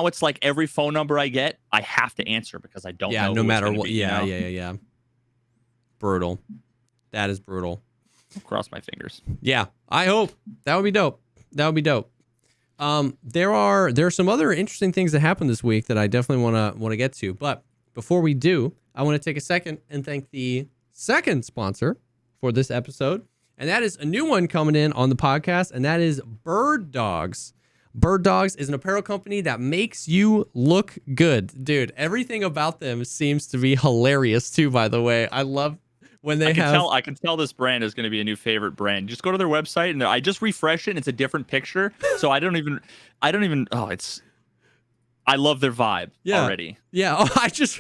it's like every phone number I get, I have to answer because I don't know. Yeah, no matter what. Be, yeah. Brutal. That is brutal. I'll cross my fingers. Yeah, I hope. That would be dope. There are some other interesting things that happened this week that I definitely want to get to. But before we do, I want to take a second and thank the second sponsor for this episode. And that is a new one coming in on the podcast, and that is Birddogs. Birddogs is an apparel company that makes you look good. Dude, everything about them seems to be hilarious too, by the way. I love when they I can tell this brand is going to be a new favorite brand. Just go to their website and I just refreshed it and it's a different picture. So I don't even I love their vibe already. Yeah. Oh, I just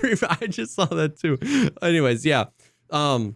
saw that too. Anyways, yeah. So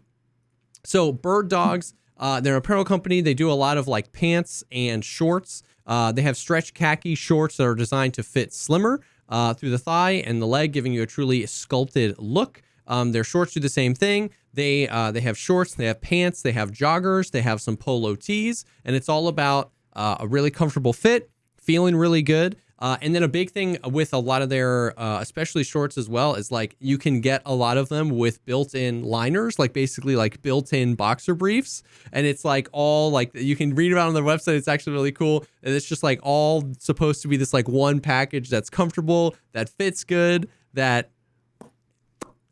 Birddogs, they're an apparel company. They do a lot of like pants and shorts. They have stretch khaki shorts that are designed to fit slimmer through the thigh and the leg, giving you a truly sculpted look. Their shorts do the same thing. They have shorts, they have pants, they have joggers, they have some polo tees, and it's all about a really comfortable fit, feeling really good. And then a big thing with a lot of their, especially shorts as well, is like you can get a lot of them with built-in liners, like basically like built-in boxer briefs. And it's like all like, you can read about it on their website. It's actually really cool. And it's just like all supposed to be this like one package that's comfortable, that fits good, that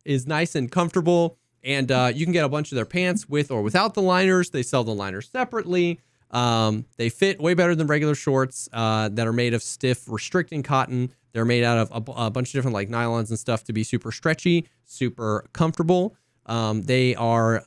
is nice and comfortable. And you can get a bunch of their pants with or without the liners. They sell the liners separately. They fit way better than regular shorts that are made of stiff, restricting cotton. They're made out of a bunch of different like nylons and stuff to be super stretchy, super comfortable. They're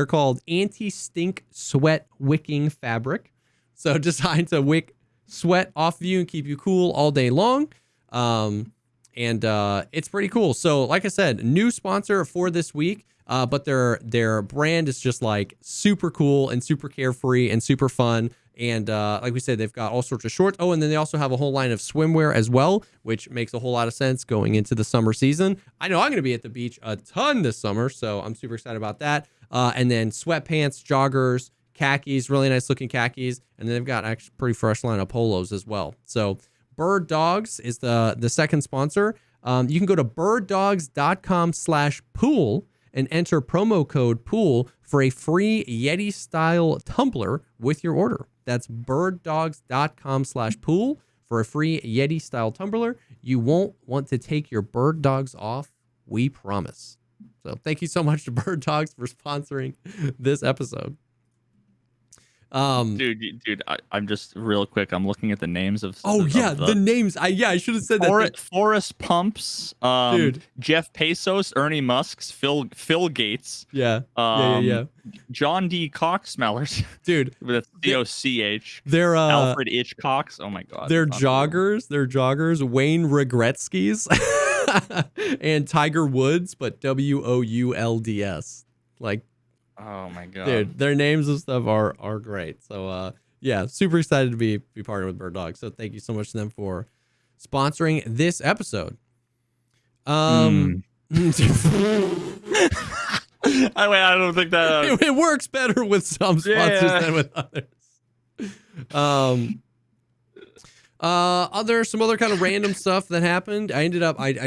called anti-stink sweat wicking fabric. So designed to wick sweat off of you and keep you cool all day long. And it's pretty cool. So like I said, new sponsor for this week. But their brand is just like super cool and super carefree and super fun. And like we said, they've got all sorts of shorts. Oh, and then they also have a whole line of swimwear as well, which makes a whole lot of sense going into the summer season. I know I'm going to be at the beach a ton this summer, so I'm super excited about that. And then sweatpants, joggers, khakis, really nice looking khakis, and then they've got actually pretty fresh line of polos as well. So Birddogs is the second sponsor. You can go to birddogs.com/pool and enter promo code POOL for a free Yeti style tumbler with your order. That's birddogs.com/pool for a free Yeti style tumbler. You won't want to take your bird dogs off, we promise. So thank you so much to Bird Dogs for sponsoring this episode. Dude, I'm just real quick. I'm looking at the names of. The names. I should have said that. Forrest Pumps, dude. Jeff Bezos, Ernie Musk's, Phil Gates. Yeah. John D. Cocksmellers. Dude, that's COCH. They're Alfred H. Cox. Oh my God. They're joggers. They're joggers. Wayne Regretsky's and Tiger Woods, but WOULDS. Like. Oh my God, dude, their names and stuff are great. So yeah, super excited to be partnered with Bird Dogs. So thank you so much to them for sponsoring this episode. I don't think that it works better with some sponsors than with others. Some other kind of random stuff that happened. I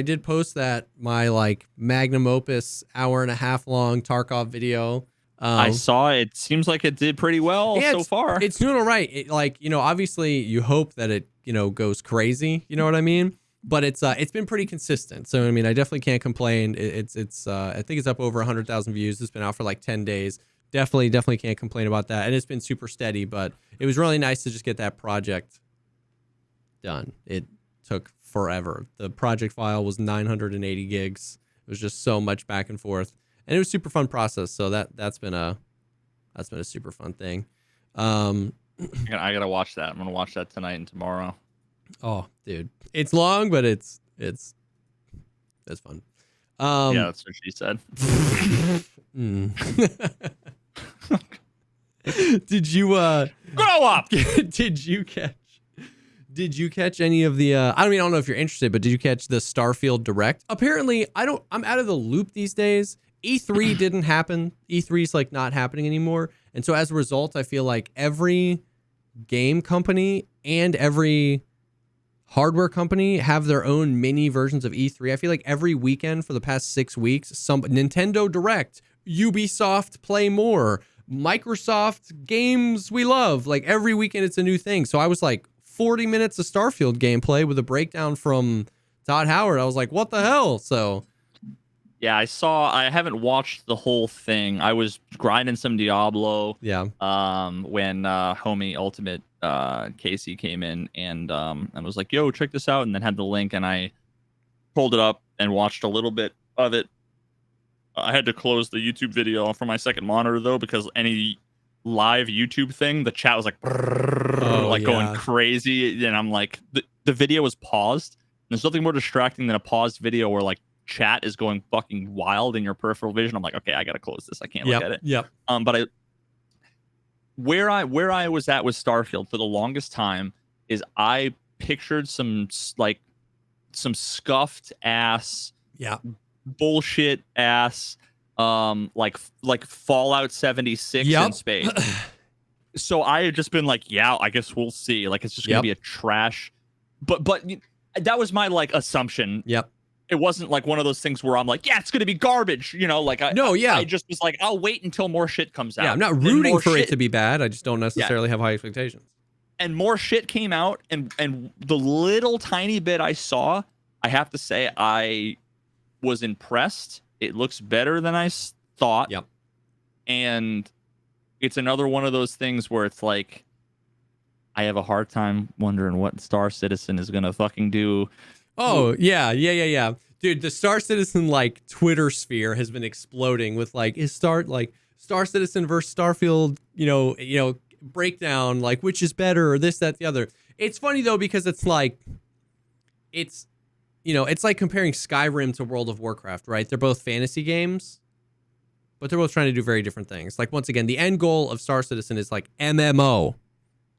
did post that my like magnum opus hour-and-a-half long Tarkov video. I saw it. Seems like it did pretty well so far. It's doing all right. Obviously you hope that it, goes crazy. You know what I mean? But it's been pretty consistent. So, I mean, I definitely can't complain. It's I think it's up over 100,000 views. It's been out for like 10 days. Definitely can't complain about that. And it's been super steady, but it was really nice to just get that project done. It took forever. The project file was 980 gigs. It was just so much back and forth. And it was a super fun process, so that's been a super fun thing. I gotta watch that. I'm gonna watch that tonight and tomorrow. Oh, dude, it's long, but it's fun. Yeah, that's what she said. Did you grow up? Did you catch any of the I don't know if you're interested, but did you catch the Starfield Direct? Apparently, I'm out of the loop these days. E3 didn't happen. E3's like not happening anymore. And so as a result, I feel like every game company and every hardware company have their own mini versions of E3. I feel like every weekend for the past 6 weeks, some Nintendo Direct, Ubisoft Play More, Microsoft Games We Love. Like every weekend it's a new thing. So I was like 40 minutes of Starfield gameplay with a breakdown from Todd Howard. I was like, what the hell? So yeah, I haven't watched the whole thing. I was grinding some Diablo. Yeah. When homie Ultimate Casey came in and was like, yo, check this out, and then had the link, and I pulled it up and watched a little bit of it. I had to close the YouTube video from my second monitor though, because any live YouTube thing, the chat was like going crazy, and I'm like, the video was paused. There's nothing more distracting than a paused video where like chat is going fucking wild in your peripheral vision. I'm like, okay, I gotta close this. I can't look at it. Yep. But where I was at with Starfield for the longest time is I pictured some scuffed ass, bullshit ass, like Fallout 76 in space. So I had just been like, yeah, I guess we'll see. Like it's just gonna be a trash. But that was my like assumption. Yep. It wasn't like one of those things where I'm like, yeah, it's going to be garbage. I just was like, I'll wait until more shit comes out. Yeah, I'm not rooting for it to be bad. I just don't necessarily have high expectations. And more shit came out. And the little tiny bit I saw, I have to say, I was impressed. It looks better than I thought. Yep. And it's another one of those things where it's like, I have a hard time wondering what Star Citizen is going to fucking do. Oh, yeah. Dude, the Star Citizen, like, Twitter sphere has been exploding with, like, Star Citizen versus Starfield, breakdown, like, which is better, or this, that, the other. It's funny, though, because it's like, it's like comparing Skyrim to World of Warcraft, right? They're both fantasy games, but they're both trying to do very different things. Like, once again, the end goal of Star Citizen is, like, MMO.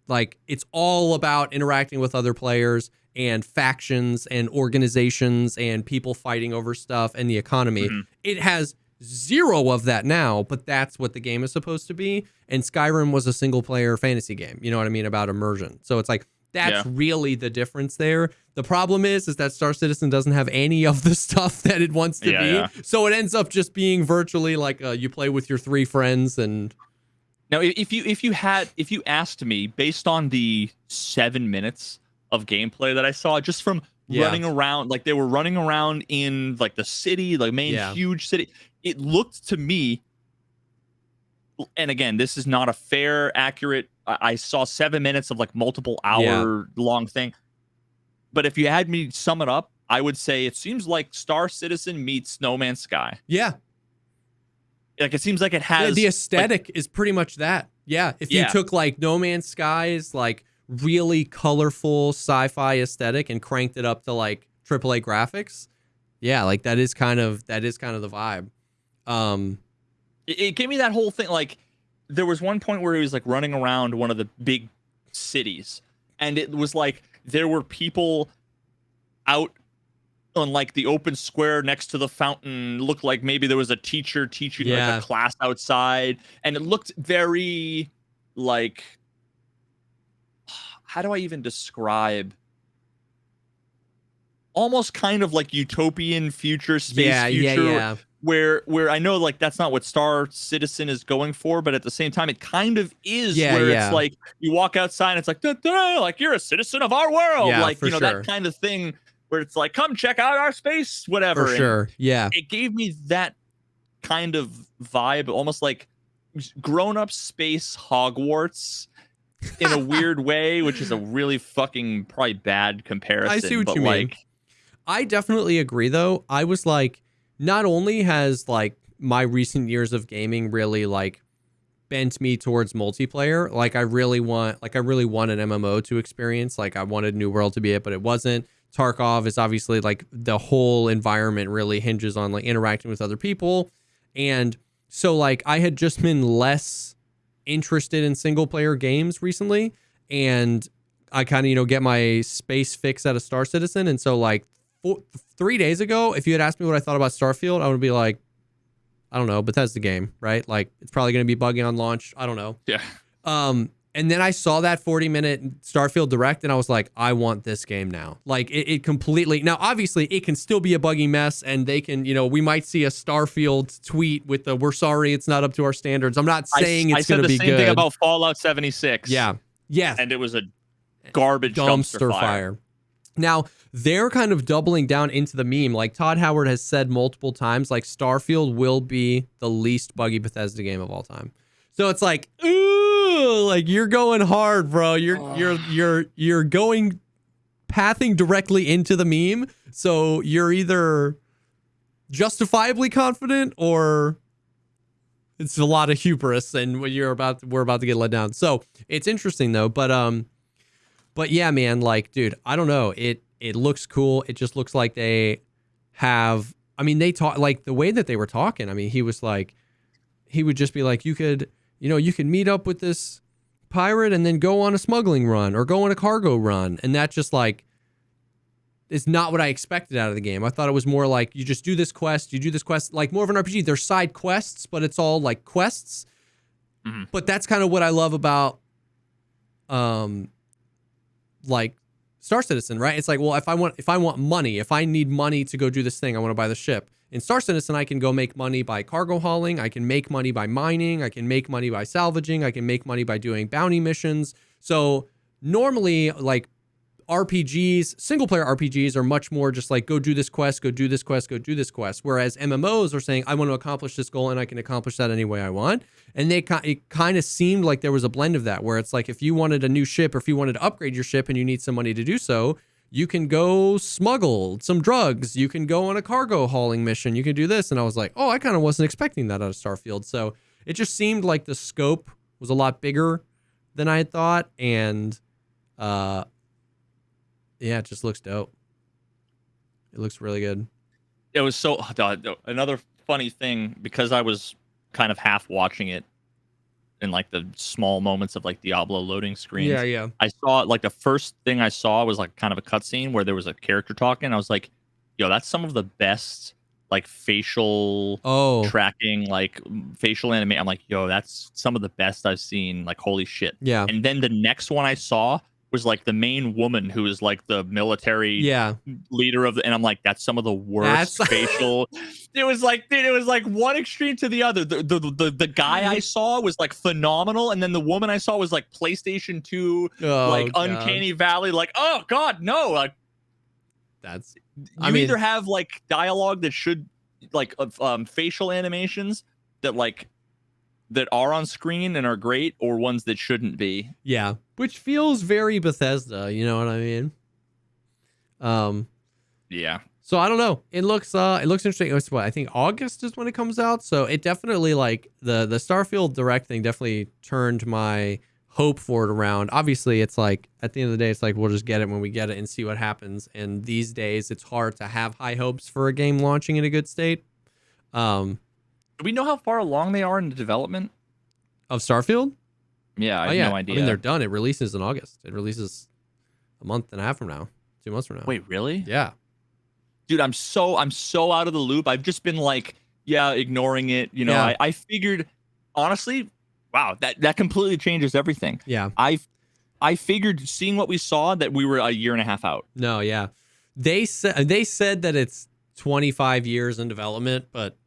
Like, it's all about interacting with other players and factions and organizations and people fighting over stuff and the economy. Mm-hmm. It has zero of that now, but that's what the game is supposed to be. And Skyrim was a single player fantasy game. You know what I mean? About immersion. So it's like, that's really the difference there. The problem is that Star Citizen doesn't have any of the stuff that it wants to be. Yeah. So it ends up just being virtually like you play with your 3 friends. And now, if you asked me based on the 7 minutes of gameplay that I saw, just from running around, like they were running around in like the city, like main huge city, it looked to me. And again, this is not a fair, accurate. I saw 7 minutes of like multiple hour long thing. But if you had me sum it up, I would say it seems like Star Citizen meets No Man's Sky. Yeah. Like it seems like it has the aesthetic is pretty much that. Yeah. If you took like No Man's Sky's like really colorful sci-fi aesthetic and cranked it up to like AAA graphics, like that is kind of the vibe. It gave me that whole thing. Like there was one point where he was like running around one of the big cities, and it was like there were people out on like the open square next to the fountain. Looked like maybe there was a teacher teaching like a class outside, and it looked very like, how do I even describe? Almost kind of like utopian future space future. Where I know like that's not what Star Citizen is going for, but at the same time it kind of is. It's like you walk outside and it's like like you're a citizen of our world, like that kind of thing where it's like come check out our space, whatever. For sure, it gave me that kind of vibe, almost like grown-up space Hogwarts in a weird way, which is a really fucking probably bad comparison. I see what you mean. I definitely agree, though. I was like, not only has like my recent years of gaming really like bent me towards multiplayer, like I really want an MMO to experience. Like I wanted New World to be it, but it wasn't. Tarkov is obviously like the whole environment really hinges on like interacting with other people. And so like I had just been less interested in single player games recently, and I kind of get my space fix out of Star Citizen. And so like 3 days ago, if you had asked me what I thought about Starfield, I would be like, I don't know, Bethesda game, right? Like it's probably going to be buggy on launch. I don't know. Yeah. And then I saw that 40-minute Starfield Direct, and I was like, I want this game now. Like it completely. Now, obviously, it can still be a buggy mess, and they can, we might see a Starfield tweet with the "We're sorry, it's not up to our standards." I'm not saying it's going to be good. I said the same thing about Fallout 76. Yeah. Yes. And it was a garbage dumpster fire. Now, they're kind of doubling down into the meme. Like Todd Howard has said multiple times, like Starfield will be the least buggy Bethesda game of all time. So it's like, ooh, like you're going hard, bro. You're going pathing directly into the meme. So you're either justifiably confident or it's a lot of hubris, and we're about to get let down. So it's interesting though, but yeah, man, like, dude, I don't know. It looks cool. It just looks like they have. I mean, they talk like the way that they were talking. I mean, he would just be like, you could meet up with this pirate and then go on a smuggling run or go on a cargo run, and that just like is not what I expected out of the game. I thought it was more like you just do this quest, like more of an RPG. There's side quests, but it's all like quests. Mm-hmm. But that's kind of what I love about like Star Citizen, right? It's like, well, if I want money, if I need money to go do this thing, I want to buy the ship. In Star Citizen, I can go make money by cargo hauling. I can make money by mining. I can make money by salvaging. I can make money by doing bounty missions. So normally, like RPGs, single player RPGs are much more just like, go do this quest, go do this quest, go do this quest. Whereas MMOs are saying, I want to accomplish this goal and I can accomplish that any way I want. And it kind of seemed like there was a blend of that, where it's like, if you wanted a new ship or if you wanted to upgrade your ship and you need some money to do so, you can go smuggle some drugs. You can go on a cargo hauling mission. You can do this. And I was like, oh, I kind of wasn't expecting that out of Starfield. So it just seemed like the scope was a lot bigger than I had thought. And yeah, it just looks dope. It looks really good. It was so another funny thing, because I was kind of half watching it in like the small moments of like Diablo loading screens. Yeah. I saw like the first thing I saw was like kind of a cutscene where there was a character talking. I was like, yo, that's some of the best like facial tracking, like facial anime. I'm like, yo, that's some of the best I've seen. Like, holy shit. Yeah. And then the next one I saw was like the main woman who is like the military leader of the, and I'm like, that's some of the worst facial. It was like, dude, it was like one extreme to the other. The guy I saw was like phenomenal, and then the woman I saw was like PlayStation 2, Uncanny Valley. Like, oh god, no, like that's. You either have like dialogue that should like facial animations that like that are on screen and are great, or ones that shouldn't be. Yeah, which feels very Bethesda. You know what I mean? Yeah. So I don't know. It looks interesting. It's what I think August is when it comes out. So it definitely like the Starfield Direct thing definitely turned my hope for it around. Obviously, it's like at the end of the day, it's like we'll just get it when we get it and see what happens. And these days, it's hard to have high hopes for a game launching in a good state. Do we know how far along they are in the development of Starfield? Yeah, I have no idea. I mean, they're done. It releases in August. It releases a month and a half from now, 2 months from now. Wait, really? Yeah. Dude, I'm so out of the loop. I've just been like, ignoring it. You know, I figured, honestly, wow, that completely changes everything. Yeah. I figured, seeing what we saw, that we were a year and a half out. No, yeah. They said that it's 25 years in development, but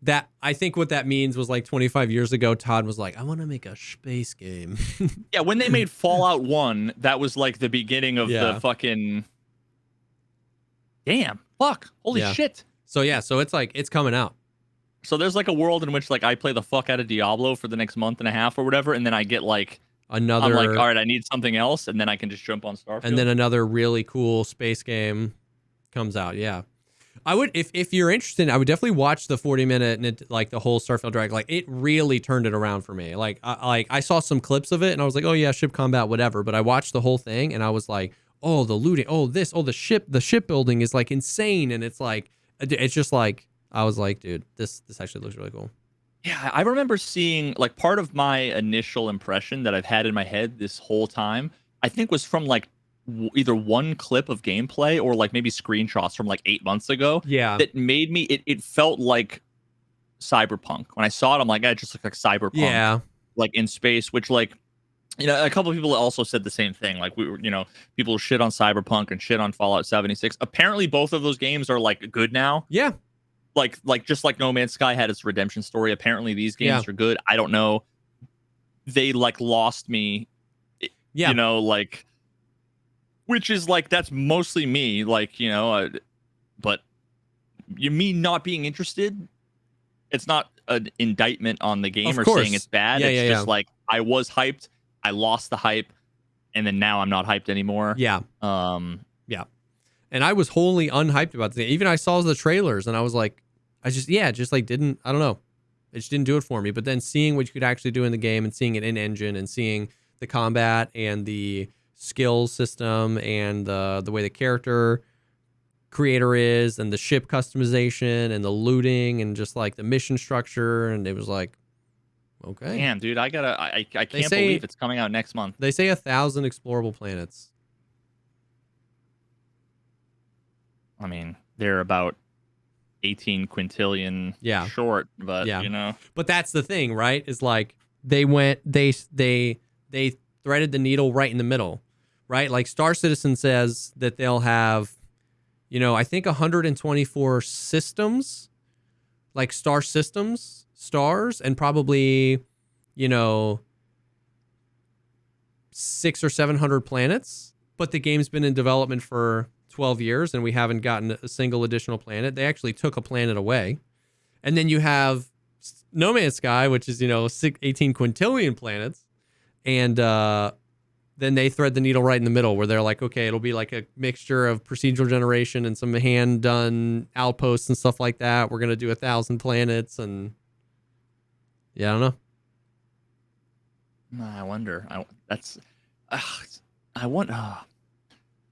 that I think what that means was like 25 years ago, Todd was like, I want to make a space game. Yeah, when they made Fallout 1, that was like the beginning of the fucking... Damn, fuck, holy shit. So it's like, it's coming out. So there's like a world in which like I play the fuck out of Diablo for the next month and a half or whatever, and then I get like another. I'm like, all right, I need something else, and then I can just jump on Starfield. And then another really cool space game comes out. Yeah, I would if you're interested. I would definitely watch the 40-minute and like the whole Starfield Direct. Like it really turned it around for me. Like I saw some clips of it and I was like, oh yeah, ship combat, whatever. But I watched the whole thing and I was like, oh, the looting, oh this, oh the shipbuilding is like insane, and it's just like. I was like, dude, this actually looks really cool. Yeah, I remember seeing like part of my initial impression that I've had in my head this whole time, I think was from like either one clip of gameplay or like maybe screenshots from like 8 months ago. Yeah. That made me, it felt like Cyberpunk. When I saw it, I'm like, it just looked like Cyberpunk. Yeah. Like in space, which like, you know, a couple of people also said the same thing. Like we were, you know, people shit on Cyberpunk and shit on Fallout 76. Apparently both of those games are like good now. Yeah. Like just like No Man's Sky had its redemption story. Apparently these games are good. I don't know. They like lost me. Yeah. You know, like, which is like, that's mostly me. Like, you know, but me not being interested, it's not an indictment on the game or saying it's bad. It's just like, I was hyped. I lost the hype. And then now I'm not hyped anymore. Yeah. Yeah. And I was wholly unhyped about the game. Even I saw the trailers and I was like, I don't know. It just didn't do it for me. But then seeing what you could actually do in the game and seeing it in engine and seeing the combat and the skills system and the way the character creator is and the ship customization and the looting and just like the mission structure. And it was like, okay. Damn, dude, I can't believe it's coming out next month. They say 1,000 explorable planets. I mean, they're about 18 quintillion short, but you know. But that's the thing, right? Is like they threaded the needle right in the middle, right? Like Star Citizen says that they'll have, you know, I think 124 systems, like star systems, stars, and probably, you know, 600 or 700 planets. But the game's been in development for 12 years and we haven't gotten a single additional planet. They actually took a planet away. And then you have No Man's Sky, which is, you know, 18 quintillion planets. And then they thread the needle right in the middle where they're like, okay, it'll be like a mixture of procedural generation and some hand done outposts and stuff like that. We're going to do 1,000 planets. And yeah, I don't know. I wonder.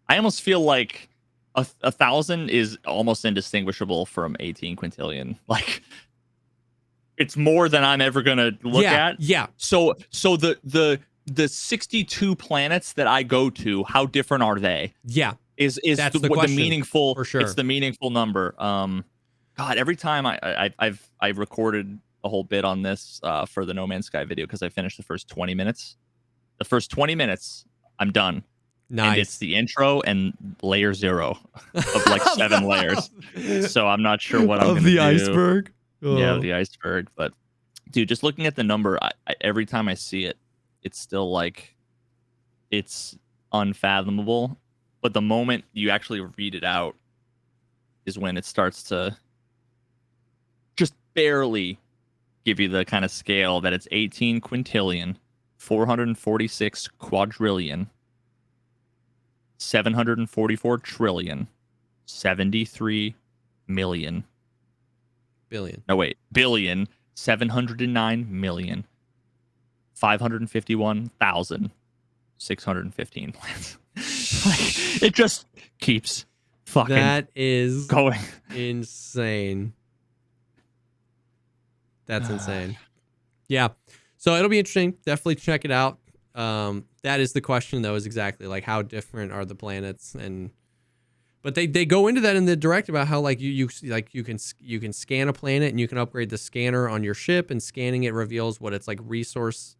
I almost feel like 1,000 is almost indistinguishable from 18 quintillion. Like, it's more than I'm ever gonna look at. Yeah. So the 62 planets that I go to, how different are they? Yeah. Is that's the question, meaningful? For sure. It's the meaningful number. God, every time I've recorded a whole bit on this for the No Man's Sky video because I finished the first 20 minutes. The first 20 minutes, I'm done. Nice. And it's the intro and layer 0 of like 7 layers. So I'm not sure what I'm going to do. Of the iceberg? Oh. Yeah, the iceberg. But dude, just looking at the number, every time I see it, it's still like, it's unfathomable. But the moment you actually read it out is when it starts to just barely give you the kind of scale that it's 18 quintillion, 446 quadrillion, 744 trillion, 73 million. Billion. No, wait. Billion, 709 million, 551,615 plants. Like, it just keeps fucking that is going. Insane. That's insane. Yeah. So it'll be interesting. Definitely check it out. That is the question, though, is exactly like how different are the planets, but they go into that in the direct about how like you can scan a planet and you can upgrade the scanner on your ship, and scanning it reveals what its like resource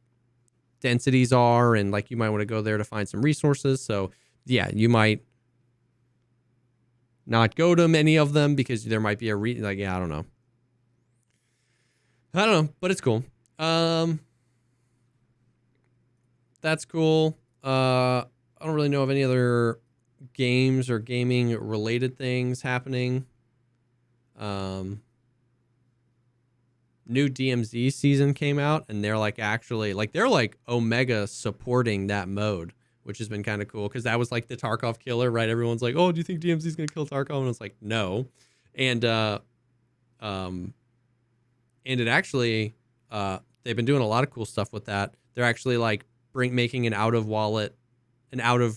densities are, and like you might want to go there to find some resources. So yeah, you might not go to many of them because there might be a I don't know, but it's cool. That's cool. I don't really know of any other games or gaming related things happening. New DMZ season came out, and they're like actually like they're like Omega supporting that mode, which has been kind of cool because that was like the Tarkov killer, right? Everyone's like, "Oh, do you think DMZ is gonna kill Tarkov?" And it's like, no. And it actually they've been doing a lot of cool stuff with that. They're actually like making an out of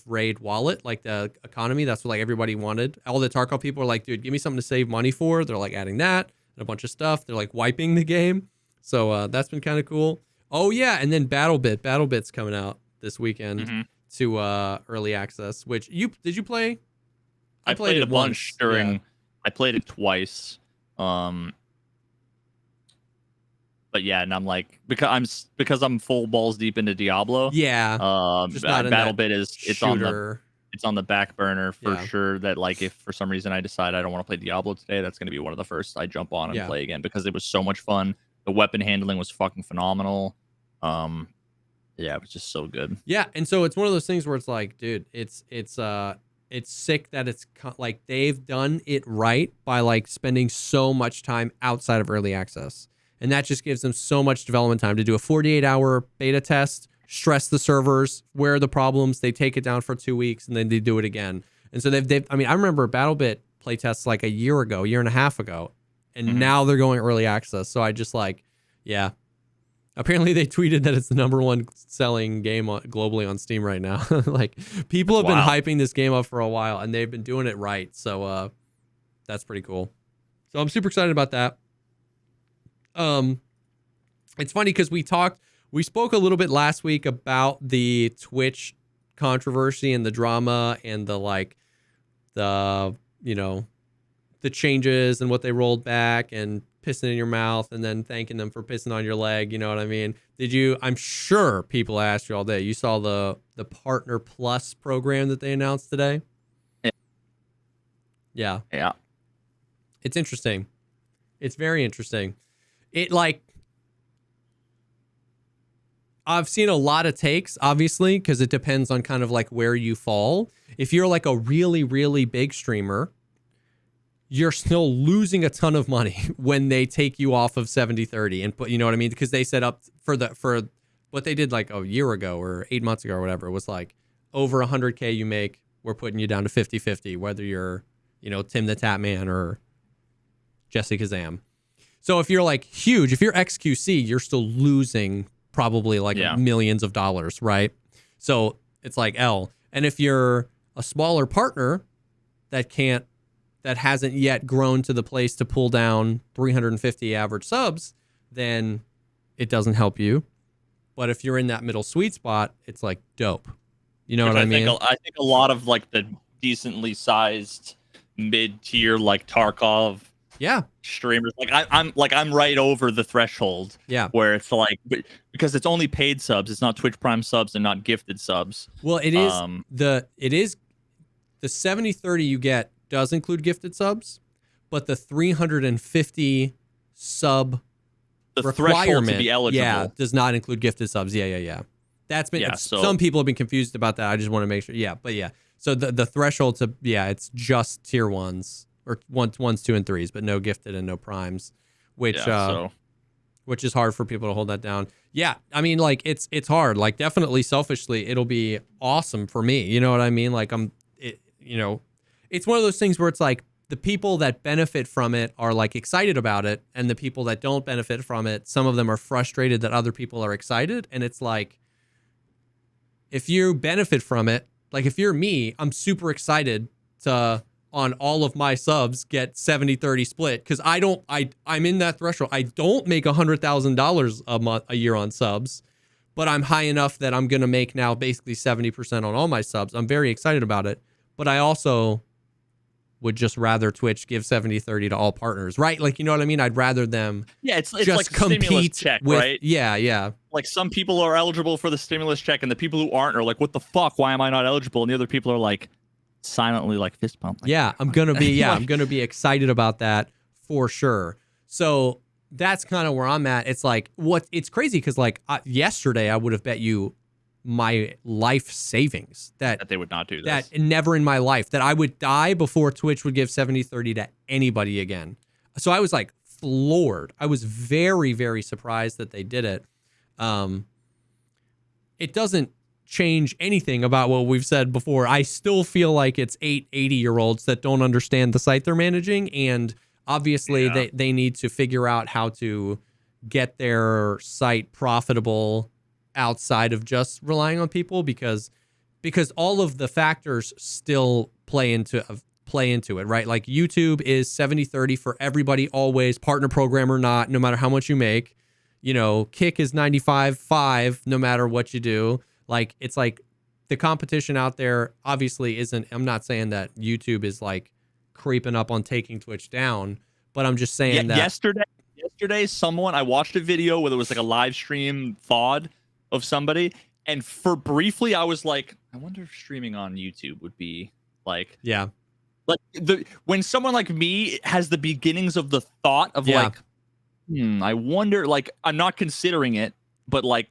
raid wallet, like the economy. That's what like everybody wanted. All the Tarkov people are like, dude, give me something to save money for. They're like adding that and a bunch of stuff. They're like wiping the game. So that's been kind of cool. Oh yeah, and then BattleBit's coming out this weekend to early access. Which did you play? I played it a bunch during. Yeah. I played it twice. But yeah, and I'm like because I'm full balls deep into Diablo. Yeah. BattleBit it's on the back burner for sure. That like if for some reason I decide I don't want to play Diablo today, that's going to be one of the first I jump on and play again because it was so much fun. The weapon handling was fucking phenomenal. Yeah, it was just so good. Yeah, and so it's one of those things where it's like, dude, it's sick that it's like they've done it right by like spending so much time outside of early access. And that just gives them so much development time to do a 48-hour beta test, stress the servers, where are the problems, they take it down for 2 weeks, and then they do it again. And so they've I mean, I remember BattleBit playtests like a year and a half ago, and now they're going early access. So I just like, yeah. Apparently they tweeted that it's the #1 selling game globally on Steam right now. Like, people have been hyping this game up for a while, and they've been doing it right. So that's pretty cool. So I'm super excited about that. It's funny because we spoke a little bit last week about the Twitch controversy and the drama and the changes and what they rolled back and pissing in your mouth and then thanking them for pissing on your leg. You know what I mean? I'm sure people asked you all day. You saw the Partner Plus program that they announced today? Yeah. Yeah. It's interesting. It's very interesting. I've seen a lot of takes, obviously, because it depends on kind of like where you fall. If you're like a really, really big streamer, you're still losing a ton of money when they take you off of 70/30 and put, you know what I mean? Because they set up for what they did like a year ago or 8 months ago or whatever. It was like over 100K you make, we're putting you down to 50/50, whether you're, Tim the Tatman or JesseKazam. So if you're like huge, if you're XQC, you're still losing probably like millions of dollars, right? So it's like L. And if you're a smaller partner that hasn't yet grown to the place to pull down 350 average subs, then it doesn't help you. But if you're in that middle sweet spot, it's like dope. You know what I mean? I think a lot of like the decently sized mid-tier like Tarkov Yeah. streamers. Like I'm right over the threshold. Yeah. Where it's like, because it's only paid subs, it's not Twitch Prime subs and not gifted subs. Well, it is the 70/30 you get does include gifted subs, but the 350 sub threshold to be eligible does not include gifted subs. Yeah. That's been some people have been confused about that. I just want to make sure. Yeah, but yeah. So the threshold to it's just tier 1s or ones, 2, and 3s, but no gifted and no primes, which is hard for people to hold that down. Yeah, I mean, like it's hard. Like definitely, selfishly, it'll be awesome for me. You know what I mean? Like it's one of those things where it's like the people that benefit from it are like excited about it, and the people that don't benefit from it, some of them are frustrated that other people are excited, and it's like, if you benefit from it, like if you're me, I'm super excited to, on all of my subs, get 70/30 split, because I'm in that threshold. I don't make $100,000 a year on subs, but I'm high enough that I'm gonna make now basically 70% on all my subs. I'm very excited about it, but I also would just rather Twitch give 70/30 to all partners, right? Like, you know what I mean? I'd rather them it's just like compete stimulus check, with, right? Yeah. Like some people are eligible for the stimulus check, and the people who aren't are like, what the fuck? Why am I not eligible? And the other people are like silently like fist pump. Like, I'm gonna be excited about that for sure. So that's kind of where I'm at. It's like, it's crazy because like yesterday I would have bet you my life savings that they would not do this. That never in my life, that I would die before Twitch would give 70/30 to anybody again. So I was like floored. I was very, very surprised that they did it. It doesn't change anything about what we've said before. I still feel like it's 80-year-olds that don't understand the site they're managing, and obviously they need to figure out how to get their site profitable outside of just relying on people, because all of the factors still play into it, right? Like YouTube is 70/30 for everybody always, partner program or not, no matter how much you make. You know, Kick is 95/5 no matter what you do. Like, it's like the competition out there obviously isn't, I'm not saying that YouTube is like creeping up on taking Twitch down, but I'm just saying that yesterday I watched a video where there was like a live stream VOD of somebody, and for briefly I was like, I wonder if streaming on YouTube would be like, like when someone like me has the beginnings of the thought of like, I wonder, like, I'm not considering it, but like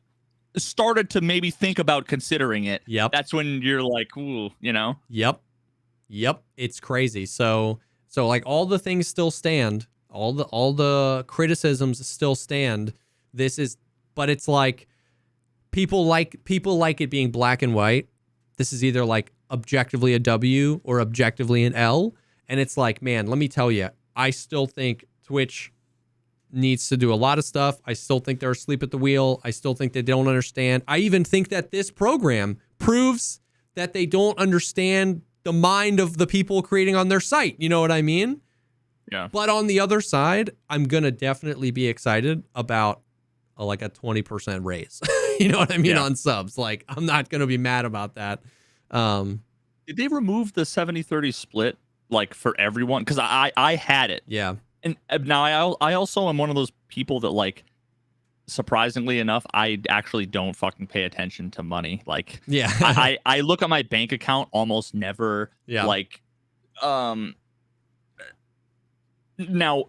started to maybe think about considering it. That's when you're like, ooh, you know. Yep, it's crazy. So like all the things still stand, all the criticisms still stand. But it's like people like it being black and white. This is either like objectively a W or objectively an L. And it's like, man, let me tell you, I still think Twitch needs to do a lot of stuff. I still think they're asleep at the wheel. I still think they don't understand. I even think that this program proves that they don't understand the mind of the people creating on their site. You know what I mean? Yeah. But on the other side, I'm going to definitely be excited about like a 20% raise. You know what I mean? On subs. Like, I'm not going to be mad about that. Did they remove the 70/30 split like for everyone? Because I had it. Yeah. And now I also am one of those people that, like, surprisingly enough, I actually don't fucking pay attention to money. Like, I look at my bank account almost never. Like, now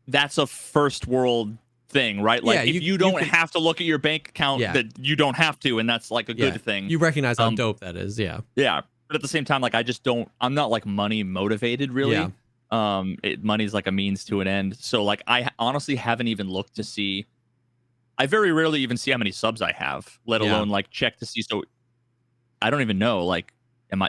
that's a first world thing, right? Like, if you don't have to look at your bank account, that you don't have to, and that's like a good thing. You recognize how dope that is. Yeah. But at the same time, like, I'm not like money motivated really. Money's like a means to an end. So like, I honestly haven't even looked to see. I very rarely even see how many subs I have, let alone like check to see. So I don't even know, like, am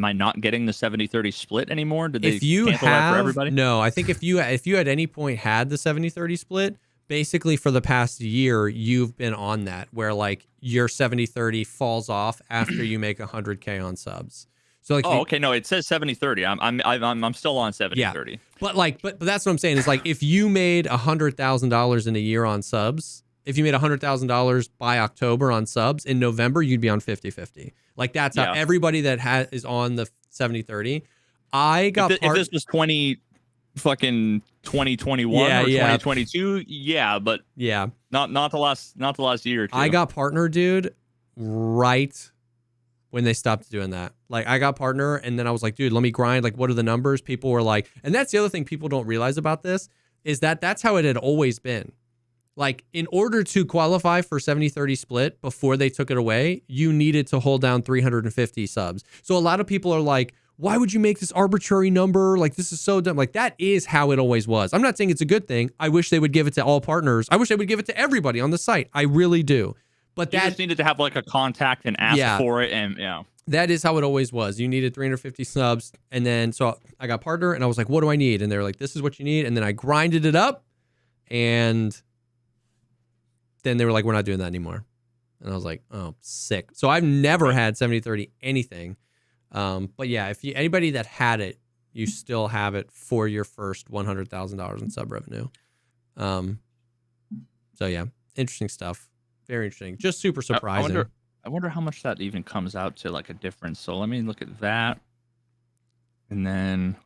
I not getting the 70/30 split anymore? Did they cancel that for everybody? No, I think if you at any point had the 70/30 split, basically for the past year, you've been on that, where like your 70/30 falls off after you make 100K on subs. So like, okay, no, it says 70/30. I'm still on 70/30. But that's what I'm saying is, like, if you made $100,000 in a year on subs, if you made $100,000 by October on subs, in November you'd be on 50/50. Like, that's how everybody that is on the 70/30. I got if this was fucking 2021 or 2022. Yeah, but not the last year or two. I got partner, dude, right when they stopped doing that. Like, I got partner, and then I was like, dude, let me grind. Like, what are the numbers? People were like, and that's the other thing people don't realize about this, is that that's how it had always been. Like, in order to qualify for 70-30 split before they took it away, you needed to hold down 350 subs. So a lot of people are like, why would you make this arbitrary number? Like, this is so dumb. Like, that is how it always was. I'm not saying it's a good thing. I wish they would give it to all partners. I wish they would give it to everybody on the site. I really do. But you just needed to have like a contact and ask for it. And that is how it always was. You needed 350 subs. And then, so I got partner and I was like, what do I need? And they're like, this is what you need. And then I grinded it up, and then they were like, we're not doing that anymore. And I was like, oh, sick. So I've never had 70-30 anything. But yeah, if anybody that had it, you still have it for your first $100,000 in sub revenue. So yeah, interesting stuff. Very interesting. Just super surprising. I wonder how much that even comes out to, like, a difference. So let me look at that. And then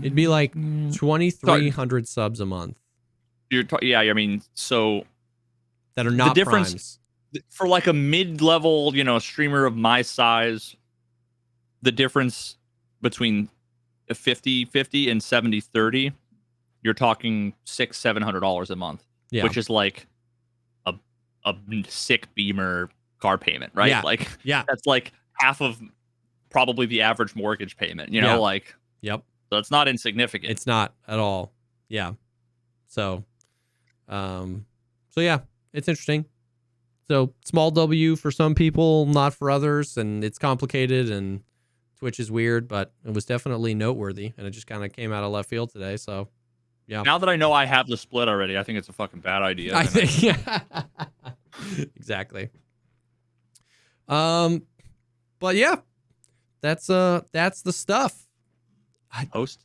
it'd be like 2,300 subs a month. I mean, so that are not the difference primes. For like a mid-level, streamer of my size. The difference between a 50-50 and 70-30, you're talking $600-$700 a month, which is like a sick Beamer car payment, right? That's like half of probably the average mortgage payment. So it's not insignificant. It's not at all. Yeah. So yeah, it's interesting. So small W for some people, not for others, and it's complicated, and Twitch is weird, but it was definitely noteworthy, and it just kind of came out of left field today. So yeah. Now that I know I have the split already, I think it's a fucking bad idea. I think, yeah. Exactly. But yeah, that's the stuff.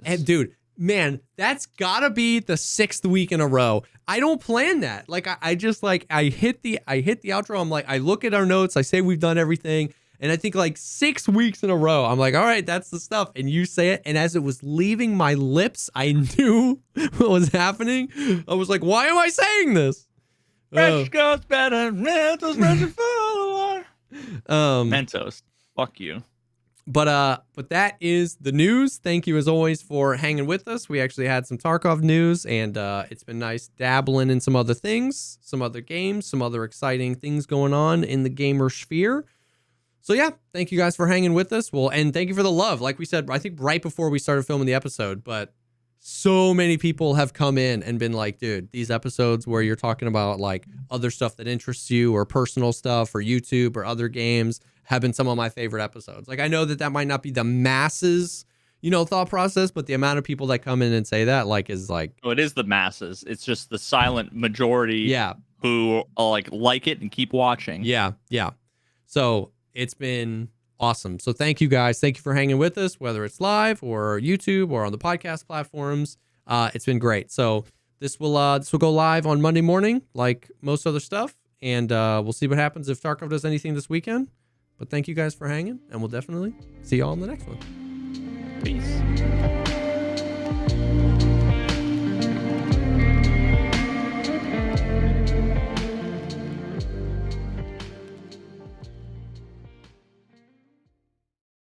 And dude, man, that's gotta be the 6th week in a row. I don't plan that. Like, I just like, I hit the outro. I'm like, I look at our notes. I say we've done everything. And I think like 6 weeks in a row, I'm like, all right, that's the stuff. And you say it. And as it was leaving my lips, I knew what was happening. I was like, why am I saying this? Fresh goes better. Mentos, Mentos. Fuck you. But that is the news. Thank you as always for hanging with us. We actually had some Tarkov news, and it's been nice dabbling in some other things, some other games, some other exciting things going on in the gamer sphere. So yeah, thank you guys for hanging with us. Well, and thank you for the love. Like we said, I think right before we started filming the episode, but so many people have come in and been like, dude, these episodes where you're talking about like other stuff that interests you or personal stuff or YouTube or other games have been some of my favorite episodes. Like, I know that might not be the masses, thought process, but the amount of people that come in and say that is like, oh, it is the masses. It's just the silent majority. Yeah. Who like it and keep watching. Yeah. Yeah. So it's been awesome. So thank you guys. Thank you for hanging with us, whether it's live or YouTube or on the podcast platforms. It's been great. So this will go live on Monday morning, like most other stuff. And we'll see what happens if Tarkov does anything this weekend. But thank you guys for hanging, and we'll definitely see y'all in the next one. Peace.